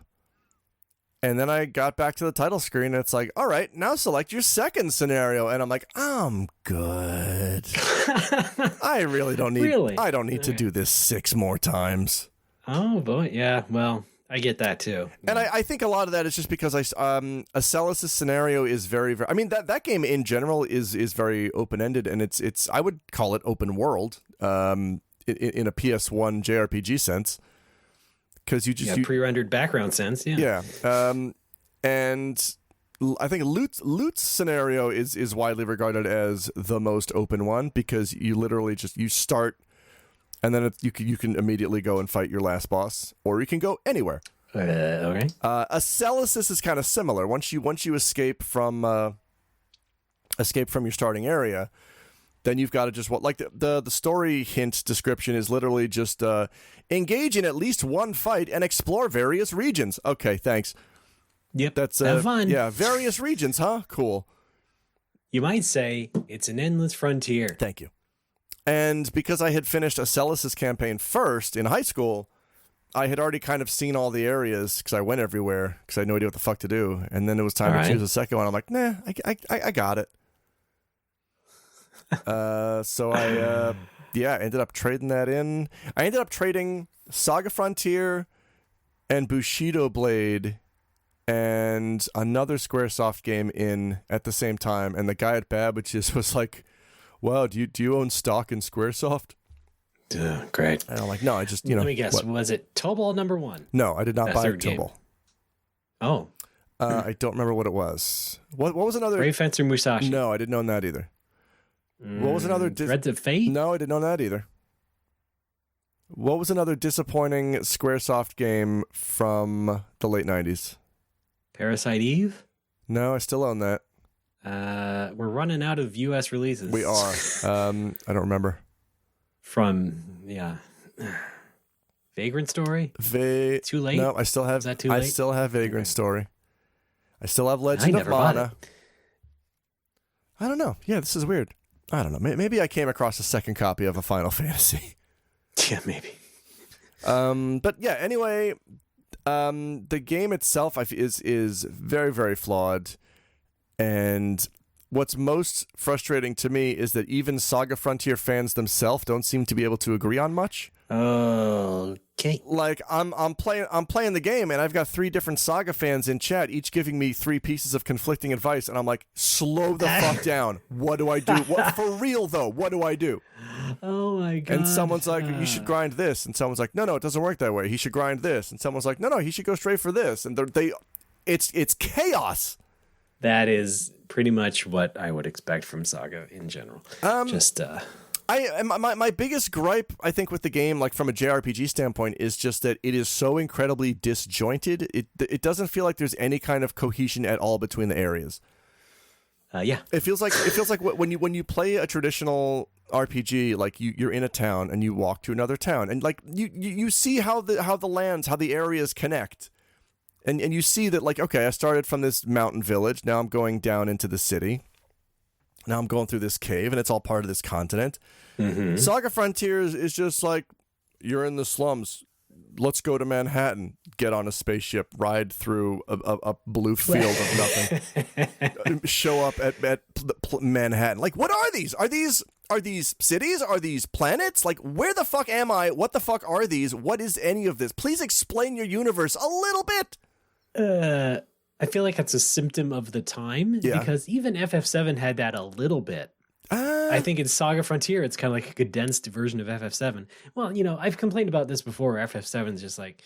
[SPEAKER 2] And then I got back to the title screen, and it's like, all right, now select your second scenario. And I'm like, I'm good. I really don't need. I don't need to do this 6 more times.
[SPEAKER 3] Oh boy, yeah. Well, I get that too.
[SPEAKER 2] And I think a lot of that is just because Acellus's scenario is very, very. I mean, that game in general is very open ended, and it's I would call it open world in a PS1 JRPG sense. Because you just
[SPEAKER 3] pre-rendered background sense,
[SPEAKER 2] yeah. And I think Loot's scenario is widely regarded as the most open one because you literally you start, and then you can immediately go and fight your last boss, or you can go anywhere.
[SPEAKER 3] Okay.
[SPEAKER 2] Acellus is kind of similar. Once you escape from your starting area, then you've got to just the story hint description is literally just engage in at least one fight and explore various regions. Okay, thanks.
[SPEAKER 3] Yep,
[SPEAKER 2] that's
[SPEAKER 3] have fun.
[SPEAKER 2] Yeah, various regions, huh? Cool.
[SPEAKER 3] You might say it's an endless frontier.
[SPEAKER 2] Thank you. And because I had finished Acellus's campaign first in high school, I had already kind of seen all the areas because I went everywhere because I had no idea what the fuck to do. And then it was time to choose a second one. I'm like, nah, I got it. So I ended up trading that in. I ended up trading Saga Frontier and Bushido Blade and another Squaresoft game in at the same time. And the guy at Babbage's was like, wow, do you own stock in Squaresoft?
[SPEAKER 3] Great.
[SPEAKER 2] And I'm like, no, I just,
[SPEAKER 3] Let me guess. What? Was it Tobal #1?
[SPEAKER 2] No, I did not buy Tobal.
[SPEAKER 3] Oh.
[SPEAKER 2] I don't remember what it was. What was another?
[SPEAKER 3] Brave Fencer Musashi.
[SPEAKER 2] No, I didn't own that either. What was another?
[SPEAKER 3] Threads of Fate?
[SPEAKER 2] No, I didn't know that either. What was another disappointing Squaresoft game from the late 90s?
[SPEAKER 3] Parasite Eve?
[SPEAKER 2] No, I still own that.
[SPEAKER 3] We're running out of U.S. releases.
[SPEAKER 2] We are. I don't remember.
[SPEAKER 3] Vagrant Story? Too late?
[SPEAKER 2] No, I still have.
[SPEAKER 3] Is that too late?
[SPEAKER 2] I still have Vagrant Story. I still have Legend of Mana. I don't know. Yeah, this is weird. I don't know. Maybe I came across a second copy of a Final Fantasy.
[SPEAKER 3] Yeah, maybe.
[SPEAKER 2] But yeah, anyway, the game itself is very, very flawed. And what's most frustrating to me is that even Saga Frontier fans themselves don't seem to be able to agree on much.
[SPEAKER 3] Okay.
[SPEAKER 2] Like I'm playing the game and I've got 3 different Saga fans in chat, each giving me 3 pieces of conflicting advice, and I'm like, slow the fuck down. What do I do? For real though, what do I do?
[SPEAKER 3] Oh my god.
[SPEAKER 2] And someone's like, you should grind this, and someone's like, no, it doesn't work that way. He should grind this, and someone's like, no, he should go straight for this, and it's chaos.
[SPEAKER 3] That is pretty much what I would expect from Saga in general.
[SPEAKER 2] My biggest gripe, I think, with the game, like from a JRPG standpoint, is just that it is so incredibly disjointed. It doesn't feel like there's any kind of cohesion at all between the areas.
[SPEAKER 3] Yeah,
[SPEAKER 2] it feels like when you play a traditional RPG, like you're in a town and you walk to another town, and like you see how the areas connect. And you see that, like, okay, I started from this mountain village. Now I'm going down into the city. Now I'm going through this cave, and it's all part of this continent. Mm-hmm. Saga Frontiers is just like, you're in the slums. Let's go to Manhattan. Get on a spaceship. Ride through a blue field of nothing. Show up at Manhattan. Like, what are these? Are these cities? Are these planets? Like, where the fuck am I? What the fuck are these? What is any of this? Please explain your universe a little bit.
[SPEAKER 3] I feel like that's a symptom of the time, because even FF7 had that a little bit. I think in Saga Frontier, it's kind of like a condensed version of FF7. Well, I've complained about this before. FF7 is just like,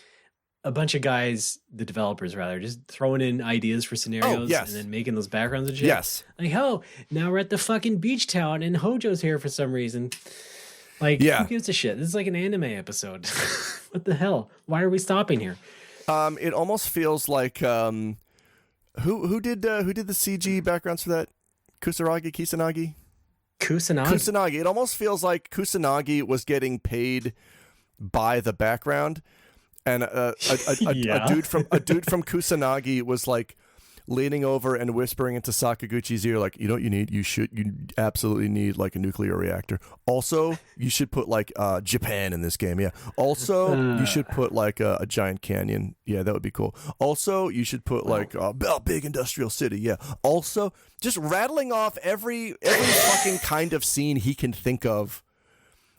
[SPEAKER 3] a bunch of guys, the developers rather, just throwing in ideas for scenarios and then making those backgrounds and shit.
[SPEAKER 2] Yes.
[SPEAKER 3] Like, oh, now we're at the fucking beach town and Hojo's here for some reason. Like, who gives a shit? This is like an anime episode. What the hell? Why are we stopping here?
[SPEAKER 2] It almost feels like who did the CG backgrounds for that? Kusanagi? Kusanagi. It almost feels like Kusanagi was getting paid by the background, and a dude from Kusanagi was like leaning over and whispering into Sakaguchi's ear, like, you know what you need? You absolutely need like a nuclear reactor. Also, you should put like Japan in this game. Yeah. Also, you should put like a giant canyon. Yeah, that would be cool. Also, you should put like a big industrial city. Yeah. Also, just rattling off every fucking kind of scene he can think of.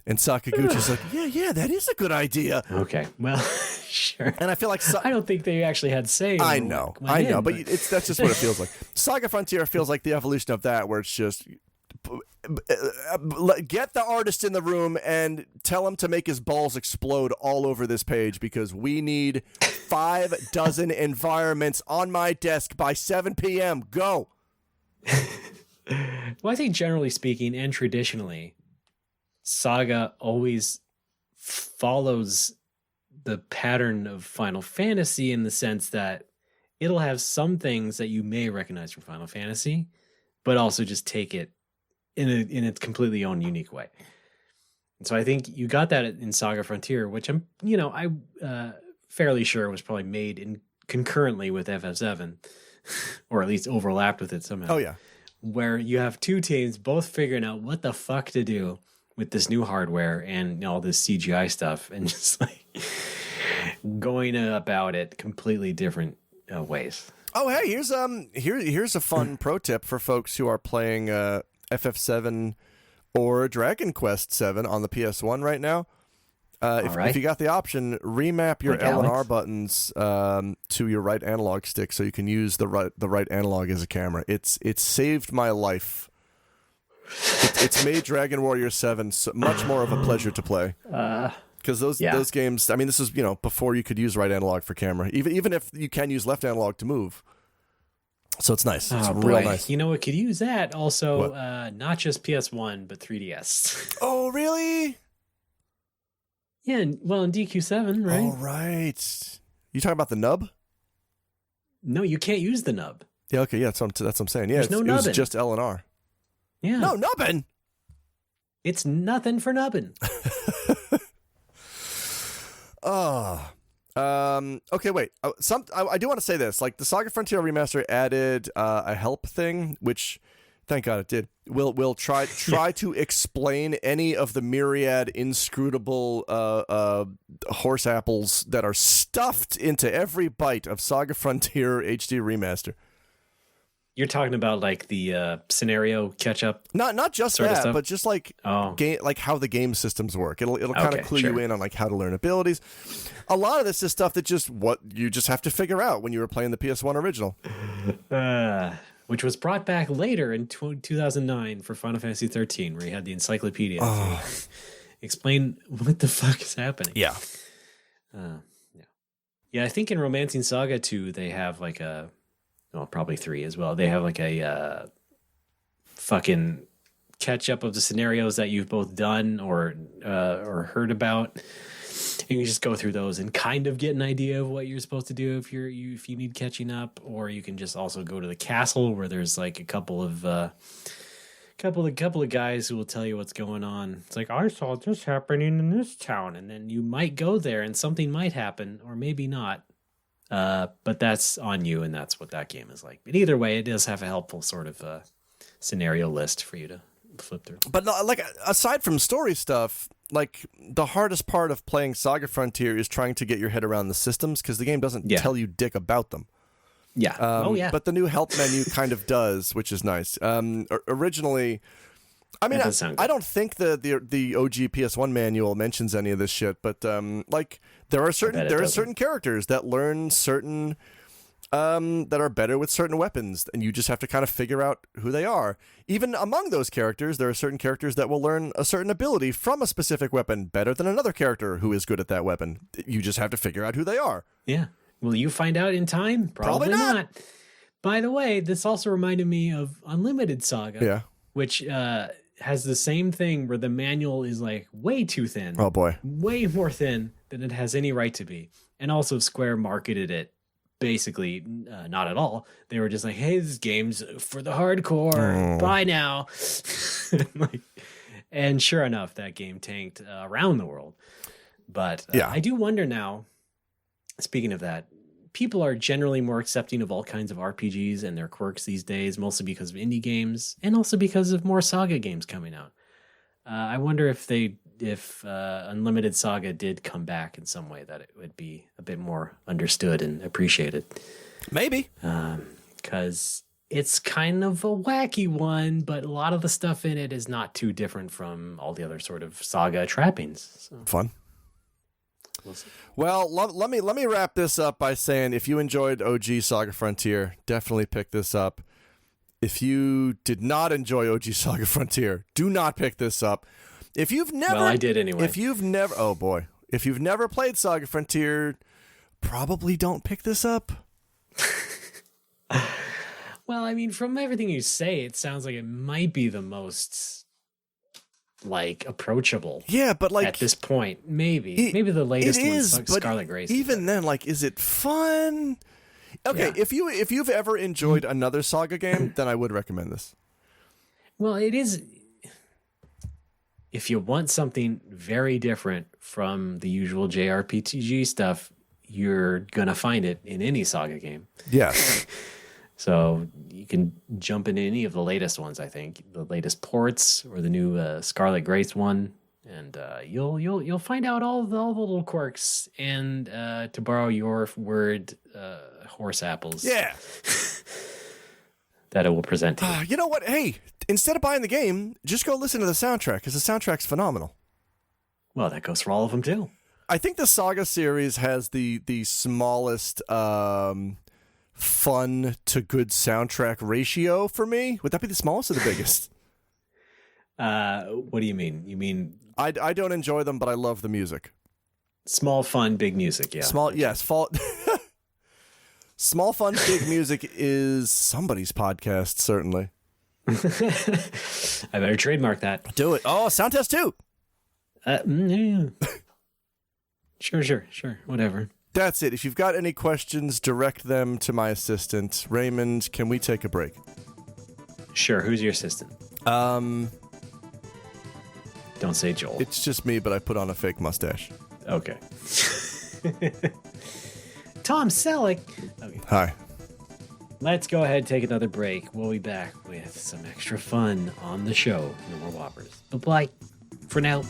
[SPEAKER 2] And Sakaguchi's like, yeah, that is a good idea.
[SPEAKER 3] Okay, well, sure.
[SPEAKER 2] And I feel like
[SPEAKER 3] I don't think they actually had say.
[SPEAKER 2] I know, but that's just what it feels like. Saga Frontier feels like the evolution of that, where it's just get the artist in the room and tell him to make his balls explode all over this page because we need 5 dozen environments on my desk by 7 p.m. Go.
[SPEAKER 3] Well, I think generally speaking, and traditionally, Saga always follows the pattern of Final Fantasy in the sense that it'll have some things that you may recognize from Final Fantasy, but also just take it in its completely own unique way. And so I think you got that in Saga Frontier, which I'm fairly sure was probably made concurrently with FF7, or at least overlapped with it somehow.
[SPEAKER 2] Oh yeah,
[SPEAKER 3] where you have 2 teams both figuring out what the fuck to do with this new hardware and all this CGI stuff, and just like going about it completely different ways.
[SPEAKER 2] Oh, hey, here's a fun pro tip for folks who are playing FF7 or Dragon Quest 7 on the PS1 right now. If you got the option, remap your L and R buttons to your right analog stick so you can use the right analog as a camera. It's saved my life. It's made Dragon Warrior 7 much more of a pleasure to play. Because those games, I mean, this is before you could use right analog for camera, even if you can use left analog to move. So it's nice. It's real nice.
[SPEAKER 3] You know what could use that also? Not just PS1 but 3DS.
[SPEAKER 2] Oh really?
[SPEAKER 3] Yeah. Well, in DQ7, right?
[SPEAKER 2] All right. You talking about the nub?
[SPEAKER 3] No, you can't use the nub.
[SPEAKER 2] Yeah. Okay. Yeah. That's what I'm saying. Yeah.
[SPEAKER 3] There's no
[SPEAKER 2] it was just L and R.
[SPEAKER 3] Yeah.
[SPEAKER 2] No nubbin.
[SPEAKER 3] It's nothing for nubbin.
[SPEAKER 2] Okay, wait. I do want to say this. Like the Saga Frontier remaster added a help thing, which, thank God it did. We'll try to explain any of the myriad inscrutable horse apples that are stuffed into every bite of Saga Frontier HD remaster.
[SPEAKER 3] You're talking about like the scenario catch up.
[SPEAKER 2] Not just that, but just like like how the game systems work. It'll kind of clue you in on like how to learn abilities. A lot of this is stuff that you just have to figure out when you were playing the PS1 original.
[SPEAKER 3] Which was brought back later in 2009 for Final Fantasy 13, where you had the encyclopedia to explain what the fuck is happening.
[SPEAKER 2] Yeah.
[SPEAKER 3] Yeah, I think in Romancing Saga 2 they have like probably 3 as well. They have like a fucking catch up of the scenarios that you've both done or heard about. You can just go through those and kind of get an idea of what you're supposed to do if you need catching up, or you can just also go to the castle where there's like a couple of guys who will tell you what's going on. It's like, I saw this happening in this town, and then you might go there and something might happen or maybe not. But that's on you, and that's what that game is like. But either way, it does have a helpful sort of scenario list for you to flip through.
[SPEAKER 2] But like aside from story stuff, like the hardest part of playing Saga Frontier is trying to get your head around the systems because the game doesn't tell you dick about them.
[SPEAKER 3] Yeah.
[SPEAKER 2] But the new help menu kind of does, which is nice. Originally, I mean, I don't think the OG PS1 manual mentions any of this shit, but like there are certain characters that learn certain that are better with certain weapons, and you just have to kind of figure out who they are. Even among those characters, there are certain characters that will learn a certain ability from a specific weapon better than another character who is good at that weapon. You just have to figure out who they are.
[SPEAKER 3] Yeah. Will you find out in time? Probably not. By the way, this also reminded me of Unlimited Saga.
[SPEAKER 2] Yeah.
[SPEAKER 3] Which has the same thing where the manual is like way too thin.
[SPEAKER 2] Oh, boy.
[SPEAKER 3] Way more thin than it has any right to be. And also Square marketed it basically not at all. They were just like, hey, this game's for the hardcore. Bye now. And sure enough, that game tanked around the world. But I do wonder now, speaking of that, people are generally more accepting of all kinds of RPGs and their quirks these days, mostly because of indie games and also because of more Saga games coming out. I wonder if Unlimited Saga did come back in some way, that it would be a bit more understood and appreciated.
[SPEAKER 2] Maybe.
[SPEAKER 3] Because it's kind of a wacky one, but a lot of the stuff in it is not too different from all the other sort of Saga trappings. So.
[SPEAKER 2] Fun.
[SPEAKER 3] We'll see.
[SPEAKER 2] Well, let me wrap this up by saying, if you enjoyed OG Saga Frontier, definitely pick this up. If you did not enjoy OG Saga Frontier, do not pick this up. If you've never,
[SPEAKER 3] well, I did anyway.
[SPEAKER 2] If you've never, oh boy, if you've never played Saga Frontier, probably don't pick this up.
[SPEAKER 3] Well, I mean, from everything you say, it sounds like it might be the most approachable.
[SPEAKER 2] Yeah, but
[SPEAKER 3] at this point, maybe the latest one's like Scarlet Grace.
[SPEAKER 2] Even then, is it fun? Okay, yeah. If you've ever enjoyed another Saga game, then I would recommend this.
[SPEAKER 3] Well, it is. If you want something very different from the usual JRPG stuff, you're gonna find it in any Saga game.
[SPEAKER 2] Yes.
[SPEAKER 3] So you can jump into any of the latest ones. I think the latest ports or the new Scarlet Grace one, and you'll find out all the little quirks. And to borrow your word, horse apples.
[SPEAKER 2] Yeah.
[SPEAKER 3] That it will present to you.
[SPEAKER 2] You know what? Hey, instead of buying the game, just go listen to the soundtrack, because the soundtrack's phenomenal.
[SPEAKER 3] Well, that goes for all of them too.
[SPEAKER 2] I think the Saga series has the smallest fun to good soundtrack ratio for me. Would that be the smallest or the biggest?
[SPEAKER 3] What do you mean? You mean
[SPEAKER 2] I don't enjoy them, but I love the music.
[SPEAKER 3] Small fun, big music. Yeah.
[SPEAKER 2] Small fun, big music is somebody's podcast, certainly.
[SPEAKER 3] I better trademark that.
[SPEAKER 2] Do it. Oh, sound test too.
[SPEAKER 3] Yeah. Sure. Whatever.
[SPEAKER 2] That's it. If you've got any questions, direct them to my assistant. Raymond, can we take a break?
[SPEAKER 3] Sure. Who's your assistant?
[SPEAKER 2] Don't
[SPEAKER 3] say Joel.
[SPEAKER 2] It's just me, but I put on a fake mustache.
[SPEAKER 3] Okay. Tom Selleck. Okay.
[SPEAKER 2] Hi.
[SPEAKER 3] Let's go ahead and take another break. We'll be back with some extra fun on the show. No more Whoppers. Bye-bye for now.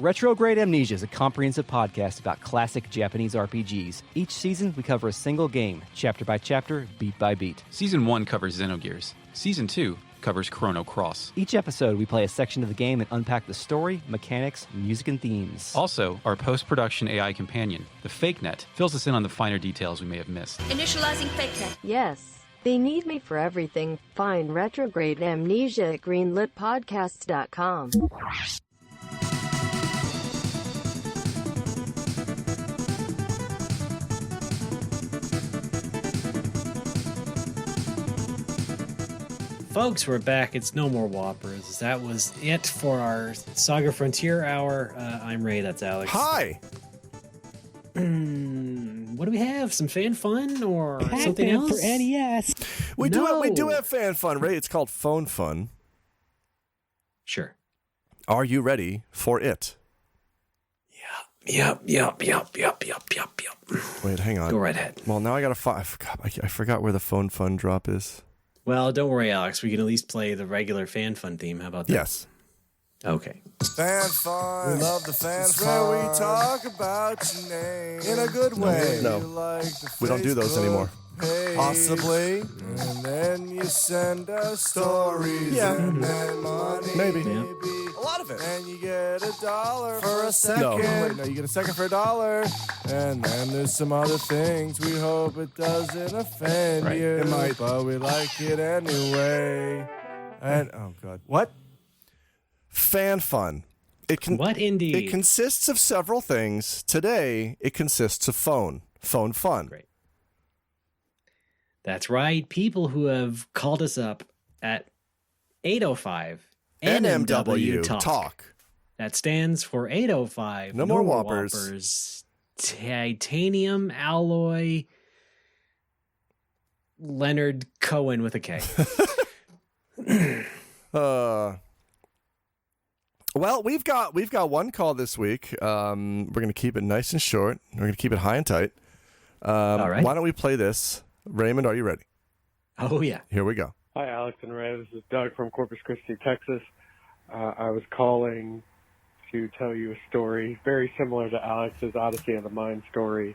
[SPEAKER 13] Retrograde Amnesia is a comprehensive podcast about classic Japanese RPGs. Each season, we cover a single game, chapter by chapter, beat by beat.
[SPEAKER 14] Season 1 covers Xenogears. Season 2 covers Chrono Cross.
[SPEAKER 13] Each episode, we play a section of the game and unpack the story, mechanics, music, and themes.
[SPEAKER 14] Also, our post-production AI companion, the FakeNet, fills us in on the finer details we may have missed.
[SPEAKER 15] Initializing FakeNet.
[SPEAKER 16] Yes. They need me for everything. Find Retrograde Amnesia at greenlitpodcasts.com.
[SPEAKER 3] Folks, we're back. It's No More Whoppers. That was it for our Saga Frontier Hour. I'm Ray. That's Alex.
[SPEAKER 2] Hi.
[SPEAKER 3] What do we have? Some fan fun or something else?
[SPEAKER 8] For NES.
[SPEAKER 2] We do have fan fun, Ray. It's called Phone Fun.
[SPEAKER 3] Sure.
[SPEAKER 2] Are you ready for it?
[SPEAKER 3] Yep.
[SPEAKER 2] Wait, hang on.
[SPEAKER 3] Go right ahead.
[SPEAKER 2] Well, now I gotta I forgot where the Phone Fun drop is.
[SPEAKER 3] Well, don't worry, Alex. We can at least play the regular fan fun theme. How about that?
[SPEAKER 2] Yes.
[SPEAKER 3] Okay.
[SPEAKER 17] Fan fun. We love the fan fun. Where we talk about your name in a good way.
[SPEAKER 2] No.
[SPEAKER 17] Like
[SPEAKER 2] we don't do those anymore. Possibly.
[SPEAKER 17] And then you send us stories.
[SPEAKER 2] Yeah.
[SPEAKER 17] And then money.
[SPEAKER 2] Maybe.
[SPEAKER 17] A lot of it. And you get $1 for a second.
[SPEAKER 2] No.
[SPEAKER 17] Wait, no, you get a second for $1. And then there's some other things. We hope it doesn't offend you.
[SPEAKER 2] It might.
[SPEAKER 17] But we like it anyway. And, oh, God. What?
[SPEAKER 2] Fan fun.
[SPEAKER 3] What indeed?
[SPEAKER 2] It consists of several things. Today, it consists of phone. Phone fun.
[SPEAKER 3] Great. That's right. People who have called us up at 805 NMW Talk. That stands for 805.
[SPEAKER 2] No more Whoppers.
[SPEAKER 3] Titanium alloy. Leonard Cohen with a K.
[SPEAKER 2] Well, we've got one call this week. We're going to keep it nice and short. We're going to keep it high and tight.
[SPEAKER 3] All right.
[SPEAKER 2] Why don't we play this? Raymond, are you ready?
[SPEAKER 3] Oh, yeah.
[SPEAKER 2] Here we go.
[SPEAKER 15] Hi, Alex and Ray. This is Doug from Corpus Christi, Texas. I was calling to tell you a story very similar to Alex's Odyssey of the Mind story.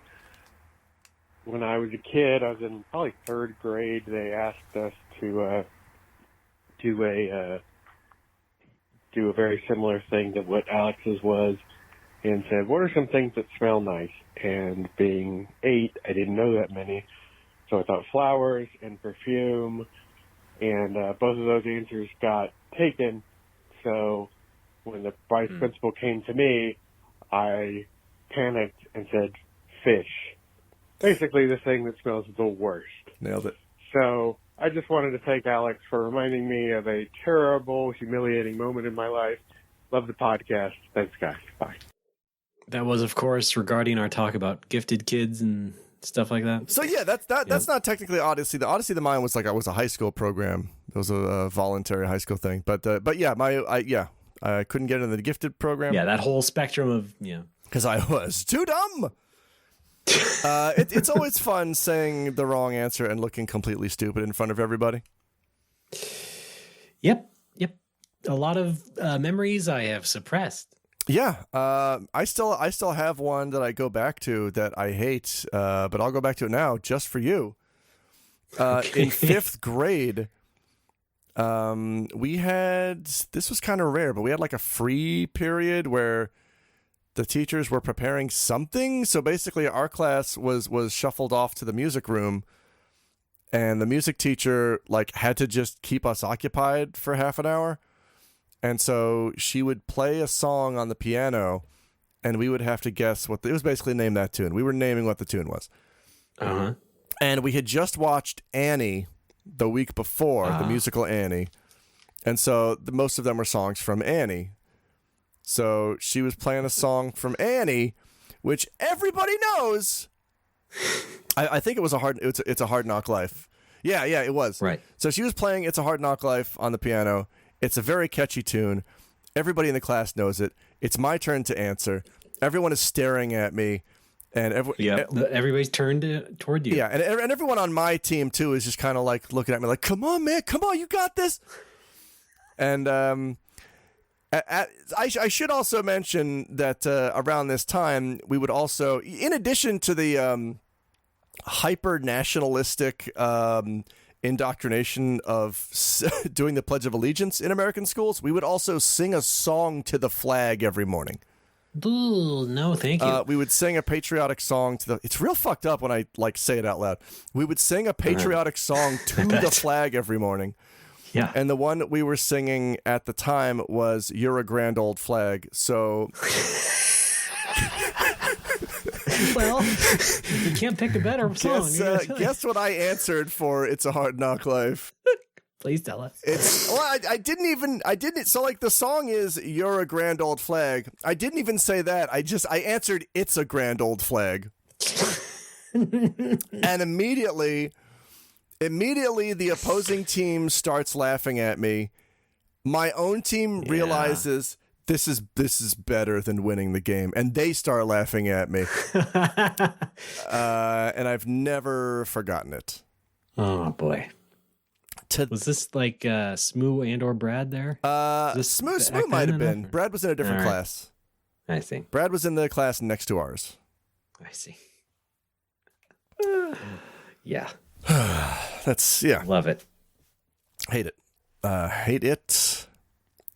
[SPEAKER 15] When I was a kid, I was in probably third grade. They asked us to do a very similar thing to what Alex's was, and said, what are some things that smell nice? And being 8, I didn't know that many, so I thought flowers and perfume, and both of those answers got taken. So when the vice principal came to me, I panicked and said, fish. Basically the thing that smells the worst.
[SPEAKER 2] Nailed it.
[SPEAKER 15] So I just wanted to thank Alex for reminding me of a terrible, humiliating moment in my life. Love the podcast. Thanks, guys. Bye.
[SPEAKER 3] That was, of course, regarding our talk about gifted kids and stuff like that.
[SPEAKER 2] So yeah, that's not technically Odyssey. The Odyssey of the Mind was a high school program. It was a voluntary high school thing. But yeah, I couldn't get into the gifted program.
[SPEAKER 3] Yeah, that whole spectrum of
[SPEAKER 2] because I was too dumb. It's always fun saying the wrong answer and looking completely stupid in front of everybody.
[SPEAKER 3] Yep. A lot of memories I have suppressed.
[SPEAKER 2] Yeah, I still have one that I go back to that I hate, but I'll go back to it now just for you. In 5th grade, we had, this was kind of rare, but we had like a free period where the teachers were preparing something. So basically our class was shuffled off to the music room, and the music teacher had to just keep us occupied for half an hour. And so she would play a song on the piano, and we would have to guess it was basically name that tune. We were naming what the tune was.
[SPEAKER 3] Uh-huh.
[SPEAKER 2] And we had just watched Annie the week before, the musical Annie. And so most of them were songs from Annie. So she was playing a song from Annie, which everybody knows. I think it was It's a Hard Knock Life. Yeah, it was.
[SPEAKER 3] Right.
[SPEAKER 2] So she was playing It's a Hard Knock Life on the piano. It's a very catchy tune. Everybody in the class knows it. It's my turn to answer. Everyone is staring at me, and
[SPEAKER 3] everybody's turned toward you.
[SPEAKER 2] Yeah, and everyone on my team too is just kind of looking at me like, "Come on, man, come on, you got this." And I should also mention that around this time we would also, in addition to the hyper nationalistic indoctrination of doing the Pledge of Allegiance in American schools, we would also sing a song to the flag every morning.
[SPEAKER 3] Ooh, no, thank you.
[SPEAKER 2] We would sing a patriotic song to the... It's real fucked up when I say it out loud. We would sing a patriotic song to the flag every morning.
[SPEAKER 3] Yeah.
[SPEAKER 2] And the one that we were singing at the time was You're a Grand Old Flag. So...
[SPEAKER 3] Well, you can't pick a better song.
[SPEAKER 2] Guess what I answered for It's a Hard Knock Life?
[SPEAKER 3] Please tell us.
[SPEAKER 2] I didn't. So the song is You're a Grand Old Flag. I didn't even say that. I answered It's a Grand Old Flag. And immediately the opposing team starts laughing at me. My own team realizes this is better than winning the game, and they start laughing at me. And I've never forgotten it.
[SPEAKER 3] Oh boy. Was this Smoo and or Brad there?
[SPEAKER 2] Smoo might have been. Brad was in a different class.
[SPEAKER 3] I see.
[SPEAKER 2] Brad was in the class next to ours.
[SPEAKER 3] I see. Yeah.
[SPEAKER 2] That's, yeah.
[SPEAKER 3] Love it.
[SPEAKER 2] Hate it. Hate it.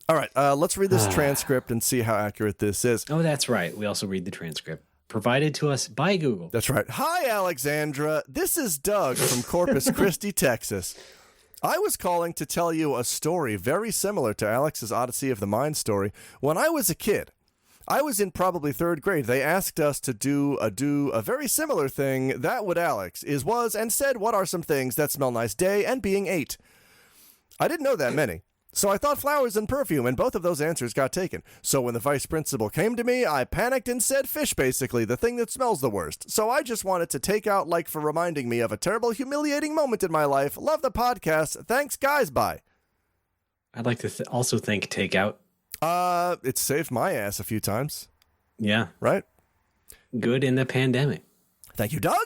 [SPEAKER 2] All right, let's read this transcript and see how accurate this is.
[SPEAKER 3] Oh, that's right. We also read the transcript. Provided to us by Google.
[SPEAKER 2] That's right. Hi, Alexandra. This is Doug from Corpus Christi, Texas. I was calling to tell you a story very similar to Alex's Odyssey of the Mind story. When I was a kid, I was in probably 3rd grade. They asked us to do a very similar thing. That what Alex was, and said, what are some things that smell nice day and being 8? I didn't know that many. So I thought flowers and perfume, and both of those answers got taken. So when the vice principal came to me, I panicked and said fish, basically, the thing that smells the worst. So I just wanted to take out like for reminding me of a terrible, humiliating moment in my life. Love the podcast. Thanks, guys. Bye.
[SPEAKER 3] I'd like to also thank Takeout.
[SPEAKER 2] It saved my ass a few times.
[SPEAKER 3] Yeah.
[SPEAKER 2] Right?
[SPEAKER 3] Good in the pandemic.
[SPEAKER 2] Thank you, Doug.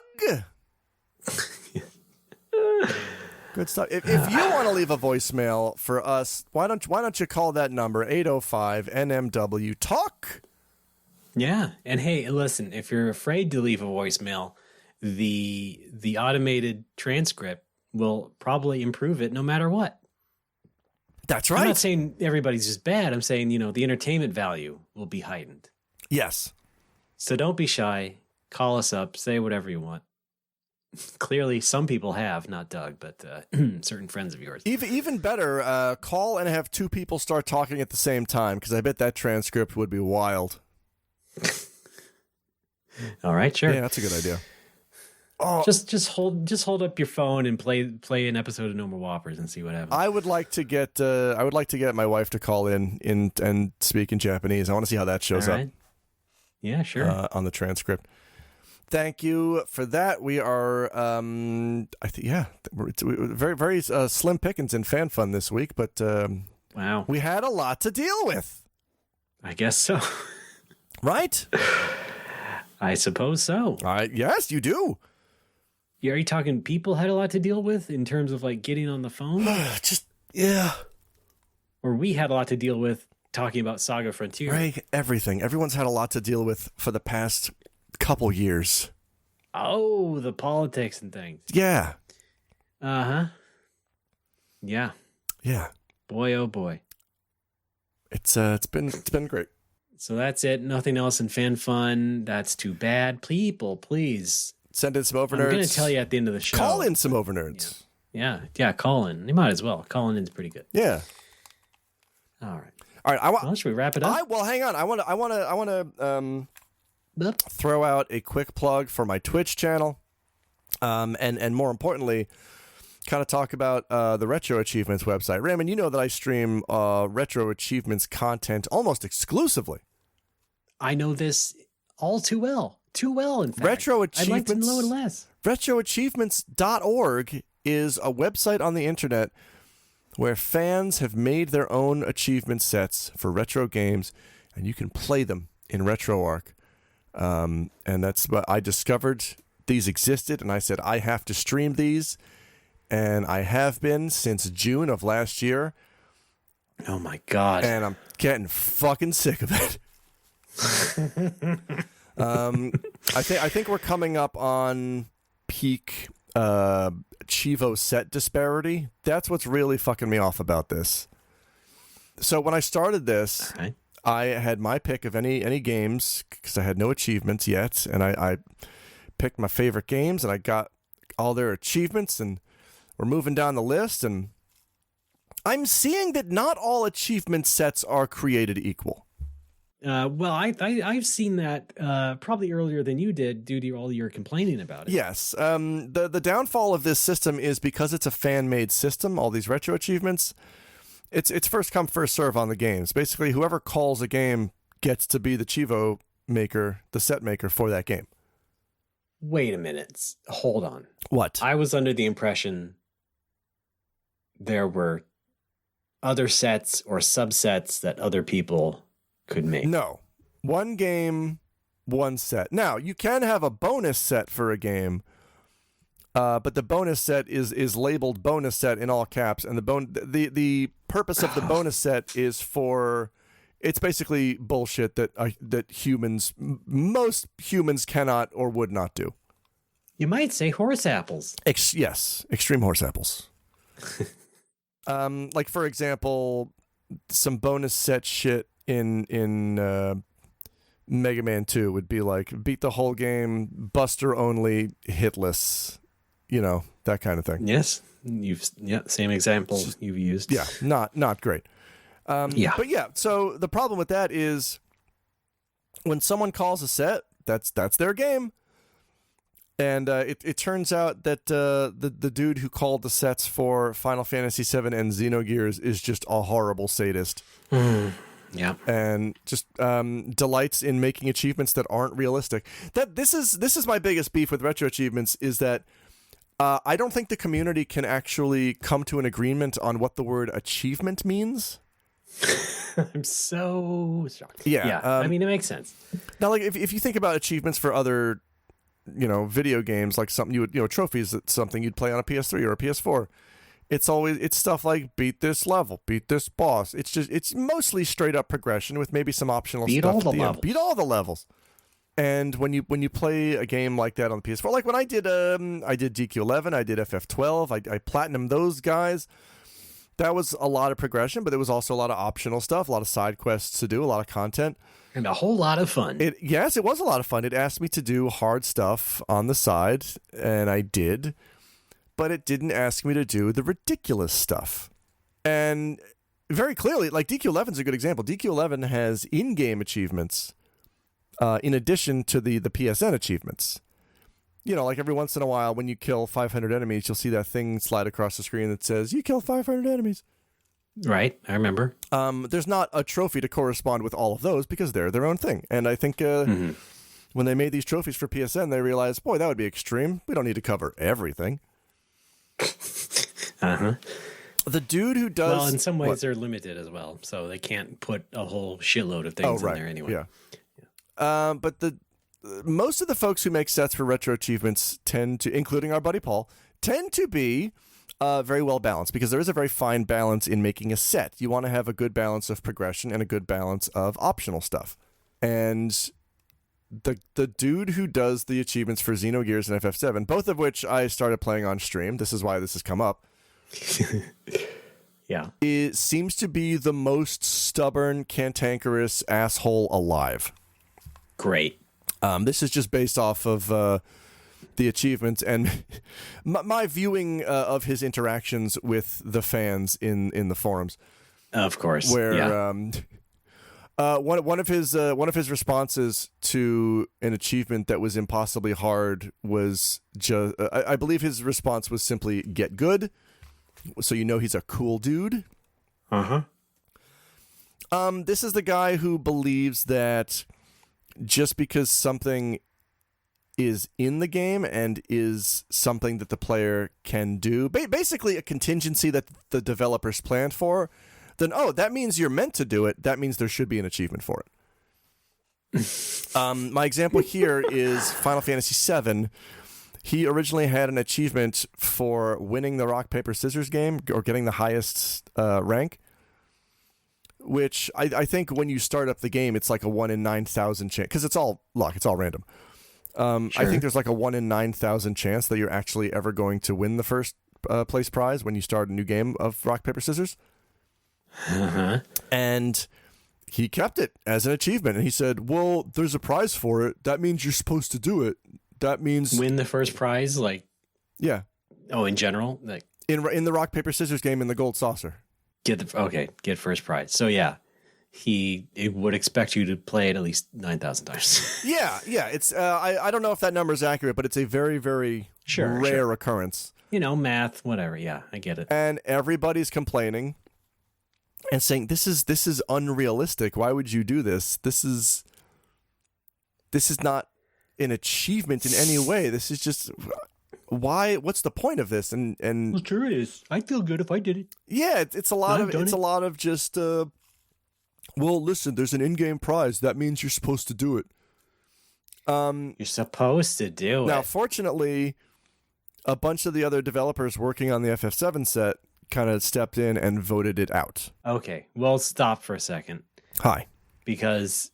[SPEAKER 2] Good stuff. If you want to leave a voicemail for us, why don't you call that number 805-NMW Talk?
[SPEAKER 3] Yeah, and hey, listen, if you're afraid to leave a voicemail, the automated transcript will probably improve it no matter what.
[SPEAKER 2] That's right.
[SPEAKER 3] I'm not saying everybody's just bad. I'm saying, the entertainment value will be heightened.
[SPEAKER 2] Yes.
[SPEAKER 3] So don't be shy. Call us up. Say whatever you want. Clearly, some people have, not Doug, but certain friends of yours.
[SPEAKER 2] Even better, call and have 2 people start talking at the same time, because I bet that transcript would be wild.
[SPEAKER 3] All right, sure.
[SPEAKER 2] Yeah, that's a good idea. Oh,
[SPEAKER 3] just hold up your phone and play an episode of No More Whoppers and see what happens.
[SPEAKER 2] I would like to get my wife to call in and speak in Japanese. I want to see how that shows up.
[SPEAKER 3] Yeah, sure.
[SPEAKER 2] On the transcript. Thank you for that. We are, it's very, very slim pickings in fan fun this week, but
[SPEAKER 3] wow,
[SPEAKER 2] we had a lot to deal with.
[SPEAKER 3] I guess so.
[SPEAKER 2] Right?
[SPEAKER 3] I suppose so.
[SPEAKER 2] Yes, you do.
[SPEAKER 3] Are you talking people had a lot to deal with in terms of like getting on the phone?
[SPEAKER 2] Yeah.
[SPEAKER 3] Or we had a lot to deal with talking about Saga Frontier.
[SPEAKER 2] Right, everything. Everyone's had a lot to deal with for the past couple years.
[SPEAKER 3] Oh, the politics and things.
[SPEAKER 2] Yeah.
[SPEAKER 3] Uh-huh. Yeah.
[SPEAKER 2] Yeah.
[SPEAKER 3] Boy, oh boy.
[SPEAKER 2] It's been great.
[SPEAKER 3] So that's it. Nothing else in fan fun. That's too bad. People, please.
[SPEAKER 2] Send in some overnerds.
[SPEAKER 3] I'm going to tell you at the end of the show.
[SPEAKER 2] Call in some overnerds.
[SPEAKER 3] Yeah, call in. You might as well. Calling in's pretty good.
[SPEAKER 2] Yeah.
[SPEAKER 3] All right. Should we wrap it up?
[SPEAKER 2] Well, hang on. I want to throw out a quick plug for my Twitch channel, and more importantly, kind of talk about the Retro Achievements website. Raymond, you know that I stream Retro Achievements content almost exclusively.
[SPEAKER 3] I know this all too well. Too well, in fact.
[SPEAKER 2] Retro Achievements.
[SPEAKER 3] I'd like to know it less.
[SPEAKER 2] RetroAchievements.org is a website on the internet where fans have made their own achievement sets for retro games, and you can play them in RetroArch. And that's what I discovered. These existed, and I said, I have to stream these. And I have been since June of last year.
[SPEAKER 3] Oh, my God.
[SPEAKER 2] And I'm getting fucking sick of it. I think we're coming up on peak Chivo set disparity. That's what's really fucking me off about this. So when I started this, I had my pick of any games because I had no achievements yet, and I picked my favorite games, and I got all their achievements, and we're moving down the list, and I'm seeing that not all achievement sets are created equal.
[SPEAKER 3] Well, I've seen that probably earlier than you did due to all your complaining about it.
[SPEAKER 2] Yes. The downfall of this system is because it's a fan-made system, all these retro achievements, it's first come, first serve on the games. Basically, whoever calls a game gets to be the Chivo maker, the set maker for that game.
[SPEAKER 3] Wait a minute. Hold on.
[SPEAKER 2] What?
[SPEAKER 3] I was under the impression there were other sets or subsets that other people could make.
[SPEAKER 2] No. One game, one set. Now, you can have a bonus set for a game, but the bonus set is labeled bonus set in all caps, and the purpose of the bonus set is for, it's basically bullshit that most humans cannot or would not do.
[SPEAKER 3] You might say horse apples.
[SPEAKER 2] Yes, extreme horse apples. Like for example, some bonus set shit in Mega Man 2 would be like beat the whole game, Buster only, hitless, that kind of thing.
[SPEAKER 3] Yes, same example you've used.
[SPEAKER 2] Yeah, not great.
[SPEAKER 3] Yeah,
[SPEAKER 2] but yeah. So the problem with that is when someone calls a set, that's their game. And it turns out that the dude who called the sets for Final Fantasy VII and Xenogears is just a horrible sadist.
[SPEAKER 3] Yeah,
[SPEAKER 2] and just delights in making achievements that aren't realistic. This is my biggest beef with retro achievements is that I don't think the community can actually come to an agreement on what the word achievement means.
[SPEAKER 3] I'm so shocked.
[SPEAKER 2] Yeah,
[SPEAKER 3] I mean, it makes sense.
[SPEAKER 2] Now, like if you think about achievements for other video games, like something you would, trophies, that's something you'd play on a PS3 or a PS4. It's stuff like beat this level, beat this boss. It's mostly straight up progression with maybe some optional
[SPEAKER 3] beat
[SPEAKER 2] stuff.
[SPEAKER 3] All the levels.
[SPEAKER 2] Beat all the levels. And when you play a game like that on the PS4, like when I did DQ11, I did FF12, I platinumed those guys. That was a lot of progression, but there was also a lot of optional stuff, a lot of side quests to do, a lot of content.
[SPEAKER 3] And a whole lot of fun.
[SPEAKER 2] Yes, it was a lot of fun. It asked me to do hard stuff on the side, and I did. But it didn't ask me to do the ridiculous stuff. And very clearly, like DQ11 is a good example. DQ11 has in-game achievements in addition to the PSN achievements. Like every once in a while when you kill 500 enemies, you'll see that thing slide across the screen that says, you killed 500 enemies.
[SPEAKER 3] Right, I remember.
[SPEAKER 2] There's not a trophy to correspond with all of those because they're their own thing. And I think when they made these trophies for PSN, they realized, boy, that would be extreme. We don't need to cover everything.
[SPEAKER 3] Uh-huh.
[SPEAKER 2] The dude who does...
[SPEAKER 3] Well, in some ways, they're limited as well, so they can't put a whole shitload of things in there anyway.
[SPEAKER 2] Yeah. But most of the folks who make sets for retro achievements tend to, including our buddy Paul, tend to be very well balanced because there is a very fine balance in making a set. You want to have a good balance of progression and a good balance of optional stuff. And the dude who does the achievements for Xenogears and FF7, both of which I started playing on stream, this is why this has come up.
[SPEAKER 3] Yeah.
[SPEAKER 2] It seems to be the most stubborn, cantankerous asshole alive.
[SPEAKER 3] Great.
[SPEAKER 2] This is just based off of the achievements and my viewing of his interactions with the fans in the forums.
[SPEAKER 3] Of course.
[SPEAKER 2] Where one of his responses to an achievement that was impossibly hard was just I believe his response was simply get good, so he's a cool dude.
[SPEAKER 3] Uh-huh.
[SPEAKER 2] This is the guy who believes that just because something is in the game and is something that the player can do, basically a contingency that the developers planned for, then, that means you're meant to do it. That means there should be an achievement for it. My example here is Final Fantasy VII. He originally had an achievement for winning the rock, paper, scissors game or getting the highest rank, which I think when you start up the game, it's like a 1 in 9,000 chance, because it's all luck, it's all random. Sure. I think there's like a 1 in 9,000 chance that you're actually ever going to win the first place prize when you start a new game of rock, paper, scissors.
[SPEAKER 3] Uh-huh.
[SPEAKER 2] And he kept it as an achievement, and he said, well, there's a prize for it. That means you're supposed to do it. That means...
[SPEAKER 3] Win the first prize, like...
[SPEAKER 2] Yeah.
[SPEAKER 3] Oh, in general? Like
[SPEAKER 2] in the rock, paper, scissors game in the gold saucer.
[SPEAKER 3] Get first prize. So yeah, it would expect you to play it at least 9,000 times.
[SPEAKER 2] yeah. It's I don't know if that number is accurate, but it's a very, very rare occurrence.
[SPEAKER 3] Math, whatever. Yeah, I get it.
[SPEAKER 2] And everybody's complaining and saying this is unrealistic. Why would you do this? This is not an achievement in any way. This is just... Why? What's the point of this? And
[SPEAKER 3] well, sure it is. I'd feel good if I did it.
[SPEAKER 2] Yeah, it's a lot of just. Well, listen, there's an in-game prize. That means you're supposed to do it.
[SPEAKER 3] You're supposed to do it.
[SPEAKER 2] Now, fortunately, a bunch of the other developers working on the FF7 set kind of stepped in and voted it out.
[SPEAKER 3] Okay, well, stop for a second.
[SPEAKER 2] Hi.
[SPEAKER 3] Because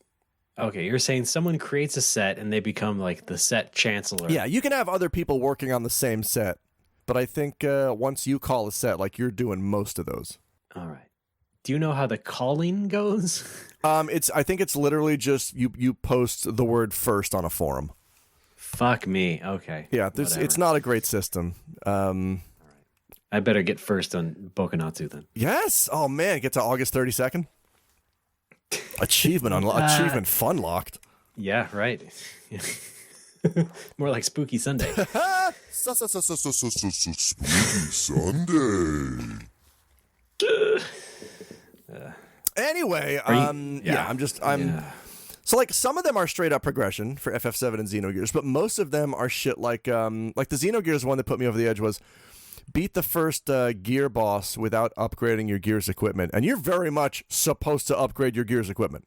[SPEAKER 3] Okay, you're saying someone creates a set and they become like the set chancellor.
[SPEAKER 2] Yeah, you can have other people working on the same set, but I think once you call a set, like you're doing most of those.
[SPEAKER 3] All right. Do you know how the calling goes?
[SPEAKER 2] I think it's literally just you post the word first on a forum.
[SPEAKER 3] Fuck me. Okay.
[SPEAKER 2] Yeah, it's not a great system.
[SPEAKER 3] I better get first on Bokunatsu then.
[SPEAKER 2] Yes. Oh man, get to August 32nd. Achievement achievement fun locked.
[SPEAKER 3] Yeah, right. More like Spooky Sunday.
[SPEAKER 7] Spooky Sunday.
[SPEAKER 2] Anyway, So like some of them are straight up progression for FF7 and Xenogears, but most of them are shit like the Xenogears one that put me over the edge was beat the first gear boss without upgrading your Gears equipment, and you're very much supposed to upgrade your Gears equipment.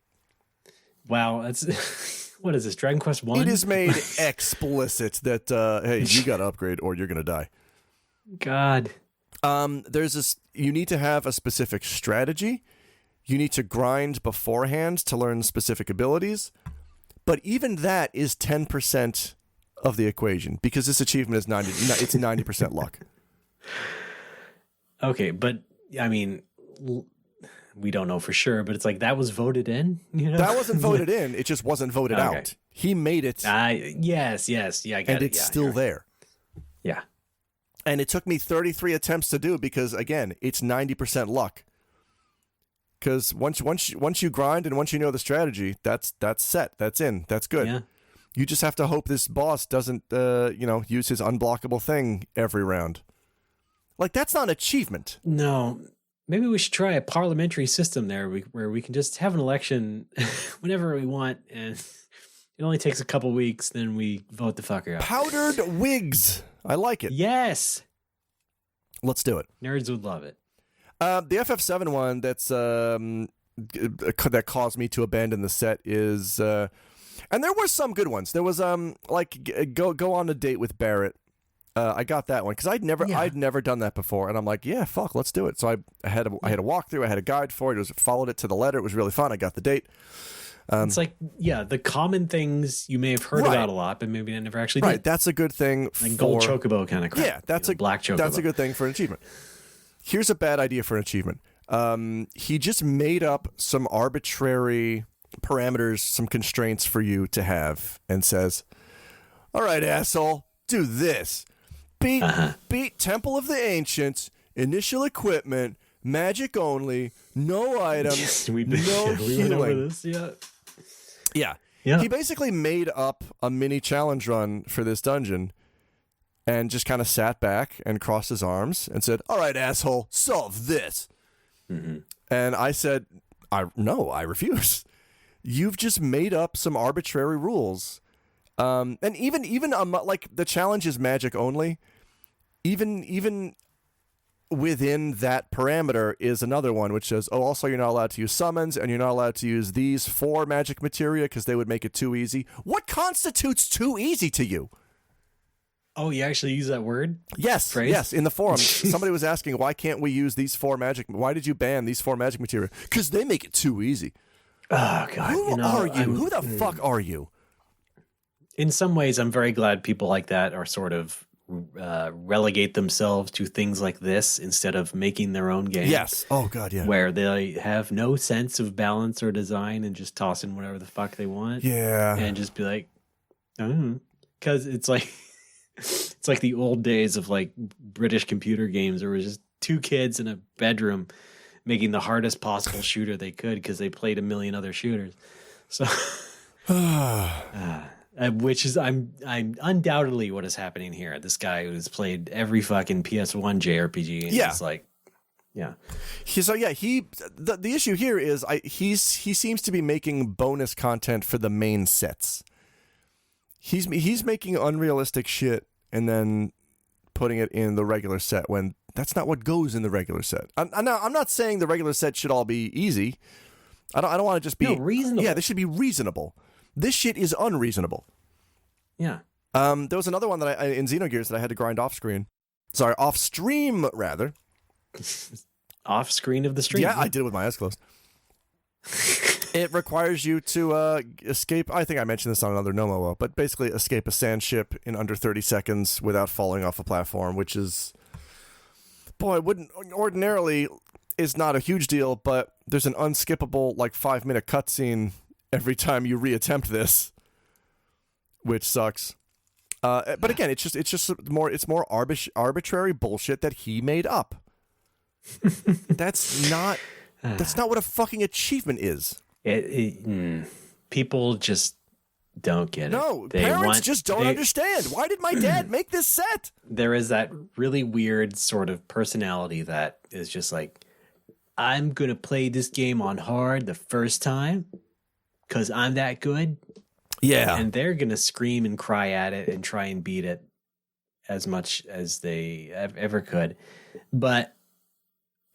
[SPEAKER 3] Wow, that's what is this, Dragon Quest 1?
[SPEAKER 2] It is made explicit that hey, you got to upgrade or you're gonna die.
[SPEAKER 3] God.
[SPEAKER 2] There's this. You need to have a specific strategy. You need to grind beforehand to learn specific abilities, but even that is 10% of the equation because this achievement is 90% luck.
[SPEAKER 3] Okay, but I mean, we don't know for sure, but it's like that was voted in. You know?
[SPEAKER 2] That wasn't voted in. It just wasn't voted out. He made it.
[SPEAKER 3] Yes, yeah, I get
[SPEAKER 2] and it's still there.
[SPEAKER 3] Yeah,
[SPEAKER 2] and it took me 33 attempts to do because again, it's 90% luck. Because once you grind and once you know the strategy, that's set. That's in. That's good.
[SPEAKER 3] Yeah.
[SPEAKER 2] You just have to hope this boss doesn't use his unblockable thing every round. Like, that's not an achievement.
[SPEAKER 3] No. Maybe we should try a parliamentary system there where we can just have an election whenever we want, and it only takes a couple weeks, then we vote the fucker out.
[SPEAKER 2] Powdered wigs. I like it.
[SPEAKER 3] Yes.
[SPEAKER 2] Let's do it.
[SPEAKER 3] Nerds would love it.
[SPEAKER 2] The FF7 one that caused me to abandon the set is... and there were some good ones. There was go on a date with Barrett. I got that one because I'd never done that before, and I'm like, yeah, fuck, let's do it. So I had a walkthrough, I had a guide for it. Followed it to the letter. It was really fun. I got the date.
[SPEAKER 3] It's like, yeah, the common things you may have heard about a lot, but maybe I never actually did.
[SPEAKER 2] Right, that's a good thing.
[SPEAKER 3] Like gold chocobo kind of crap.
[SPEAKER 2] Yeah, that's
[SPEAKER 3] black chocobo.
[SPEAKER 2] That's a good thing for an achievement. Here's a bad idea for an achievement. He just made up some arbitrary parameters, some constraints for you to have, and says, all right, asshole, do this. Beat Temple of the Ancients, initial equipment, magic only, no items, no healing.
[SPEAKER 3] We went over this,
[SPEAKER 2] Yeah. He basically made up a mini challenge run for this dungeon and just kind of sat back and crossed his arms and said, all right, asshole, solve this. Mm-hmm. And I said, I refuse. You've just made up some arbitrary rules. And even like the challenge is magic only. Even within that parameter is another one which says, oh, also you're not allowed to use summons and you're not allowed to use these 4 magic materia because they would make it too easy. What constitutes too easy to you?
[SPEAKER 3] Oh, you actually use that word?
[SPEAKER 2] Yes,
[SPEAKER 3] phrase?
[SPEAKER 2] Yes. In the forum, somebody was asking, why can't we use these 4 magic? Why did you ban these 4 magic materia? Because they make it too easy.
[SPEAKER 3] Oh God!
[SPEAKER 2] Who are you? Who the fuck are you?
[SPEAKER 3] In some ways, I'm very glad people like that are sort of relegate themselves to things like this instead of making their own game.
[SPEAKER 2] Yes. Oh God, yeah.
[SPEAKER 3] Where they have no sense of balance or design and just toss in whatever the fuck they want.
[SPEAKER 2] Yeah.
[SPEAKER 3] And just be like, because it's like it's like the old days of like British computer games where it was just 2 kids in a bedroom making the hardest possible shooter they could because they played a million other shooters. So, which is I'm undoubtedly what is happening here. This guy who's played every fucking PS1 JRPG. And
[SPEAKER 2] yeah.
[SPEAKER 3] It's like, yeah.
[SPEAKER 2] The issue here is he seems to be making bonus content for the main sets. He's making unrealistic shit and then putting it in the regular set when that's not what goes in the regular set. I'm not saying the regular set should all be easy. I don't want to just be
[SPEAKER 3] reasonable.
[SPEAKER 2] Yeah, they should be reasonable. This shit is unreasonable.
[SPEAKER 3] Yeah.
[SPEAKER 2] There was another one that in Xenogears that I had to grind off stream rather.
[SPEAKER 3] Off screen of the stream.
[SPEAKER 2] Yeah, I did it with my eyes closed. It requires you to escape. I think I mentioned this on another Nomo, but basically escape a sand ship in under 30 seconds without falling off a platform, which is, boy, wouldn't ordinarily is not a huge deal, but there's an unskippable 5-minute cutscene every time you reattempt this, which sucks. But again, it's more arbitrary bullshit that he made up. That's not what a fucking achievement is.
[SPEAKER 3] People just don't get it.
[SPEAKER 2] No, parents just don't understand. Why did my dad make this set?
[SPEAKER 3] There is that really weird sort of personality that is just like, I'm going to play this game on hard the first time because I'm that good.
[SPEAKER 2] Yeah.
[SPEAKER 3] And they're going to scream and cry at it and try and beat it as much as they ever could. But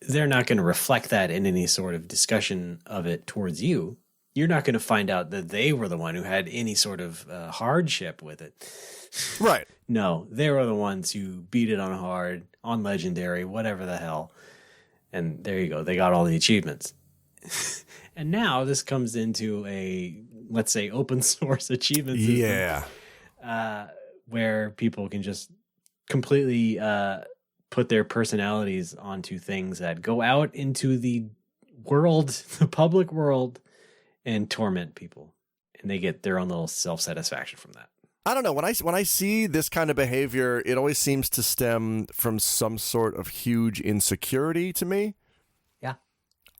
[SPEAKER 3] they're not going to reflect that in any sort of discussion of it towards you. You're not going to find out that they were the one who had any sort of hardship with it.
[SPEAKER 2] Right.
[SPEAKER 3] No, they were the ones who beat it on hard, on legendary, whatever the hell. And there you go. They got all the achievements. And now this comes into a, let's say, open source achievement system.
[SPEAKER 2] Yeah.
[SPEAKER 3] Where people can just completely put their personalities onto things that go out into the world, the public world, and torment people. And they get their own little self-satisfaction from that.
[SPEAKER 2] I don't know. When I see this kind of behavior, it always seems to stem from some sort of huge insecurity to me.
[SPEAKER 3] Yeah.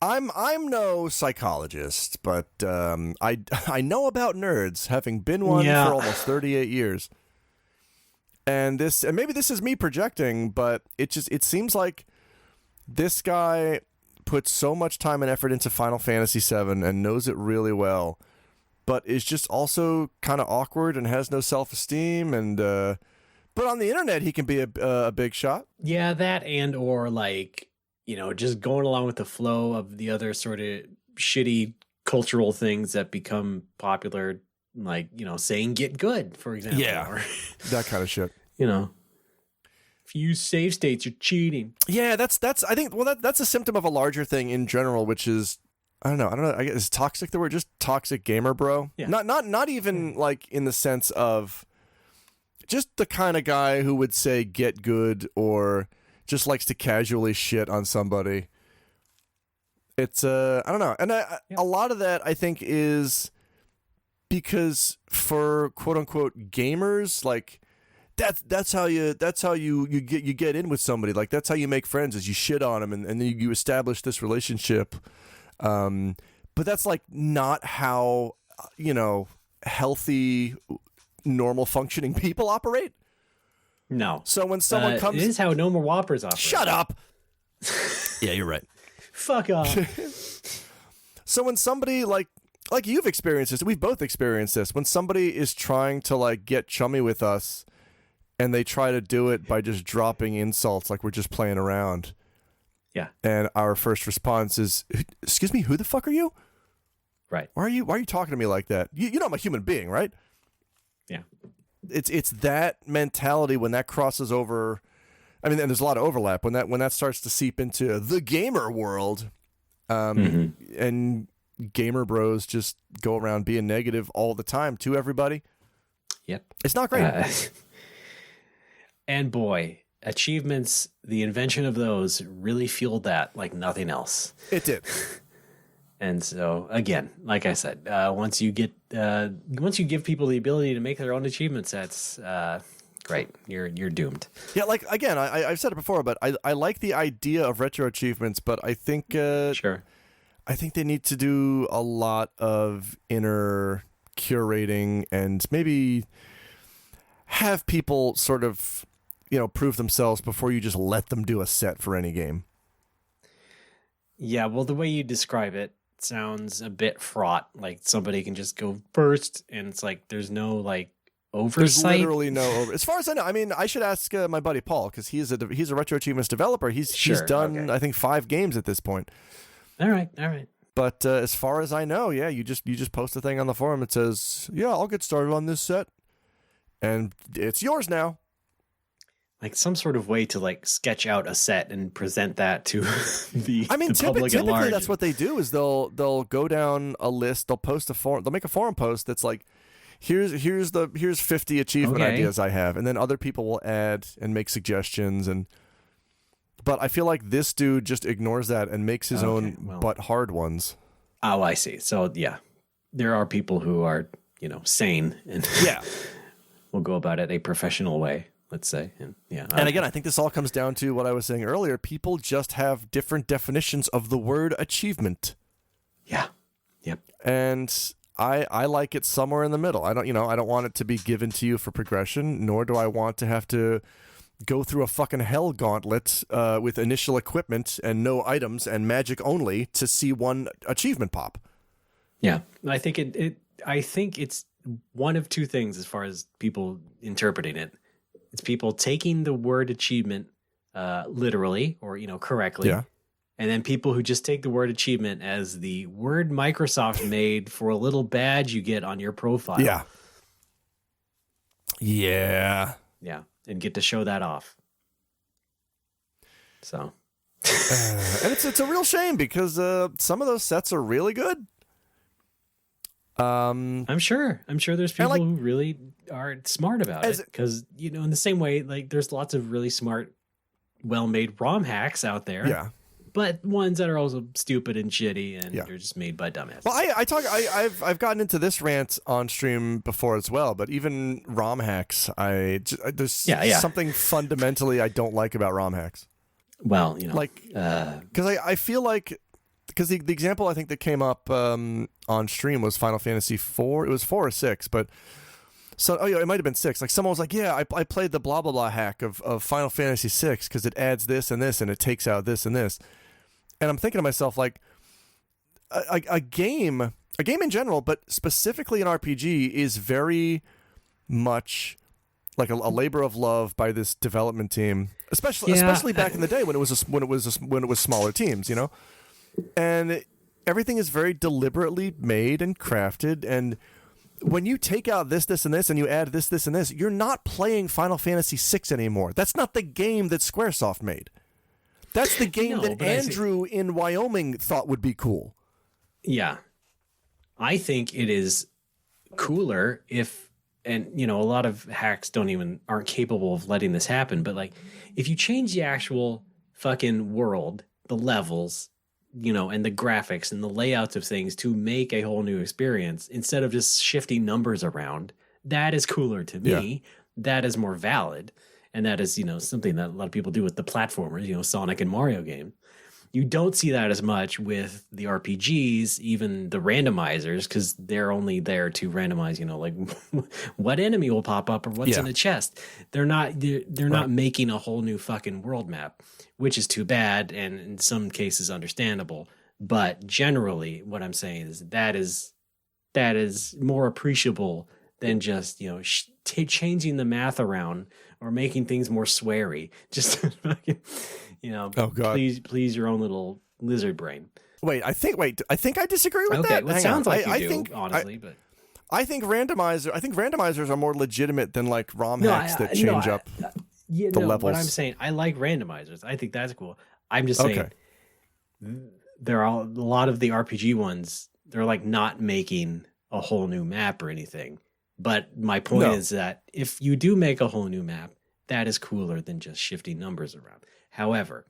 [SPEAKER 2] I'm no psychologist, but I know about nerds, having been one for almost 38 years. And maybe this is me projecting, but it seems like this guy put so much time and effort into Final Fantasy VII and knows it really well, but is just also kind of awkward and has no self-esteem. And but on the internet, he can be a big shot.
[SPEAKER 3] Yeah, that and or just going along with the flow of the other sort of shitty cultural things that become popular. Saying get good, for example.
[SPEAKER 2] Yeah,
[SPEAKER 3] or,
[SPEAKER 2] that kind of shit.
[SPEAKER 3] If you use save states, you're cheating.
[SPEAKER 2] Yeah, that's I think, that's a symptom of a larger thing in general, which is, I don't know, I guess, is toxic the word? Just toxic gamer bro?
[SPEAKER 3] Yeah.
[SPEAKER 2] Not even in the sense of just the kind of guy who would say get good or just likes to casually shit on somebody. It's, I don't know. And a lot of that, I think, is because for quote unquote gamers, that's how you get in with somebody. That's how you make friends, is you shit on them and then you establish this relationship. But that's not how healthy, normal functioning people operate.
[SPEAKER 3] No.
[SPEAKER 2] So when someone comes,
[SPEAKER 3] it is how normal whoppers operate.
[SPEAKER 2] Shut up. Yeah, you're right.
[SPEAKER 3] Fuck off.
[SPEAKER 2] So when somebody like you've experienced this, we've both experienced this, when somebody is trying to get chummy with us and they try to do it by just dropping insults like we're just playing around.
[SPEAKER 3] Yeah.
[SPEAKER 2] And our first response is, excuse me, who the fuck are you?
[SPEAKER 3] Right.
[SPEAKER 2] Why are you talking to me like that? You know I'm a human being, right?
[SPEAKER 3] Yeah.
[SPEAKER 2] It's that mentality when that crosses over. I mean, and there's a lot of overlap when that starts to seep into the gamer world, and gamer bros just go around being negative all the time to everybody.
[SPEAKER 3] Yep.
[SPEAKER 2] It's not great.
[SPEAKER 3] And boy, achievements, the invention of those really fueled that like nothing else.
[SPEAKER 2] It did.
[SPEAKER 3] And so again, like I said, once you give people the ability to make their own achievement sets, great, you're doomed.
[SPEAKER 2] Yeah, again, I've said it before, but I like the idea of retro achievements, but I think
[SPEAKER 3] sure.
[SPEAKER 2] I think they need to do a lot of inner curating and maybe have people sort of, prove themselves before you just let them do a set for any game.
[SPEAKER 3] Yeah, well, the way you describe it sounds a bit fraught. Like somebody can just go first, and it's like there's no oversight.
[SPEAKER 2] There's literally no over. As far as I know, I mean, I should ask my buddy Paul, because he's a retro achievements developer. He's done I think 5 games at this point.
[SPEAKER 3] All right.
[SPEAKER 2] But as far as I know, yeah, you just post a thing on the forum that says, "Yeah, I'll get started on this set," and it's yours now.
[SPEAKER 3] like some sort of way to like sketch out a set and present that to the public
[SPEAKER 2] typically
[SPEAKER 3] at large.
[SPEAKER 2] that's what they do is they'll go down a list, they'll post a forum, they'll make a forum post that's like, here's 50 achievement ideas I have, and then other people will add and make suggestions, but I feel like this dude just ignores that and makes his own but hard ones.
[SPEAKER 3] Oh, I see. So yeah, there are people who are, sane and will go about it a professional way, let's say. And
[SPEAKER 2] again, I think this all comes down to what I was saying earlier. People just have different definitions of the word achievement.
[SPEAKER 3] Yeah. Yep.
[SPEAKER 2] And I like it somewhere in the middle. I don't want it to be given to you for progression, nor do I want to have to go through a fucking hell gauntlet with initial equipment and no items and magic only to see one achievement pop.
[SPEAKER 3] Yeah, I think I think it's one of two things as far as people interpreting it. It's people taking the word achievement literally or correctly.
[SPEAKER 2] Yeah.
[SPEAKER 3] And then people who just take the word achievement as the word Microsoft made for a little badge you get on your profile.
[SPEAKER 2] Yeah. Yeah.
[SPEAKER 3] Yeah. And get to show that off. So.
[SPEAKER 2] And it's a real shame because some of those sets are really good.
[SPEAKER 3] I'm sure there's people who really are smart about it because, in the same way, like there's lots of really smart, well-made ROM hacks out there.
[SPEAKER 2] Yeah.
[SPEAKER 3] But ones that are also stupid and shitty and they're just made by dumbasses.
[SPEAKER 2] Well, I've gotten into this rant on stream before as well, but even ROM hacks, there's something fundamentally I don't like about ROM hacks.
[SPEAKER 3] Well,
[SPEAKER 2] because I feel like, because the example I think that came up on stream was Final Fantasy IV. It was 4 or 6, but it might have been 6. Like someone was like, yeah, I played the blah blah blah hack of Final Fantasy VI because it adds this and this and it takes out this and this. And I'm thinking to myself, like, a game in general, but specifically an RPG, is very much like a labor of love by this development team, especially back in the day when it was smaller teams, and everything is very deliberately made and crafted. And when you take out this, and this, and you add this, and this, you're not playing Final Fantasy VI anymore. That's not the game that Squaresoft made. That's the game that Andrew in Wyoming thought would be cool.
[SPEAKER 3] Yeah. I think it is cooler if, and a lot of hacks aren't capable of letting this happen, but like if you change the actual fucking world, the levels, and the graphics and the layouts of things to make a whole new experience instead of just shifting numbers around, that is cooler to me. Yeah. That is more valid. And that is, something that a lot of people do with the platformers, Sonic and Mario game. You don't see that as much with the RPGs, even the randomizers, because they're only there to randomize, like what enemy will pop up or what's in the chest. They're not making a whole new fucking world map, which is too bad and in some cases understandable. But generally, what I'm saying is that is more appreciable than just changing the math around or making things more sweary. Just fucking, oh God, please your own little lizard brain.
[SPEAKER 2] I think I disagree with that.
[SPEAKER 3] Well, it sounds like you do, honestly, but
[SPEAKER 2] I think randomizers are more legitimate than like ROM hacks that change up the levels.
[SPEAKER 3] But I'm saying I like randomizers. I think that's cool. I'm just saying there are a lot of the RPG ones. They're like not making a whole new map or anything. But my point is that if you do make a whole new map, that is cooler than just shifting numbers around. However,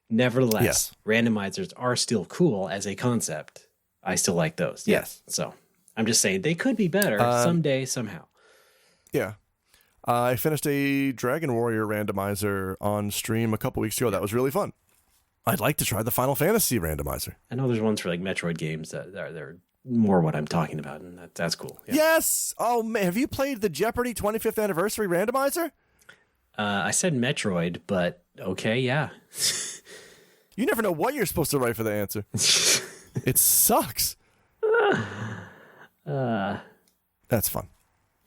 [SPEAKER 3] nevertheless, randomizers are still cool as a concept. I still like those. Yes. So I'm just saying they could be better someday, somehow.
[SPEAKER 2] Yeah. I finished a Dragon Warrior randomizer on stream a couple weeks ago. That was really fun. I'd like to try the Final Fantasy randomizer.
[SPEAKER 3] I know there's ones for like Metroid games that they're more what I'm talking about, and that's cool. Yeah.
[SPEAKER 2] Yes! Oh, man. Have you played the Jeopardy 25th Anniversary randomizer?
[SPEAKER 3] I said Metroid, but okay, yeah.
[SPEAKER 2] You never know what you're supposed to write for the answer. It sucks. That's fun.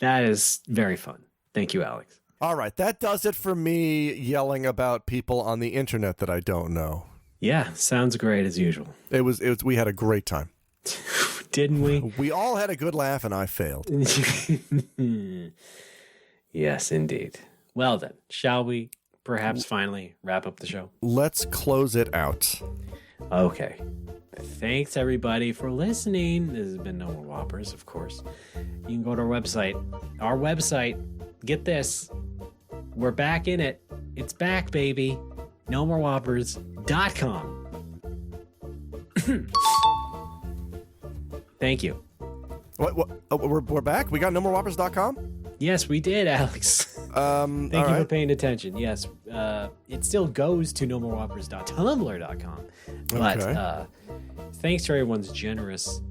[SPEAKER 3] That is very fun. Thank you, Alex.
[SPEAKER 2] All right, that does it for me yelling about people on the internet that I don't know.
[SPEAKER 3] Yeah, sounds great as usual.
[SPEAKER 2] It was. We had a great time.
[SPEAKER 3] Didn't we?
[SPEAKER 2] We all had a good laugh, and I failed.
[SPEAKER 3] Yes, indeed. Well then, shall we perhaps finally wrap up the show?
[SPEAKER 2] Let's close it out.
[SPEAKER 3] Okay. Thanks everybody for listening. This has been No More Whoppers, of course. You can go to our website. Our website, get this, we're back in it. It's back, baby. NoMoreWhoppers.com. Thank you.
[SPEAKER 2] What? Oh, we're back? We got NoMoreWhoppers.com?
[SPEAKER 3] Yes, we did, Alex. Thank you for paying attention. Yes, it still goes to NoMoreWhoppers.tumblr.com. But thanks to everyone's generous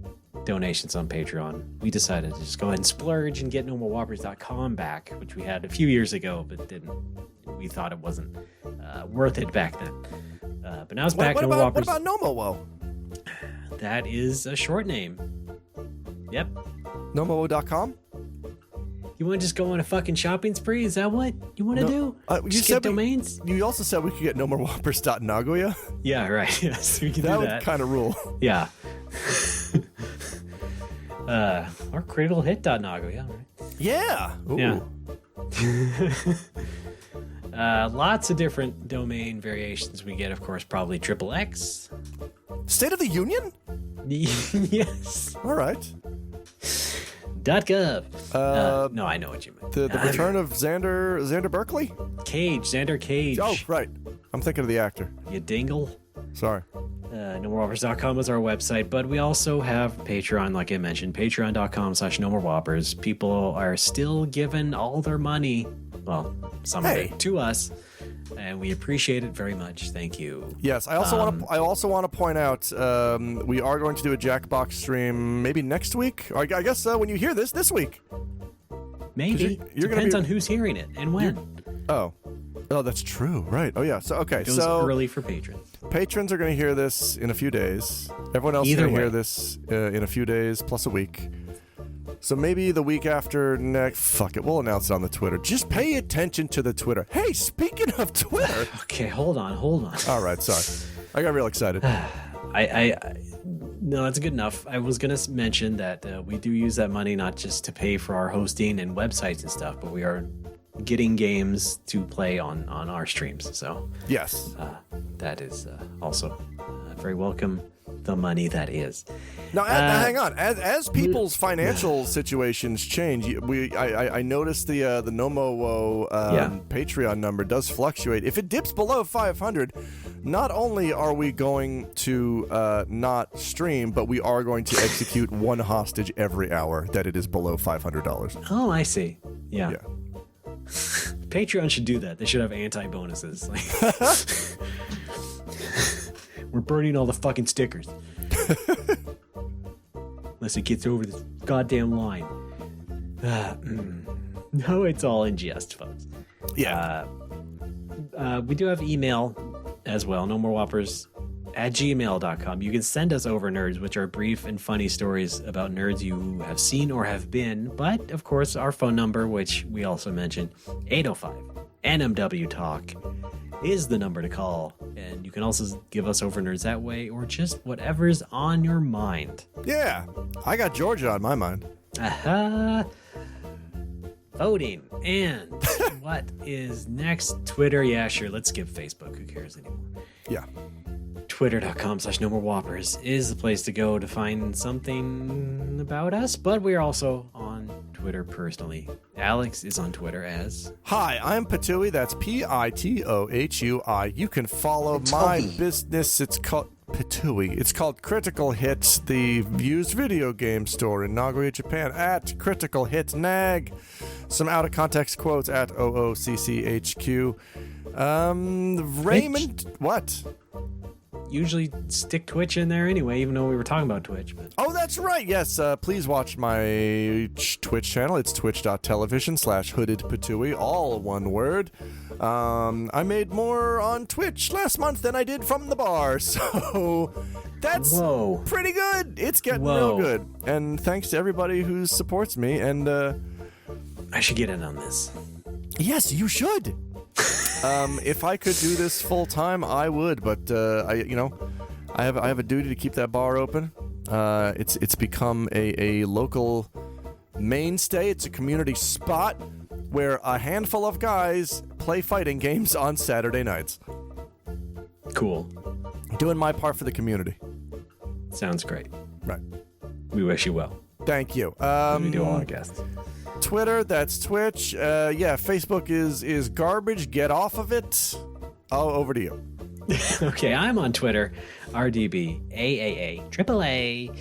[SPEAKER 3] donations on Patreon, we decided to just go ahead and splurge and get NoMoreWhoppers.com back, which we had a few years ago, but didn't. We thought it wasn't worth it back then. But now it's back.
[SPEAKER 2] What about NoMoWo?
[SPEAKER 3] That is a short name. Yep.
[SPEAKER 2] NoMoWo.com?
[SPEAKER 3] You want to just go on a fucking shopping spree? Is that what you want to do?
[SPEAKER 2] You
[SPEAKER 3] just
[SPEAKER 2] said
[SPEAKER 3] get domains?
[SPEAKER 2] You also said we could get NoMoreWhoppers.Nagoya?
[SPEAKER 3] Yeah, right. Yes, we can
[SPEAKER 2] that
[SPEAKER 3] do
[SPEAKER 2] would
[SPEAKER 3] that.
[SPEAKER 2] kind of rule.
[SPEAKER 3] Yeah. Or criticalhit.nagoya, right?
[SPEAKER 2] Yeah. Ooh.
[SPEAKER 3] Yeah. Lots of different domain variations we get, of course, probably XXX.
[SPEAKER 2] State of the Union?
[SPEAKER 3] Yes.
[SPEAKER 2] All right.
[SPEAKER 3] .gov. No, I know what you meant.
[SPEAKER 2] The return of Xander Berkeley?
[SPEAKER 3] Xander Cage.
[SPEAKER 2] Oh, right. I'm thinking of the actor.
[SPEAKER 3] You dingle.
[SPEAKER 2] Sorry.
[SPEAKER 3] NoMoreWhoppers.com is our website, but we also have Patreon, like I mentioned, patreon.com/NoMoreWhoppers. People are still giving all their money, well, some of it, to us, and we appreciate it very much. Thank you.
[SPEAKER 2] Yes, I also want to point out we are going to do a Jackbox stream maybe next week. Or I guess when you hear this week.
[SPEAKER 3] Maybe. Depends on who's hearing it and when.
[SPEAKER 2] Oh, that's true. Right. Oh, yeah. So, okay.
[SPEAKER 3] It goes early for patrons.
[SPEAKER 2] Patrons are going to hear this in a few days. Everyone else is going to hear this in a few days plus a week. So maybe the week after next. Fuck it. We'll announce it on the Twitter. Just pay attention to the Twitter. Hey, speaking of Twitter.
[SPEAKER 3] Okay, hold on.
[SPEAKER 2] All right. Sorry. I got real excited.
[SPEAKER 3] No, that's good enough. I was going to mention that we do use that money not just to pay for our hosting and websites and stuff, but we are getting games to play on our streams. So
[SPEAKER 2] yes,
[SPEAKER 3] that is also very welcome. The money that is.
[SPEAKER 2] Now, hang on. As people's financial situations change, I noticed the NoMoWo Patreon number does fluctuate. If it dips below 500, not only are we going to not stream, but we are going to execute one hostage every hour that it is below $500.
[SPEAKER 3] Oh, I see. Yeah. Patreon should do that. They should have anti-bonuses. We're burning all the fucking stickers. Unless it gets over this goddamn line. No, it's all in jest, folks.
[SPEAKER 2] Yeah.
[SPEAKER 3] We do have email as well, nomorewhoppers@gmail.com. You can send us over nerds, which are brief and funny stories about nerds you have seen or have been. But, of course, our phone number, which we also mentioned, 805-NMW-TALK, is the number to call. And you can also give us over nerds that way, or just whatever's on your mind.
[SPEAKER 2] Yeah, I got Georgia on my mind.
[SPEAKER 3] Aha. Voting. And what is next? Twitter. Yeah, sure. Let's skip Facebook. Who cares anymore?
[SPEAKER 2] Yeah.
[SPEAKER 3] Twitter.com/NoMoreWhoppers is the place to go to find something about us, but we're also on Twitter personally. Alex is on Twitter as...
[SPEAKER 2] Hi, I'm Patui. That's Pitohui. You can follow my business. It's called Patui. It's called Critical Hits, the used video game store in Nagoya, Japan, at Critical Hit Nag. Some out of context quotes at OOCCHQ. Raymond, what?
[SPEAKER 3] Usually stick Twitch in there anyway, even though we were talking about Twitch. But.
[SPEAKER 2] Oh, that's right. Yes, please watch my Twitch channel. It's twitch.tv/hoodedpatui, all one word. I made more on Twitch last month than I did from the bar, so that's pretty good. It's getting real good. And thanks to everybody who supports me. And
[SPEAKER 3] I should get in on this.
[SPEAKER 2] Yes, you should. If I could do this full time, I would. But I have a duty to keep that bar open. It's become a local mainstay. It's a community spot where a handful of guys play fighting games on Saturday nights.
[SPEAKER 3] Cool.
[SPEAKER 2] Doing my part for the community.
[SPEAKER 3] Sounds great.
[SPEAKER 2] Right.
[SPEAKER 3] We wish you well.
[SPEAKER 2] Thank you.
[SPEAKER 3] We do all our guests.
[SPEAKER 2] Twitter, that's Twitch. Facebook is garbage. Get off of it. Oh, over to you.
[SPEAKER 3] Okay, I'm on Twitter, RDB, AAA, AAA.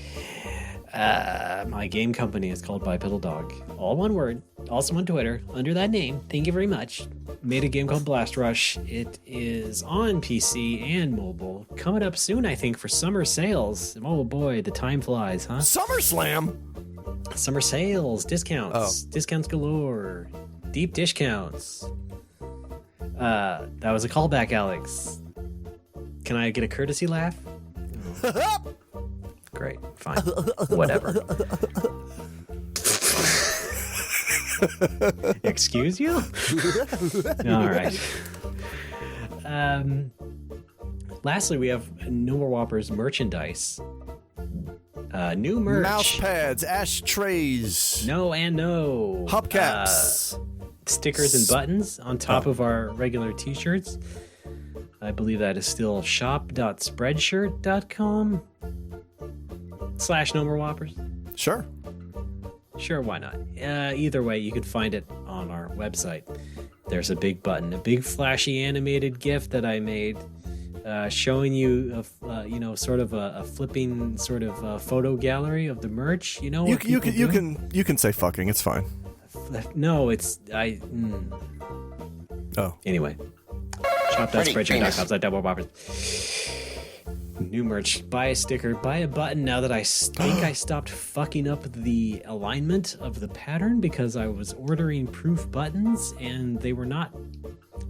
[SPEAKER 3] My game company is called Bipedal Dog. All one word. Also on Twitter, under that name. Thank you very much. Made a game called Blast Rush. It is on PC and mobile. Coming up soon, I think, for summer sales. Oh boy, the time flies, huh?
[SPEAKER 2] SummerSlam!
[SPEAKER 3] Summer sales, discounts, discounts galore, deep dish counts. That was a callback, Alex. Can I get a courtesy laugh? Great, fine, whatever. Excuse you? All right. Lastly, we have No More Whoppers merchandise. New merch.
[SPEAKER 2] Mouse pads, ashtrays.
[SPEAKER 3] No and no.
[SPEAKER 2] Hubcaps.
[SPEAKER 3] Stickers and buttons on top of our regular t-shirts. I believe that is still shop.spreadshirt.com/No More Whoppers.
[SPEAKER 2] Sure.
[SPEAKER 3] Sure, why not? Either way, you can find it on our website. There's a big button, a big flashy animated GIF that I made, showing you, sort of a flipping sort of photo gallery of the merch. You know,
[SPEAKER 2] you can say fucking. It's fine.
[SPEAKER 3] No, it's
[SPEAKER 2] Oh.
[SPEAKER 3] Anyway, shop.spreadshirt.com/double New merch. Buy a sticker. Buy a button. Now that I think I stopped fucking up the alignment of the pattern because I was ordering proof buttons and they were not.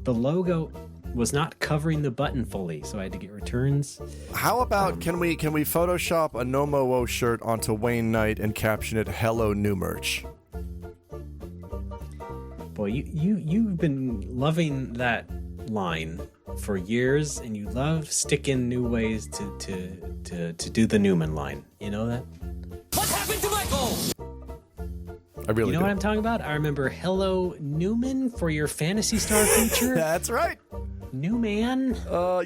[SPEAKER 3] The logo was not covering the button fully, so I had to get returns.
[SPEAKER 2] How about can we Photoshop a No Mo Wo shirt onto Wayne Knight and caption it "Hello New Merch"?
[SPEAKER 3] Boy, you've been loving that line for years, and you love sticking new ways to do the Newman line. You know that?
[SPEAKER 18] What happened to Michael?
[SPEAKER 2] I really
[SPEAKER 3] You know
[SPEAKER 2] do.
[SPEAKER 3] what I'm talking about? I remember Hello Newman for your Phantasy Star feature.
[SPEAKER 2] That's right.
[SPEAKER 3] Newman.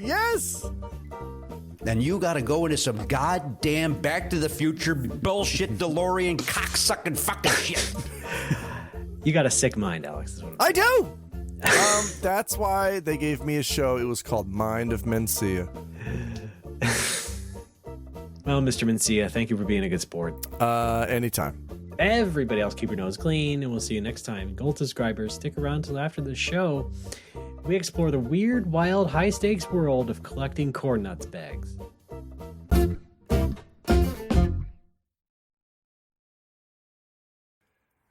[SPEAKER 2] Yes.
[SPEAKER 4] Then you gotta go into some goddamn Back to the Future bullshit DeLorean cocksucking fucking shit.
[SPEAKER 3] You got a sick mind, Alex.
[SPEAKER 2] I do. That's why they gave me a show. It was called Mind of Mencia.
[SPEAKER 3] Well, Mr. Mencia, thank you for being a good sport.
[SPEAKER 2] Anytime.
[SPEAKER 3] Everybody else, keep your nose clean, and we'll see you next time. Gold subscribers, stick around till after the show. We explore the weird, wild, high-stakes world of collecting corn nuts bags.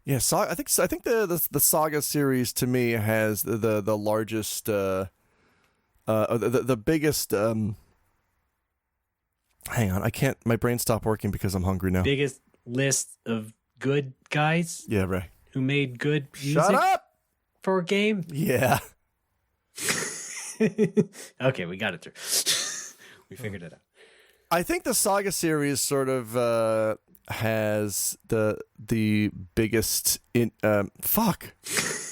[SPEAKER 2] Yeah, I think the Saga series to me has the largest, the biggest. Hang on, I can't. My brain stopped working because I'm hungry now.
[SPEAKER 3] Biggest list of good guys.
[SPEAKER 2] Yeah, right.
[SPEAKER 3] Who made good music.
[SPEAKER 2] Shut up
[SPEAKER 3] for a game.
[SPEAKER 2] Yeah.
[SPEAKER 3] Okay, we got it through. We figured it out.
[SPEAKER 2] I think the Saga series sort of has the biggest fuck.